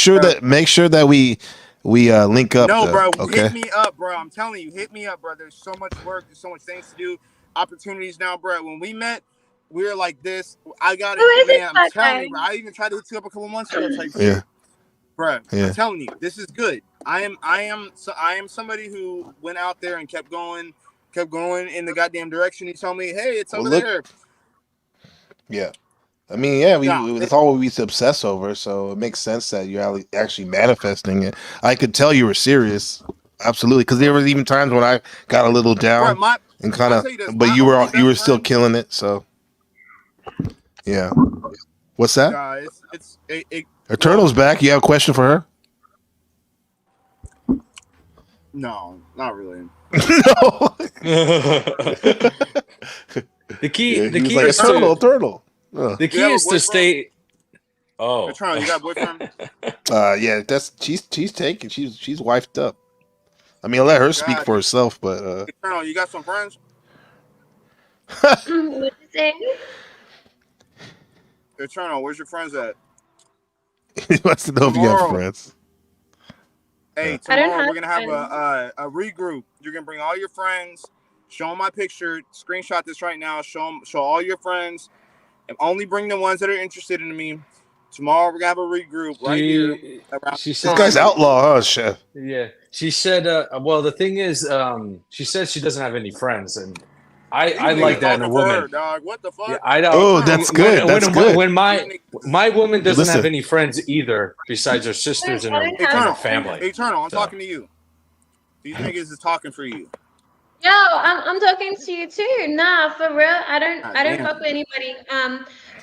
sure that we link up. No, bro, okay? hit me up, bro. I'm telling you, hit me up, bro. There's so much work. There's so much things to do. Opportunities now, bro. When we met, we were like this. I got it, man. I'm telling you, bro. I even tried to hit you up a couple months ago. Type shit. Bro, I'm telling you, this is good. I am somebody who went out there and kept going in the goddamn direction. He told me, hey, it's over there. Yeah. I mean, that's all we used to obsess over, so it makes sense that you're actually manifesting it. I could tell you were serious. Absolutely. Because there were even times when I got a little down and kind of, but you were still killing it, so. Yeah. What's that? Eternal's back. You have a question for her? No, not really. No. The key like, is Eternal. The key is to stay. Oh, Eternal, you got a boyfriend? Yeah, she's taken. She's wifed up. I mean, I'll let her speak for herself, but Eternal, you got some friends? What you say? Eternal, where's your friends at? He wants to know if you have Tomorrow. friends. Hey, I don't tomorrow have we're gonna have friends. a regroup. You're gonna bring all your friends. Show them my picture. Screenshot this right now. Show all your friends, and only bring the ones that are interested in me. Tomorrow we're gonna have a regroup right here around She This said guy's time. outlaw, huh, chef? yeah. She said well the thing is she says she doesn't have any friends, and I These like niggas that in a talking for her, woman. dog. What the Yeah, fuck? I don't. Oh, Turn on that's replays. good. That's good. When These niggas. my woman doesn't have Listen, any friends either, besides her sisters I don't Hey, have Eternal. family. Hey, Eternal. I'm So talking to you. These niggas is talking for you. Yo, I'm talking to you too. Nah, for real. God I don't damn. fuck with anybody.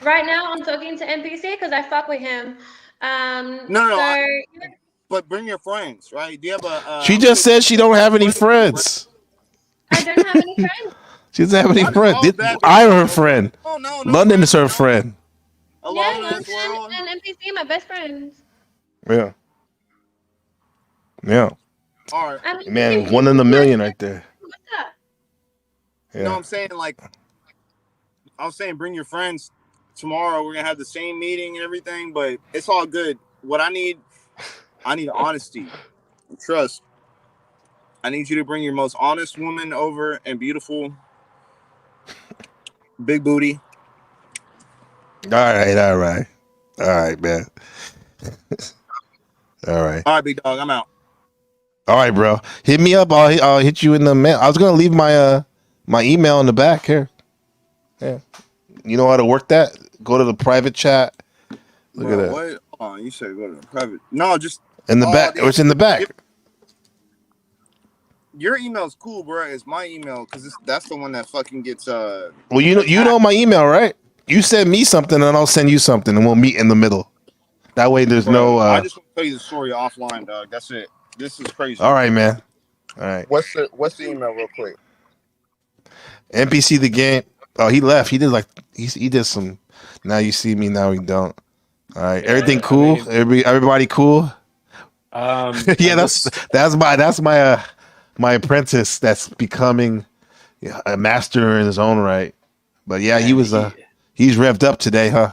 Right now I'm talking to NPC because I fuck with him. No. So But bring your friends, right? Do you have a she I'm gonna just put said she don't have any what is it, bro? friends. I don't have any friends. She doesn't have any Why does friends. all bad bitches I'm have her no friends? friend. Oh no, no London is friends, her no. friend. Yeah, Alone in this London world. and NPC, my best friends. Yeah, yeah. All right. I mean, Man, you one in a can be my million right friend. there. What's up? No, Yeah. I'm saying like I was saying bring your friends tomorrow. We're gonna have the same meeting and everything, but it's all good. What I need honesty, trust. I need you to bring your most honest woman over and beautiful, big booty. All right, man. All right, All right, big dog, I'm out. all right, bro. Hit me up. I'll hit you in the mail. I was gonna leave my my email in the back here. Yeah, you know how to work that? Go to the private chat. Look at Bro, that what? Oh, you said go to the private. No, just in the back. damn. It's in the back. Your email's cool, bro. It's my email because that's the one that fucking gets Well, you attacked. know my email, right? You send me something, and I'll send you something, and we'll meet in the middle. That way, there's Bro, no. I just want to tell you the story offline, dog. That's it. This is crazy. All right, man. All right. What's the email, real quick? NPC the game. Oh, he left. He did some. Now you see me. Now we don't. All right. Everything I cool. mean, Everybody cool. Yeah, this that's my my apprentice that's becoming a master in his own right. But yeah, he man, was he's revved up today, huh?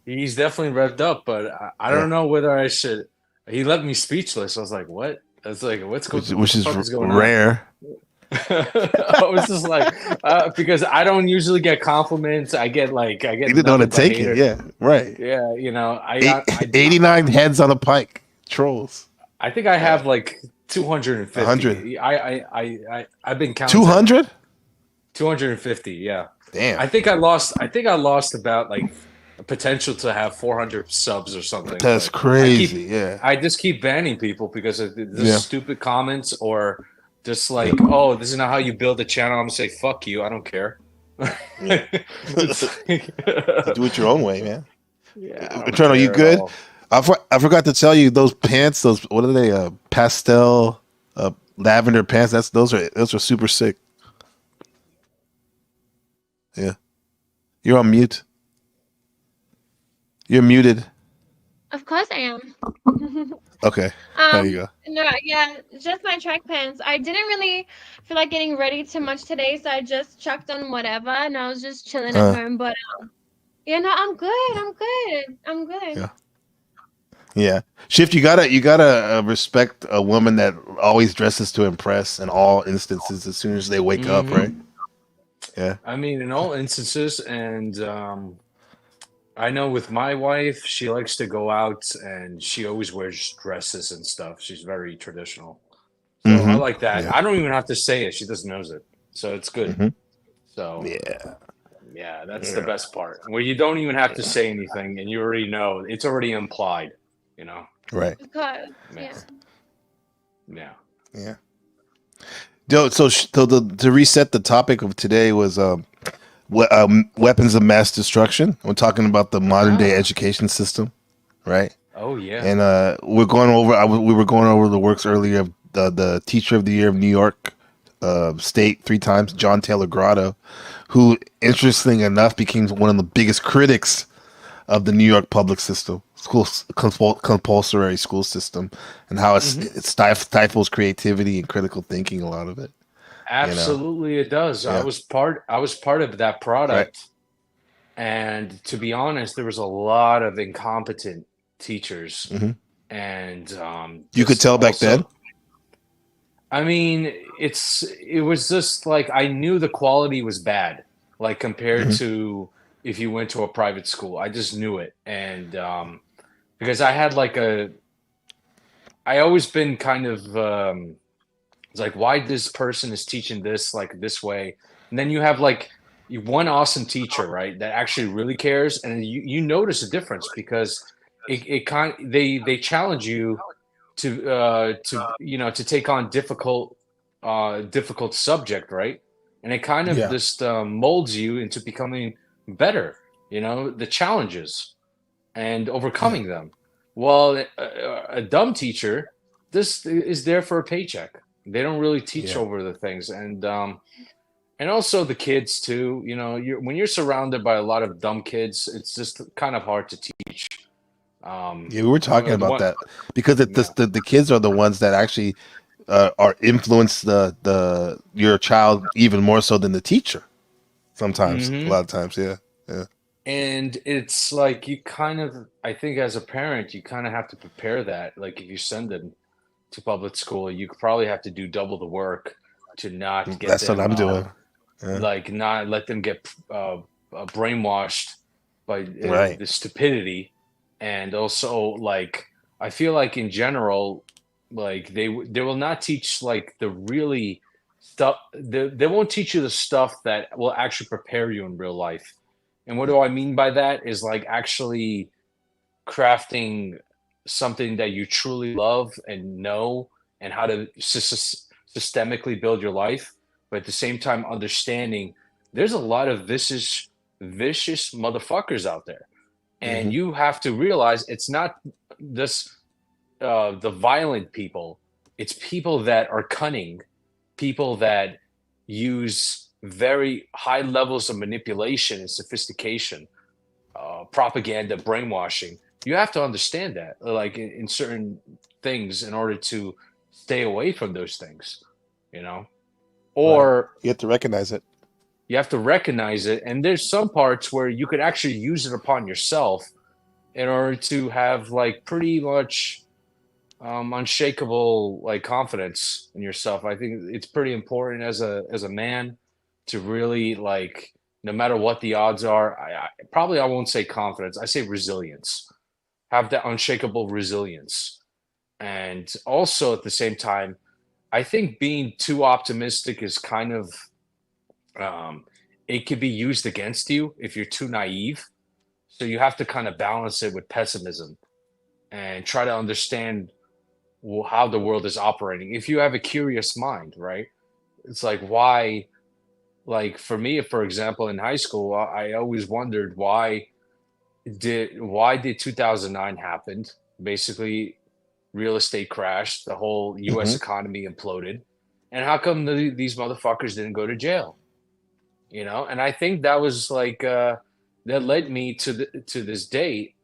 he's definitely revved up, but I Yeah. don't know whether I should. He left me speechless. I was like, "What?" I was like, "What Which the is fuck is going on?" rare. I was just like, because I don't usually get compliments. I get He didn't know how to nothing but take it. haters. Yeah, right. Yeah, you know, 89 heads on a pike. Trolls. I think I have like 250. 100. I've been counting 200? 250. Yeah. Damn. I think I lost about like a potential to have 400 subs or something. That's but crazy. Yeah. I just keep banning people because of the Yeah. stupid comments or just like, oh, this is not how you build a channel. I'm gonna say, fuck you. I don't care. Yeah. Do it your own way, man. Yeah, I don't Eternal, you care at good? all. I forgot to tell you those pants. Those what are they? Pastel, lavender pants. Those are super sick. Yeah, you're on mute. You're muted. Of course I am. Okay, there you go. No, yeah, just my track pants. I didn't really feel like getting ready too much today, so I just chucked on whatever, and I was just chilling at home. But yeah, no, I'm good. I'm good. Yeah, yeah. Shift. You gotta respect a woman that always dresses to impress in all instances. As soon as they wake up, right? Yeah. I mean, in all instances, and I know with my wife, she likes to go out and she always wears dresses and stuff. She's very traditional. So I like that. Yeah. I don't even have to say it. She just knows it. So it's good. So yeah, that's the best part. Where you don't even have to say anything and you already know. It's already implied, you know? Right. Of course, Yeah. Yeah. So to reset, the topic of today was weapons of mass destruction. We're talking about the modern day education system, right? Oh yeah. And we're going over. We were going over the works earlier of the Teacher of the Year of New York State 3 times, John Taylor Gatto, who, interestingly enough, became one of the biggest critics of the New York public system, compulsory school system, and how it stifles creativity and critical thinking. A lot of it. Absolutely, it does. Yeah. I was part of that product, and to be honest, there was a lot of incompetent teachers, Mhm. and You could just tell back then? also, I mean, it was just like I knew the quality was bad, like compared Mhm. to if you went to a private school. I just knew it, and because I had like I always been kind of it's like why this person is teaching this like this way, and then you have like one awesome teacher, right, that actually really cares, and you notice a difference because it kind they challenge you to to take on difficult subject, right, and it kind of Yeah. just molds you into becoming better, the challenges and Yeah. overcoming them. Well, a dumb teacher, this is there for a paycheck. They don't really teach Yeah. over the things, and also the kids too. When you're surrounded by a lot of dumb kids, it's just kind of hard to teach. Yeah, we were talking The about one, that because yeah. the kids are the ones that actually are influence the your child even more so than the teacher. Sometimes, a Hmm. lot of times, yeah, yeah. And it's like you kind of, I think as a parent, you kind of have to prepare that. Like if you send them to public school, you probably have to do double the work to not get That's what them I'm doing. Yeah. like not let them get brainwashed by Right. the stupidity, and also like I feel like in general, like they will not teach like the really stuff. They won't teach you the stuff that will actually prepare you in real life. And what do I mean by that is like actually crafting something that you truly love and know, and how to systemically build your life, but at the same time understanding there's a lot of vicious motherfuckers out there, and Hmm. you have to realize it's not this the violent people, it's people that are cunning, people that use very high levels of manipulation and sophistication, propaganda, brainwashing. You have to understand that, like in certain things, in order to stay away from those things, you know, Right. or You have to recognize it. you have to recognize it. And there's some parts where you could actually use it upon yourself in order to have like pretty much unshakable like confidence in yourself. I think it's pretty important as a man to really like no matter what the odds are. I won't say confidence. I say resilience. Have that unshakable resilience, and also at the same time, I think being too optimistic is kind of it could be used against you if you're too naive. So you have to kind of balance it with pessimism and try to understand how the world is operating. If you have a curious mind, right? It's like why, like for me, for example, in high school, I always wondered why did 2009 happen? Basically, real estate crashed, the whole U.S. Hmm. economy imploded, and how come these motherfuckers didn't go to jail? And I think that was like that led me to this date,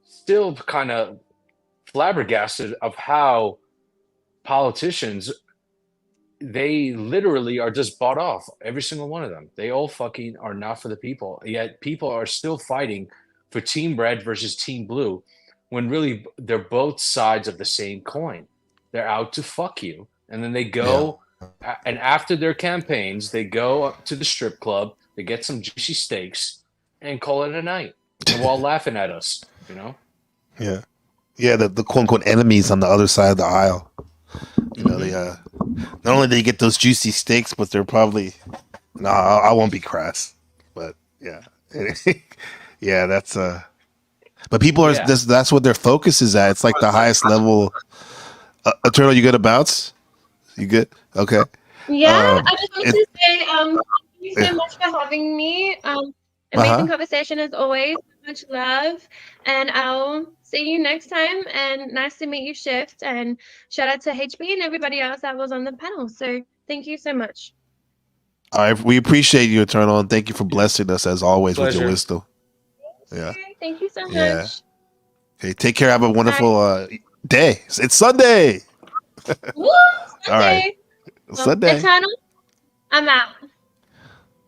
still kind of flabbergasted of how politicians, they literally are just bought off. Every single one of them. They all fucking are not for the people. Yet people are still fighting for Team Red versus Team Blue, when really they're both sides of the same coin. They're out to fuck you. And then they Yeah. go, and after their campaigns, they go up to the strip club, they get some juicy steaks, and call it a night. And while laughing at us. Yeah. Yeah. The quote unquote enemies on the other side of the aisle. They Hmm. not only do they get those juicy steaks, but they're probably no. I won't be crass, but yeah, yeah. That's But people are Yeah. that's what their focus is at. It's like the highest level. Eternal, you good to bounce? You good? Okay. Yeah, I just wanted It. to say, thank you so Yeah. much for having me. Uh Amazing huh. conversation as always. Much love, and I'll see you next time. And nice to meet you, Shift. And shout out to HB and everybody else that was on the panel. So thank you so much. All right. We appreciate you, Eternal, and thank you for blessing us as always with your Pleasure. wisdom. Yeah. Thank you so Yeah. much. Okay. Take care. Have a Bye. wonderful day. It's Sunday. Woo! All right. Sunday. Well, Sunday. Eternal, I'm out.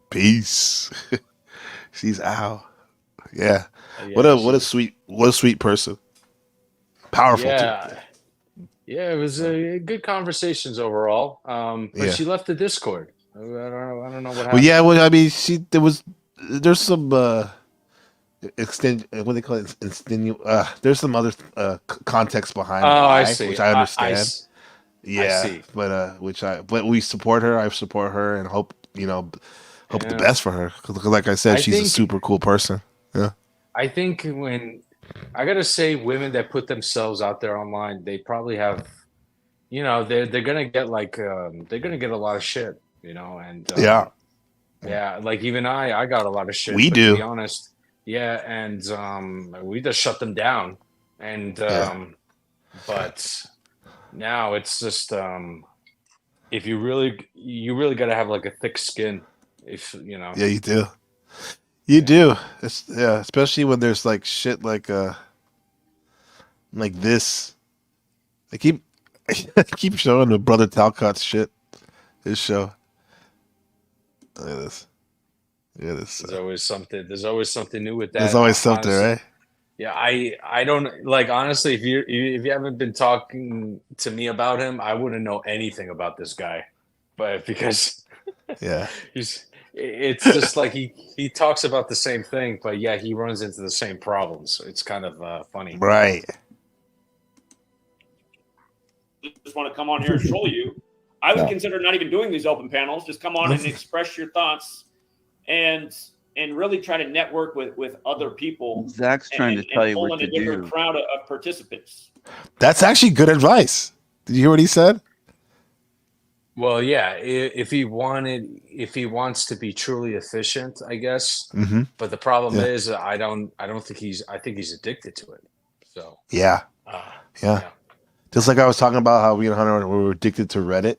Peace. She's out. Yeah. Yeah, What a sweet person. Powerful too. Yeah, it was good conversations overall. But she left the Discord. I don't know what happened. Well, yeah. Well, I mean, there's some what they call it, there's some other context behind I why, see. which I understand. I see. But we support her. I support her and hope the best for her. Because like I said, she's a super cool person. Yeah. I think when I gotta say, women that put themselves out there online, they probably have, they're gonna get they're gonna get a lot of shit, and like even I got a lot of shit. We but do. To be honest, and we just shut them down, and but now it's just if you really got to have like a thick skin, if you know. Yeah, you do. You do. Especially when there's like shit like this. I keep I keep showing the brother Talcott's shit. His show. Look at this. Look at this. There's always something. There's always something new with that. There's always something, honestly. right? Yeah, I don't like honestly. If you haven't been talking to me about him, I wouldn't know anything about this guy. But because it's just like he talks about the same thing, but yeah, he runs into the same problems. It's kind of funny, right? Just want to come on here and troll you. I would consider not even doing these open panels. Just come on and express your thoughts, and really try to network with other people. Zach's trying to tell you what to do. Pull in a different crowd of participants. That's actually good advice. Did you hear what he said? Well, yeah. If he wants to be truly efficient, I guess. Mm-hmm. But the problem is, I don't think he's. I think he's addicted to it. So yeah. Just like I was talking about how we and Hunter were addicted to Reddit,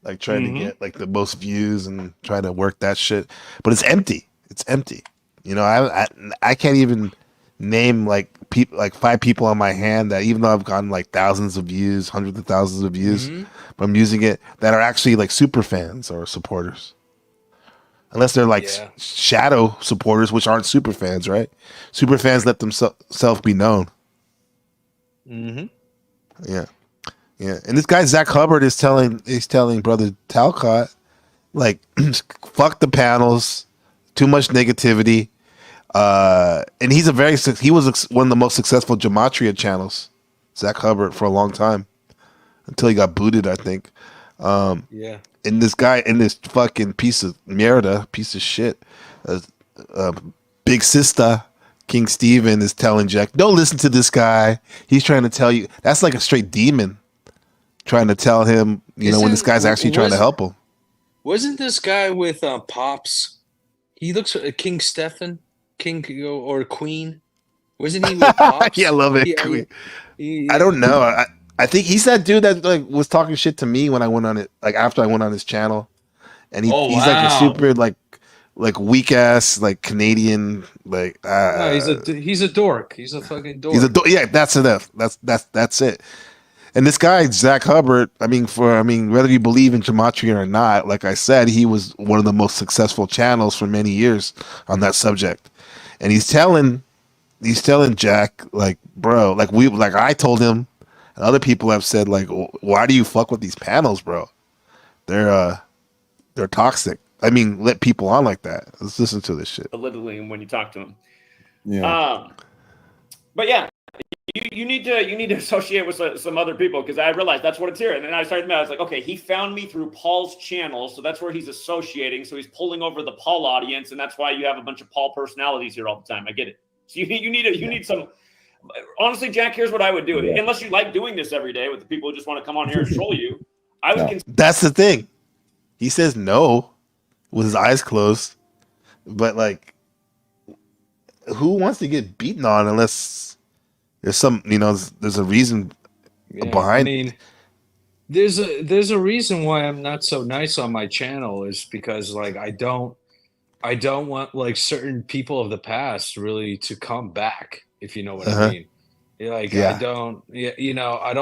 like trying to get like the most views and trying to work that shit. But it's empty. It's empty. I can't even name like 5 people on my hand that, even though I've gotten like thousands of views, hundreds of thousands of views, but I'm using it, that are actually like super fans or supporters. Unless they're like shadow supporters, which aren't super fans, right? Super fans let themselves be known. Mm-hmm. Yeah. And this guy Zach Hubbard is telling brother Talcott, like, fuck the panels, too much negativity. And he was one of the most successful gematria channels, Zach Hubbard, for a long time, until he got booted, I think. And this guy, and this fucking piece of shit, Big Sister King Steven is telling Jack, don't listen to this guy. He's trying to tell you. That's like a straight demon trying to tell him, when this guy's actually trying to help him. Wasn't this guy with Pops? He looks King Stephen, King or Queen. Wasn't he with Pops? Yeah, I love it. Queen. I don't know. I think he's that dude that like was talking shit to me when I went on it, like after I went on his channel, and he's like a super like weak ass like Canadian like. No, he's a dork. He's a fucking dork. Yeah, that's enough. That's it. And this guy Zach Hubbard, whether you believe in gematria or not, like I said, he was one of the most successful channels for many years on that subject, and he's telling Jack, like, bro, like I told him, and other people have said, like, why do you fuck with these panels, bro? They're toxic. Let people on like that. Let's listen to this shit. Literally, when you talk to them. Yeah. But yeah, you need to associate with some other people, because I realized that's what it's here. And then I was like, okay, he found me through Paul's channel, so that's where he's associating. So he's pulling over the Paul audience, and that's why you have a bunch of Paul personalities here all the time. I get it. So you need some. Honestly, Jack, here's what I would do. Unless you like doing this every day with the people who just want to come on here and troll you, I would. That's the thing. He says no with his eyes closed, but like, who wants to get beaten on unless there's some, there's a reason behind. There's a reason why I'm not so nice on my channel, is because like I don't want like certain people of the past really to come back, if you know what I mean. Like I don't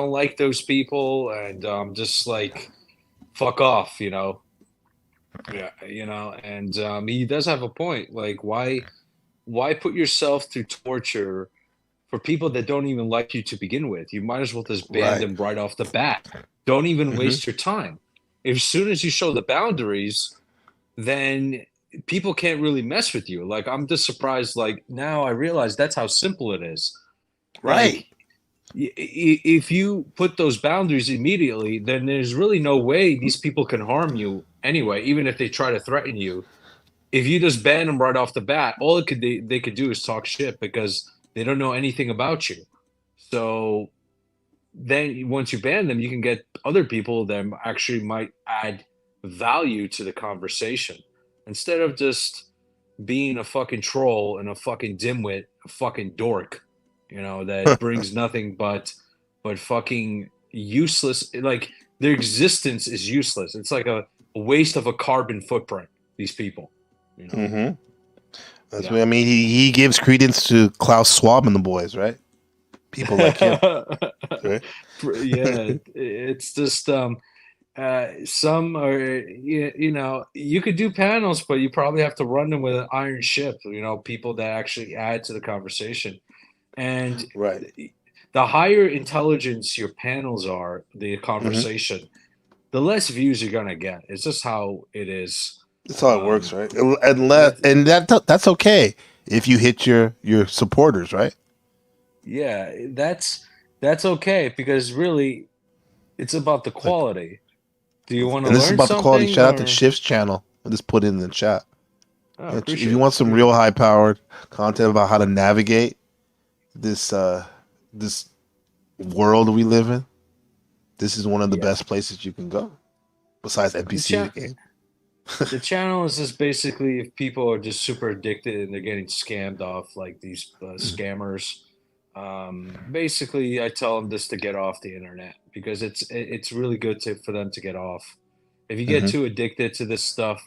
like those people, and just like fuck off, and he does have a point. Like why put yourself through torture for people that don't even like you to begin with. You might as well just ban them right off the bat. Don't even waste your time. As soon as you show the boundaries, then people can't really mess with you. Like, I'm just surprised. Like, now I realize that's how simple it is. Right. Like, if you put those boundaries immediately, then there's really no way these people can harm you anyway, even if they try to threaten you. If you just ban them right off the bat, all they could do is talk shit because they don't know anything about you. So then once you ban them, you can get other people that actually might add value to the conversation instead of just being a fucking troll and a fucking dimwit, a fucking dork, that brings nothing but fucking useless. Like, their existence is useless. It's like a waste of a carbon footprint, these people. That's what I mean. He gives credence to Klaus Schwab and the boys, right? People like him. Right? Yeah, it's just some are, you could do panels, but you probably have to run them with an iron ship, people that actually add to the conversation. And the higher intelligence your panels are, the conversation, the less views you're gonna get. It's just how it is. That's how it works, right? And that's okay if you hit your supporters, right? Yeah, that's okay, because really it's about the quality. Do you want to learn something? And this is about the quality. Shout out to Shift's channel. I'll just put it in the chat. If you want some real high powered content about how to navigate this this world we live in, this is one of the best places you can go. Besides NPC the game. The channel is just basically if people are just super addicted and they're getting scammed off, like these scammers. Basically, I tell them just to get off the internet because it's really good for them to get off. If you get too addicted to this stuff,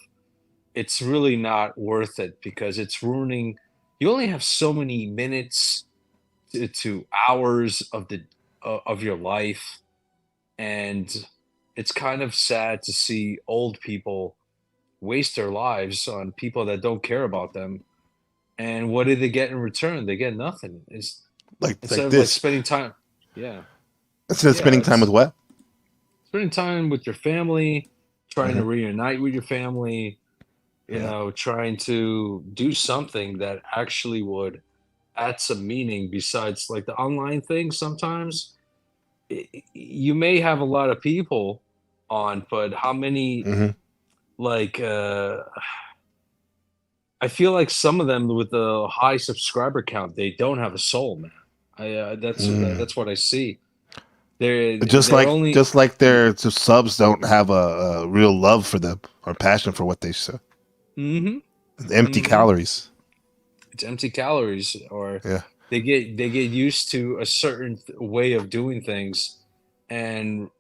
it's really not worth it because it's ruining. You only have so many minutes to hours of your life, and it's kind of sad to see old people waste their lives on people that don't care about them. And what do they get in return? They get nothing. It's instead of spending time. Yeah. Instead of spending time with what? Spending time with your family, trying to reunite with your family, trying to do something that actually would add some meaning besides like the online thing. Sometimes you may have a lot of people on, but how many I feel like some of them with a high subscriber count, they don't have a soul, man. That's what I see. Just like their subs don't have a real love for them or passion for what they say. Empty calories. It's empty calories, or they get used to a certain way of doing things, and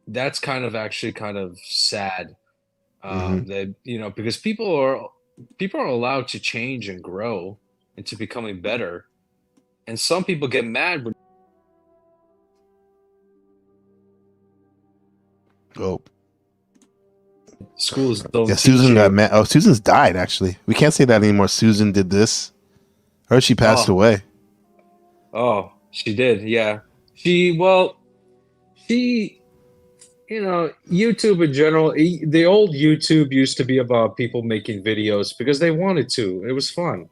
that's kind of sad. That because people are allowed to change and grow into becoming better, and some people get mad when schools don't. Yeah, Susan got mad. Oh, Susan's died. Actually, we can't say that anymore. Susan did this. Heard she passed away. Oh, she did. Yeah, YouTube in general, the old YouTube used to be about people making videos because they wanted to. It was fun.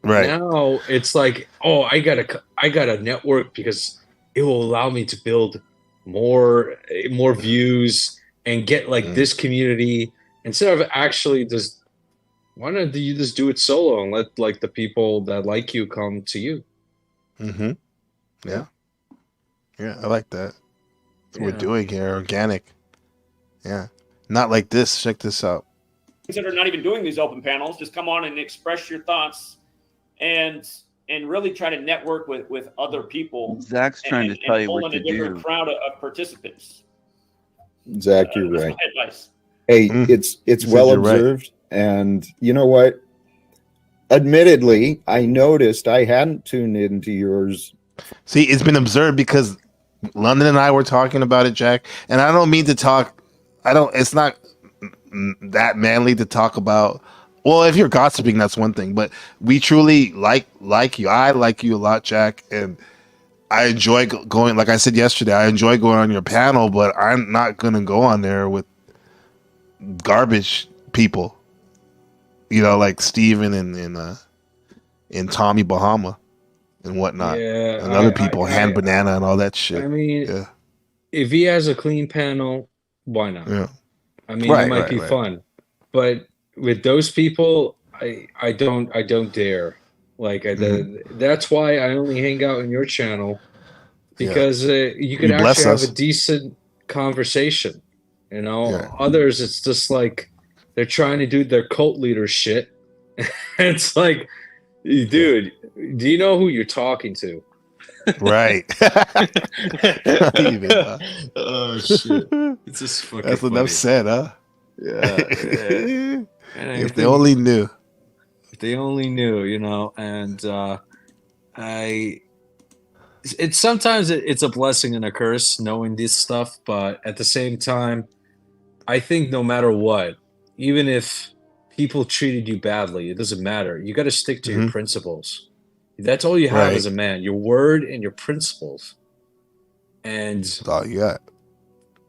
Right. Now it's like, oh, I got a network because it will allow me to build more views and get like this community instead of actually just. Why don't you just do it solo and let like the people that like you come to you? Yeah, I like that. We're doing here organic. Yeah, not like this. Check this out. Consider not even doing these open panels. Just come on and express your thoughts, and really try to network with other people. Zach's trying to tell you what to do. A different crowd of participants. Zach, you're right. That's my advice. Hey, it's well observed, and you know what? Admittedly, I noticed I hadn't tuned into yours. See, it's been observed because London and I were talking about it, Jack, and I don't mean to talk. It's not that manly to talk about Well, if you're gossiping, that's one thing. But we truly like you. I like you a lot, Jack, and I enjoy going. Like I said yesterday, I enjoy going on your panel, but I'm not gonna go on there with garbage people. You know, like Steven and Tommy Bahama and whatnot, Yeah, and other people, Hand Banana and all that shit. I mean, yeah, if he has a clean panel, why not? yeah. I mean, it might be fun, but with those people, I don't dare. Like that's why I only hang out in your channel, because you could You bless actually have a us. decent conversation. You know, Yeah. others, it's just like they're trying to do their cult leader shit. It's like, dude, do you know who you're talking to? Right. Oh shit! It's just fucking. That's enough said, huh? Yeah. If they only knew. If they only knew, you know. And it's sometimes it's a blessing and a curse knowing this stuff, but at the same time, I think no matter what, even if people treated you badly, it doesn't matter. You got to stick to your principles. That's all you have as a man, your word and your principles. And that's all you got.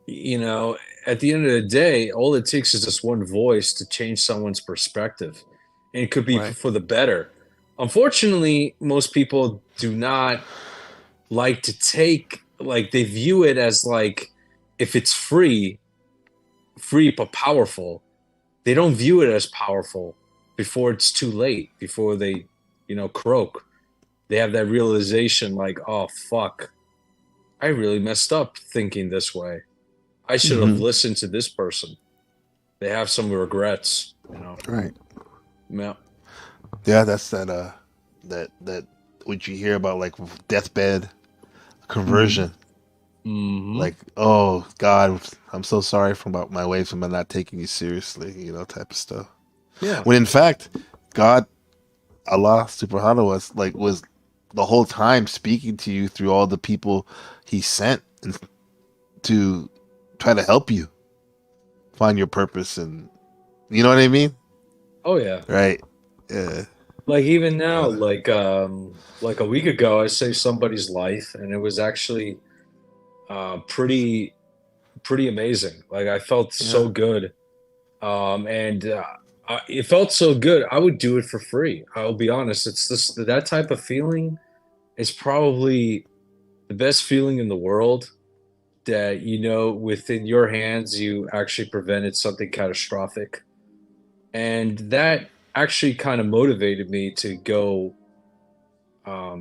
You know, at the end of the day, all it takes is just one voice to change someone's perspective. And it could be for the better. Unfortunately, most people do not like to take, like, they view it as like, if it's free but powerful, they don't view it as powerful before it's too late, before they, you know, croak. They have that realization like, oh, fuck, I really messed up thinking this way. I should have listened to this person. They have some regrets, you know. Right. Yeah. Yeah, that's that what you hear about, like, deathbed conversion. Like, oh God, I'm so sorry for about my ways, I'm not taking you seriously, you know, type of stuff. Yeah. When in fact, God, Allah Subhanahu was the whole time speaking to you through all the people He sent to try to help you find your purpose, and you know what I mean? Oh yeah. Right. Yeah. Like even now, like a week ago, I saved somebody's life, and it was actually pretty amazing. Like I felt so good, and it felt so good. I would do it for free. I'll be honest. It's that type of feeling is probably the best feeling in the world. That, you know, within your hands, you actually prevented something catastrophic, and that actually kind of motivated me to go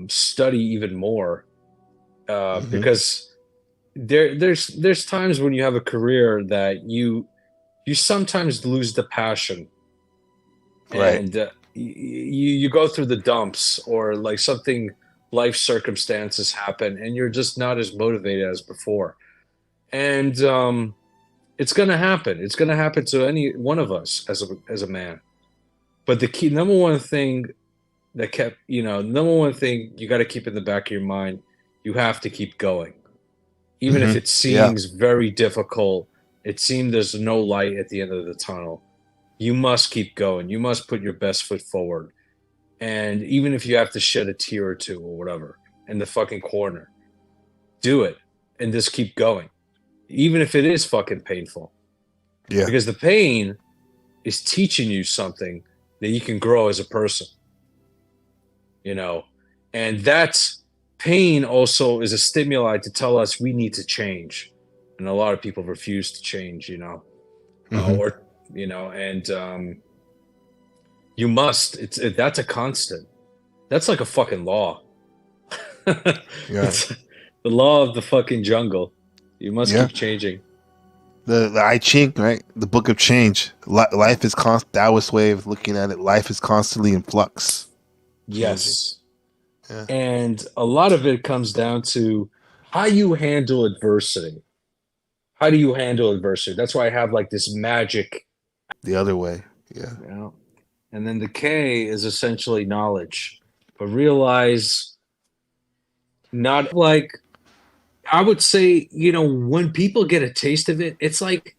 study even more, because there's times when you have a career that you sometimes lose the passion, and you go through the dumps, or like something, life circumstances happen, and you're just not as motivated as before. And it's gonna happen. It's gonna happen to any one of us as a man. But the number one thing you got to keep in the back of your mind, you have to keep going, even if it seems very difficult. It seems there's no light at the end of the tunnel. You must keep going. You must put your best foot forward, and even if you have to shed a tear or two or whatever in the fucking corner, do it and just keep going. Even if it is fucking painful. Yeah. Because the pain is teaching you something that you can grow as a person. You know? And that's pain also is a stimuli to tell us we need to change. And a lot of people refuse to change, you know. Or, you know, and you must. That's a constant. That's like a fucking law. It's the law of the fucking jungle. You must keep changing. The I Ching, right? The book of change. Life is constant. Taoist way of looking at it. Life is constantly in flux. Yes. Yeah. And a lot of it comes down to how you handle adversity. How do you handle adversity? That's why I have like this magic. The other way. Yeah. You know? And then the K is essentially knowledge. But realize, not like, I would say, you know, when people get a taste of it, it's like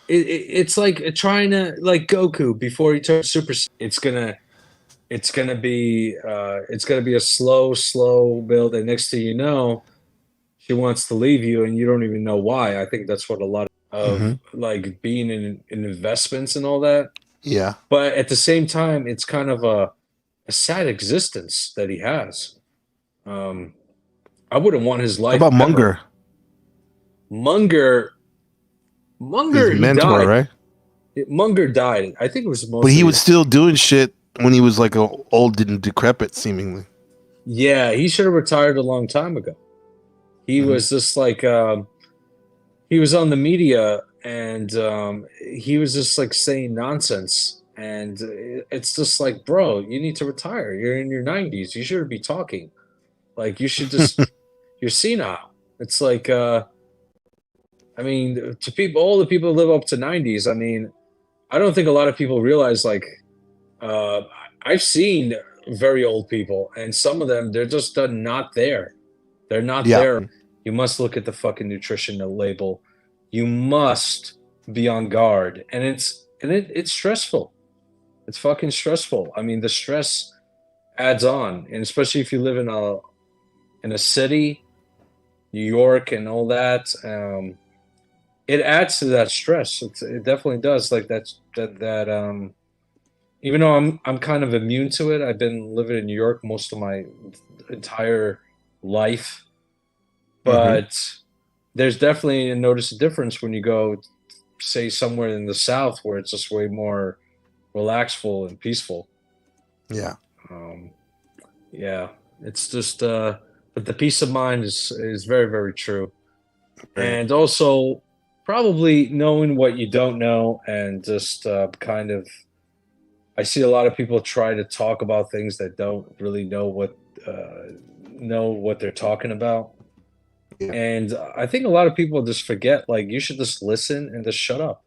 it's like trying to like Goku before he turns Super. It's gonna be a slow build, and next thing you know, she wants to leave you, and you don't even know why. I think that's what a lot of like being in investments and all that. Yeah. But at the same time, it's kind of a sad existence that he has. I wouldn't want his life. How about Munger? Munger, his he mentor, died. right? Munger died. I think it was mostly. But he was still doing shit when he was like old and decrepit, seemingly. Yeah, he should have retired a long time ago. He was just like he was on the media, and he was just like saying nonsense. And it's just like, bro, you need to retire. You're in your 90s. You shouldn't be talking. Like, you should just, you're senile. It's like, I mean, to people, all the people who live up to 90s, I mean, I don't think a lot of people realize, like, I've seen very old people, and some of them, they're just not there. They're not there. You must look at the fucking nutrition label. You must be on guard. And it's stressful. It's fucking stressful. I mean, the stress adds on, and especially if you live in a city, New York, and all that, it adds to that stress. It definitely does. Like that. Even though I'm kind of immune to it, I've been living in New York most of my entire life, but there's definitely notice a difference when you go, say, somewhere in the South where it's just way more relaxful and peaceful. Yeah. Yeah. It's just, but the peace of mind is very, very true. Right. And also probably knowing what you don't know, and just kind of, I see a lot of people try to talk about things that don't really know what they're talking about. Yeah. And I think a lot of people just forget, like, you should just listen and just shut up.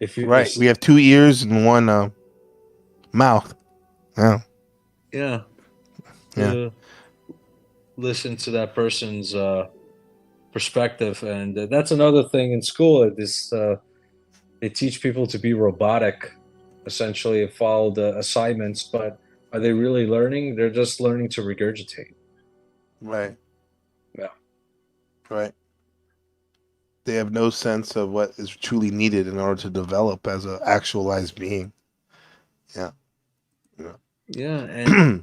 If you we have 2 ears and 1 mouth. Yeah. Yeah. Listen to that person's perspective, and that's another thing in school. They teach people to be robotic, essentially, and follow the assignments, but are they really learning? They're just learning to regurgitate. Right. Yeah. Right. They have no sense of what is truly needed in order to develop as an actualized being. Yeah. Yeah. Yeah,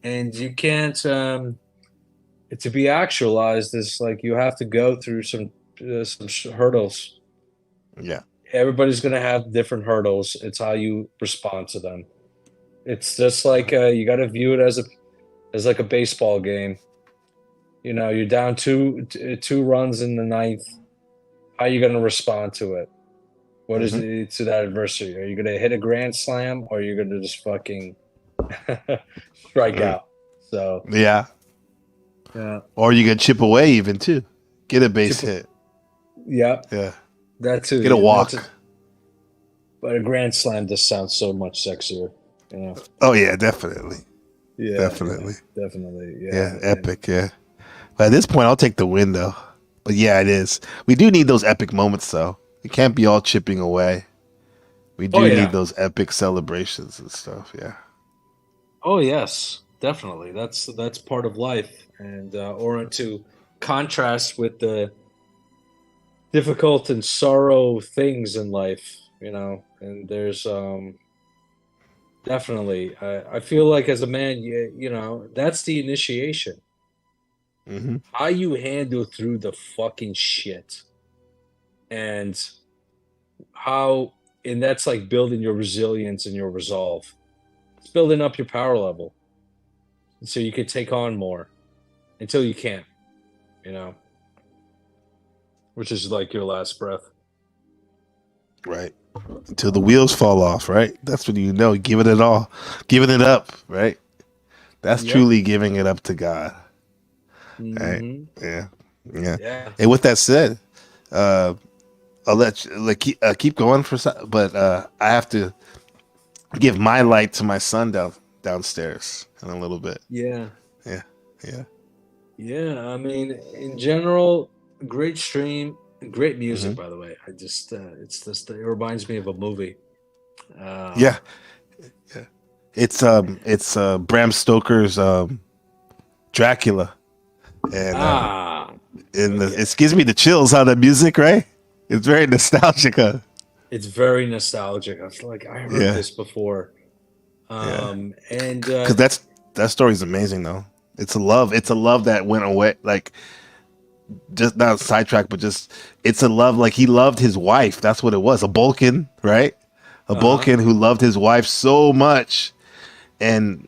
and you can't to be actualized is like you have to go through some hurdles. Yeah. Everybody's going to have different hurdles. It's how you respond to them. It's just like you got to view it as like a baseball game. You know, you're down two runs in the ninth. How are you going to respond to it? What is it to that adversary? Are you going to hit a grand slam, or are you going to just fucking strike out? So yeah. Or you can chip away even too. Get a base hit. Yeah. Yeah. That too. Get a walk. But a grand slam just sounds so much sexier. You know? Oh yeah, definitely. Yeah. Definitely. Yeah, definitely. Yeah. Yeah. Epic. Yeah. But at this point, I'll take the win though. But yeah, it is. We do need those epic moments though. It can't be all chipping away. We do need those epic celebrations and stuff. Yeah. Oh yes, definitely. That's part of life, and or to contrast with the difficult and sorrow things in life, you know. And there's definitely, I feel like as a man, you know, that's the initiation. How you handle through the fucking shit, and that's like building your resilience and your resolve. It's building up your power level so you can take on more until you can't, you know, which is like your last breath. Right. Until the wheels fall off, right? That's when you know, giving it all, giving it up, right? That's truly giving it up to God. Right? Yeah. And with that said, I'll let you keep going but I have to give my light to my son downstairs in a little bit. Yeah. Yeah. I mean, in general, great stream. Great music, by the way. I just it's just it reminds me of a movie. Yeah. It's Bram Stoker's Dracula, and it gives me the chills. How the music, right? It's very nostalgic. It's very nostalgic. I was like, I heard this before. And because that story's amazing, though. It's a love that went away. Like, just not sidetrack, but just it's a love. Like, he loved his wife. That's what it was. A Balkan, right? A Balkan who loved his wife so much, and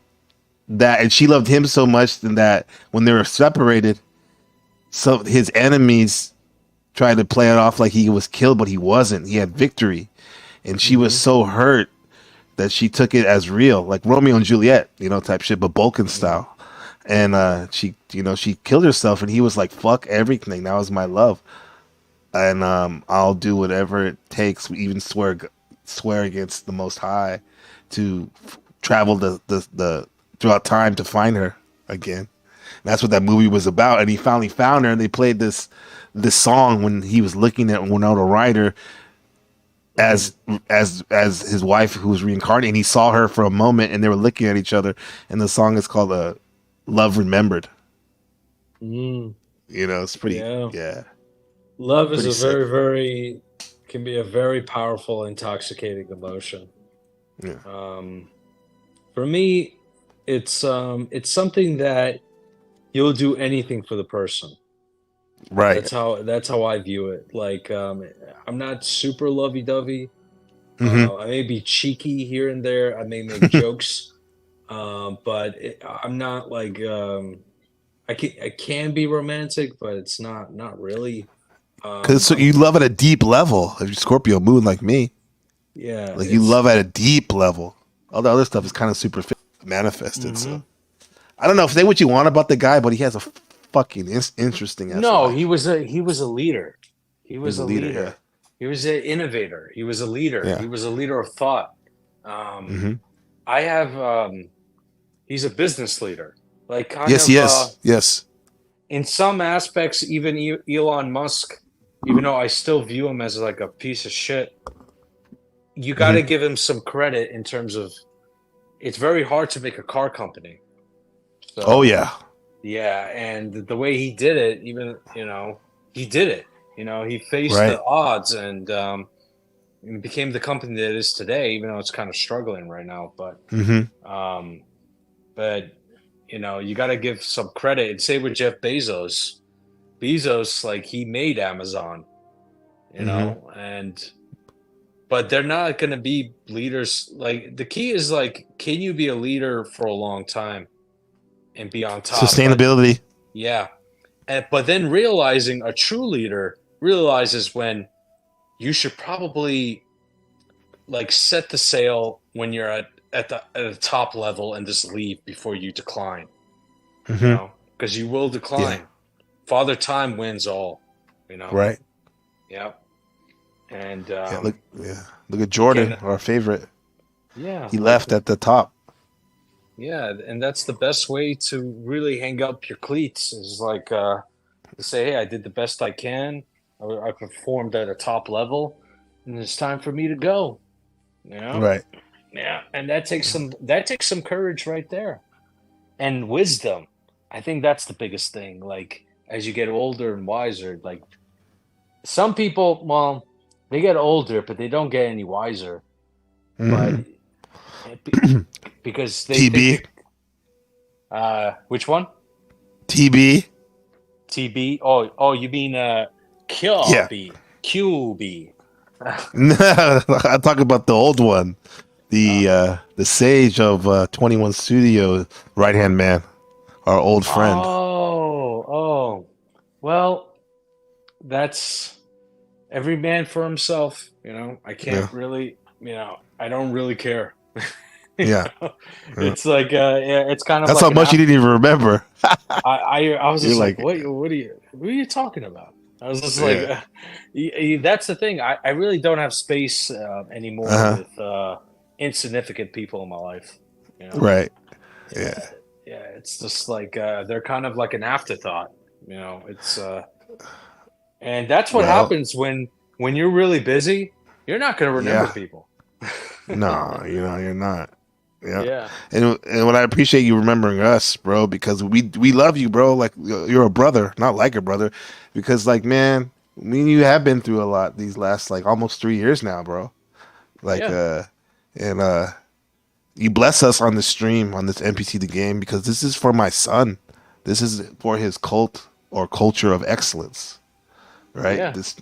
she loved him so much that when they were separated, so his enemies tried to play it off like he was killed, but he wasn't. He had victory, and she was so hurt that she took it as real, like Romeo and Juliet, type shit, but Balkan style. And she killed herself, and he was like, "Fuck everything. That was my love, and I'll do whatever it takes, even swear against the Most High, to travel the throughout time to find her again." And that's what that movie was about. And he finally found her, and they played this song when he was looking at Winona Ryder as his wife who was reincarnated, and he saw her for a moment, and they were looking at each other, and the song is called Love Remembered. It's pretty Love is very can be a very powerful, intoxicating emotion. For me, it's something that you'll do anything for the person. Right. That's how I view it. Like, I'm not super lovey-dovey. I may be cheeky here and there. I may make jokes, but I'm not like I can be romantic, but it's not really. Because you love at a deep level. If you're Scorpio moon like me, like you love at a deep level. All the other stuff is kind of superficial, manifested. So I don't know. Say what you want about the guy, but he has a fucking interesting. No, he was a leader. He was a leader. Yeah. He was an innovator. He was a leader. Yeah. He was a leader of thought. I have. He's a business leader. Like yes. In some aspects, even Elon Musk, even though I still view him as like a piece of shit, you got to give him some credit in terms of it's very hard to make a car company. So, yeah, and the way he did it, even he did it. He faced the odds and became the company that it is today. Even though it's kind of struggling right now, but you got to give some credit. And say with Jeff Bezos, like he made Amazon, but they're not going to be leaders. Like the key is like, can you be a leader for a long time and be on top? Sustainability. But then realizing a true leader realizes when you should probably like set the sail when you're at the top level and just leave before you decline. Because you will decline. Father Time wins all. Right. Yep. And look at Jordan, our favorite. Yeah, he left at the top. Yeah, and that's the best way to really hang up your cleats is like to say, hey, I did the best I can. I performed at a top level, and it's time for me to go. Right. Yeah, and that takes some courage right there, and wisdom. I think that's the biggest thing. Like as you get older and wiser, like some people, well, they get older, but they don't get any wiser. But because they TB. Which one? TB. TB. Oh, you mean QB? Yeah. QB. I'm talking about the old one, the sage of 21 Studio, right hand man, our old friend. Oh. Well, that's every man for himself. I can't really. I don't really care. It's like it's kind of. That's like how much you didn't even remember. I was just like, what are you talking about? I was just like, that's the thing. I really don't have space anymore with insignificant people in my life. Right. Yeah. It's just like they're kind of like an afterthought. It's And that's what happens when you're really busy. You're not going to remember people. No, you're not. Yeah. And what I appreciate you remembering us, bro, because we love you, bro. Like you're a brother, not like a brother, because like, man, me and you have been through a lot these last like almost 3 years now, bro. Like, you bless us on the stream on this NPC the game because this is for my son. This is for his cult or culture of excellence. Right. Yeah. This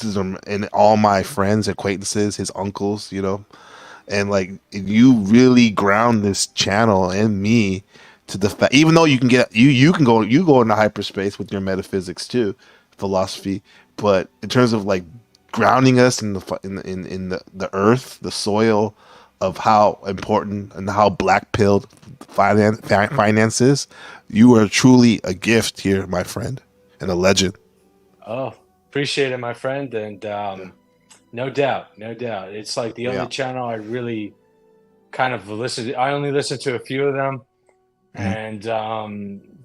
is and all my friends, acquaintances, his uncles, and like you really ground this channel and me to the fact, even though you can go into hyperspace with your metaphysics too, philosophy, but in terms of like grounding us in the earth, the soil of how important and how black pilled finance is, you are truly a gift here, my friend, and a legend. Oh, appreciate it, my friend, and no doubt. It's like the only channel I really kind of listen to. I only listen to a few of them, and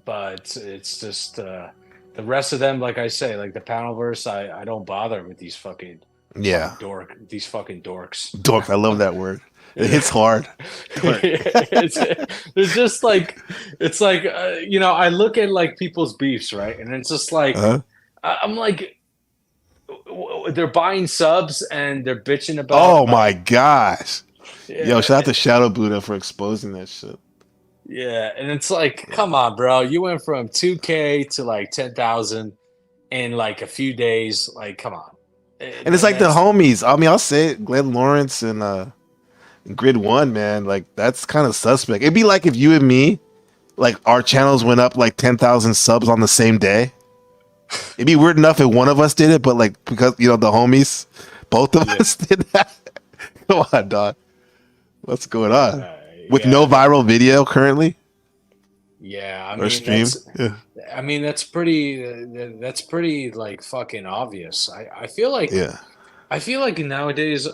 but it's just the rest of them, like I say, like the Panelverse, I don't bother with these fucking these fucking dorks. Dork, I love that word. It hits hard. They're just like, it's like I look at like people's beefs, right, and it's just like I'm like, they're buying subs and they're bitching about. Oh my gosh! Yo, shout out to Shadow Buddha for exposing that shit. Yeah, and it's like, come on, bro. You went from 2K to like 10,000 in like a few days. Like, come on. And it's like the homies. I mean, I'll say it, Glenn Lawrence and Grid One, man. Like that's kind of suspect. It'd be like if you and me, like our channels went up like 10,000 subs on the same day. It'd be weird enough if one of us did it, but like because the homies, both of us did that. Come on, dog. What's going on? With no viral video currently? Yeah, I or mean, stream. I mean, that's pretty like fucking obvious. I feel like I feel like nowadays,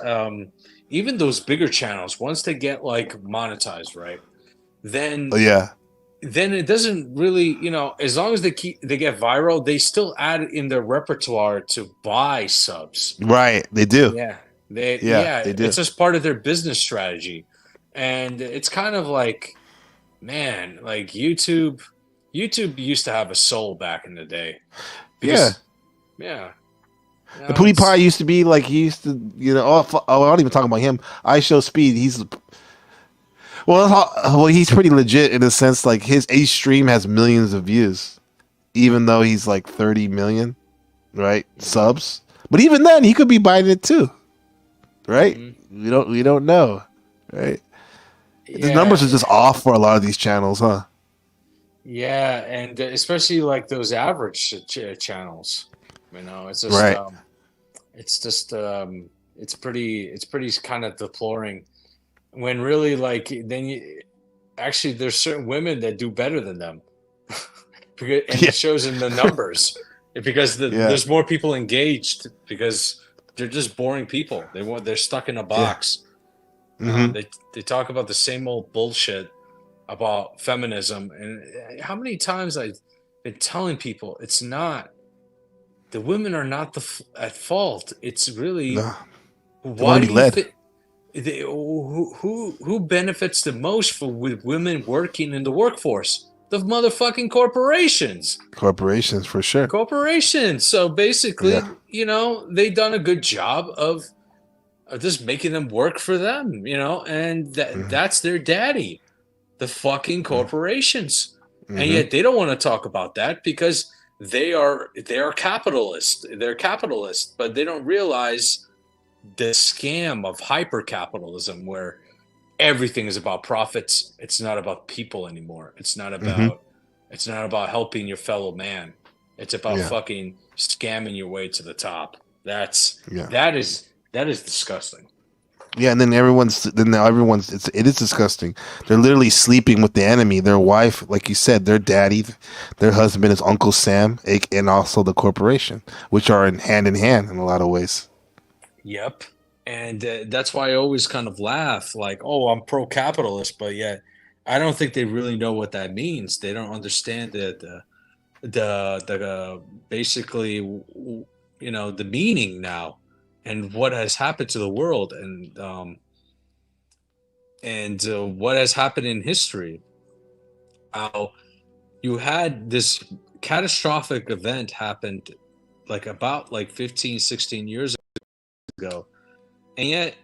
even those bigger channels, once they get like monetized, right, then then it doesn't really, as long as they get viral, they still add it in their repertoire to buy subs. Right, they do. They do. It's just part of their business strategy. And it's kind of like, man, like YouTube used to have a soul back in the day. Because, yeah. The PewDiePie used to be like, he used to, I don't even talk about him. I Show Speed, he's pretty legit in a sense, like his stream has millions of views, even though he's like 30 million, right? Subs. But even then, he could be buying it too, right? We don't know, right? The numbers are just off for a lot of these channels, huh? Yeah, and especially like those average channels, it's just it's pretty kind of deploring. When really, like, actually, there's certain women that do better than them, and it shows in the numbers because there's more people engaged because they're just boring people. They're stuck in a box. They talk about the same old bullshit about feminism, and how many times I've been telling people it's not the women are not at fault. It's really why do you think who benefits the most with women working in the workforce? The motherfucking corporations. Corporations, for sure. Corporations. So basically, they done a good job of just making them work for them, and that's their daddy, the fucking corporations. And yet they don't want to talk about that because they are capitalist. They're capitalist, but they don't realize the scam of hyper-capitalism where everything is about profits. It's not about people anymore. It's not about helping your fellow man. It's about fucking scamming your way to the top. That is disgusting. Yeah, and then it is disgusting. They're literally sleeping with the enemy, their wife, like you said, their daddy, their husband is Uncle Sam, and also the corporation, which are hand in hand in a lot of ways. Yep. And that's why I always kind of laugh like, oh, I'm pro-capitalist, but yet I don't think they really know what that means. They don't understand that the basically the meaning now and what has happened to the world and what has happened in history. How you had this catastrophic event happened about 15, 16 years ago, and yet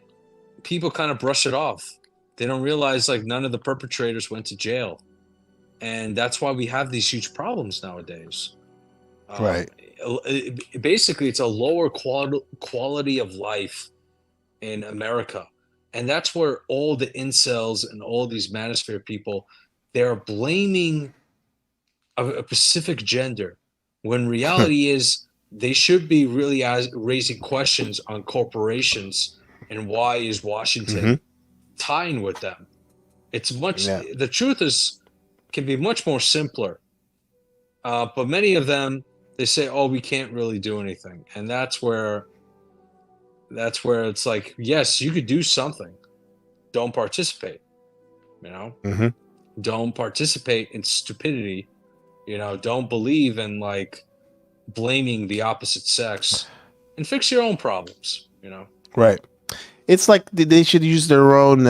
people kind of brush it off. They don't realize none of the perpetrators went to jail, and that's why we have these huge problems nowadays. Right. Basically, it's a lower quality of life in America, and that's where all the incels and all these manosphere people, they're blaming a specific gender, when reality is they should be really raising questions on corporations and why is Washington tying with them. It's the truth can be much more simpler, but many of them, they say, oh, we can't really do anything, and that's where it's like, yes, you could do something, don't participate, don't participate in stupidity, don't believe in blaming the opposite sex, and fix your own problems, Right. It's like they should use their own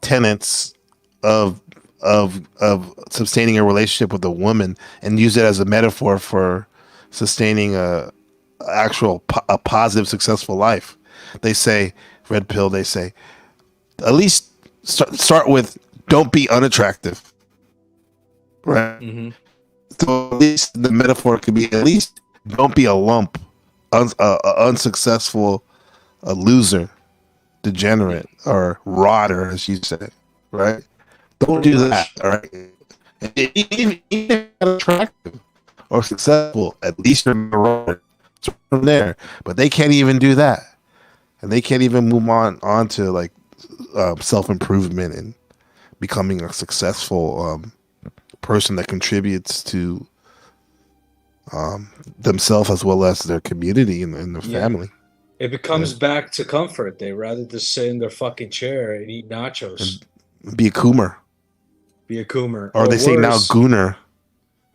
tenets of sustaining a relationship with a woman and use it as a metaphor for sustaining a positive, successful life. They say, red pill, they say, at least start with don't be unattractive. Right. So at least the metaphor could be, at least don't be a lump, unsuccessful, a loser, degenerate, or rotter, as you said, right? Don't do that, all right? Even if you're attractive or successful, at least you're rotter from there. But they can't even do that, and they can't even move on to self-improvement and becoming a successful person that contributes to themselves as well as their community and their family. It becomes back to comfort. They rather just sit in their fucking chair and eat nachos. And be a coomer. Be a coomer. Or they say now gooner.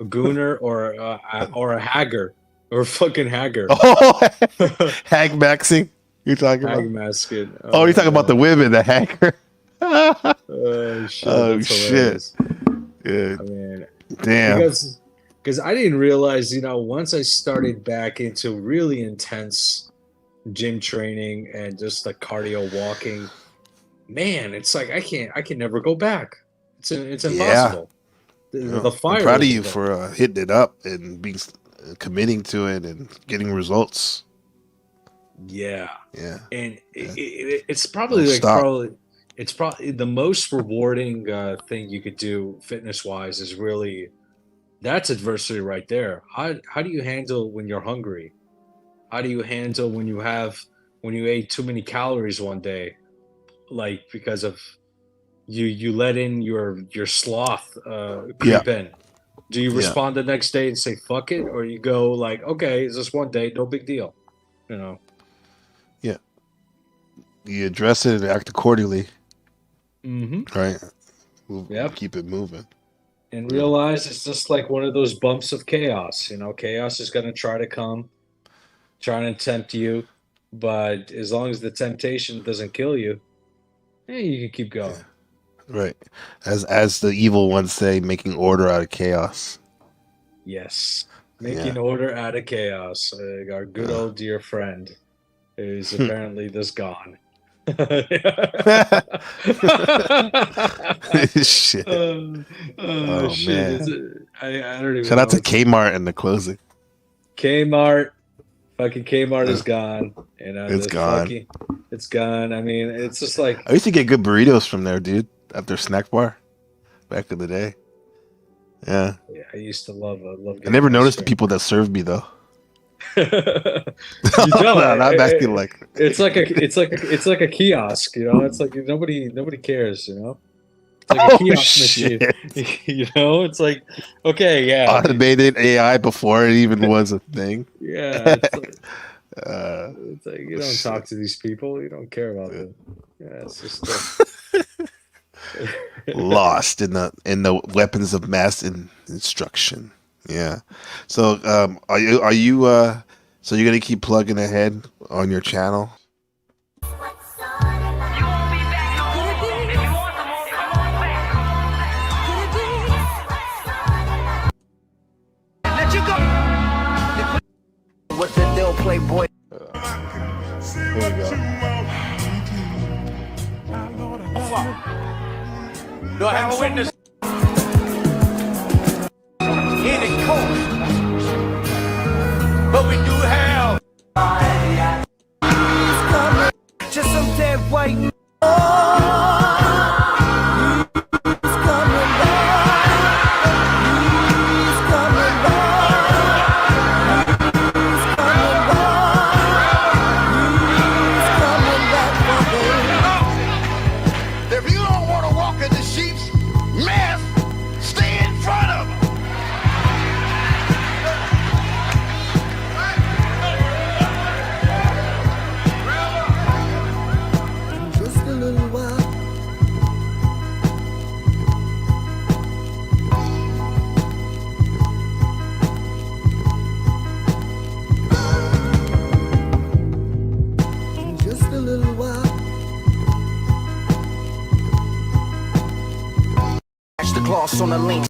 A gooner or a hagger. Or a fucking hagger. Oh, hag maxing? You're talking about? Hag masking. Oh, you're talking about the women, the hagger. Oh, shit. Oh, shit. Yeah. I mean, damn. Because I didn't realize, once I started back into really intense gym training and just cardio walking, man, it's like I can never go back. It's impossible. Yeah. The fire. I'm proud of you for hitting it up and being committing to it and getting results. Yeah. Yeah. And it's probably it's probably the most rewarding thing you could do fitness wise is really, that's adversity right there. How do you handle when you're hungry? How do you handle when you ate too many calories one day, because of you let in your sloth creep in? Do you respond the next day and say fuck it, or you go okay, it's just one day, no big deal, Yeah. You address it and act accordingly. Right. Keep it moving. And realize it's just like one of those bumps of chaos. Chaos is going to try to come, trying to tempt you, but as long as the temptation doesn't kill you, you can keep going. Yeah. Right. As the evil ones say, making order out of chaos. Yes. Making order out of chaos. Our good old dear friend who's apparently just gone. Shit. Shit. Man. I don't even Shout out to Kmart in the closing. Kmart is gone. It's gone. It's gone. I mean, it's just like, I used to get good burritos from there, dude, at their snack bar back in the day. Yeah. I used to love. I never noticed the people that served me though. I'm asking it's like a kiosk, it's like nobody cares, it's like a kiosk machine. It's like, okay, yeah, automated AI before it even was a thing. Yeah, it's like you don't talk to these people, you don't care about them. Yeah, it's just lost in the weapons of mass instruction. Yeah. So are you So you're gonna keep plugging ahead on your channel? Let you go. What's the deal, Playboy? Here we go. Do I have a witness? In the court. But we do have. Just some dead white. If you don't want to walk in the sheep's mess, stay in front of them. Just a little while. Just a little while. Catch the gloss on the link.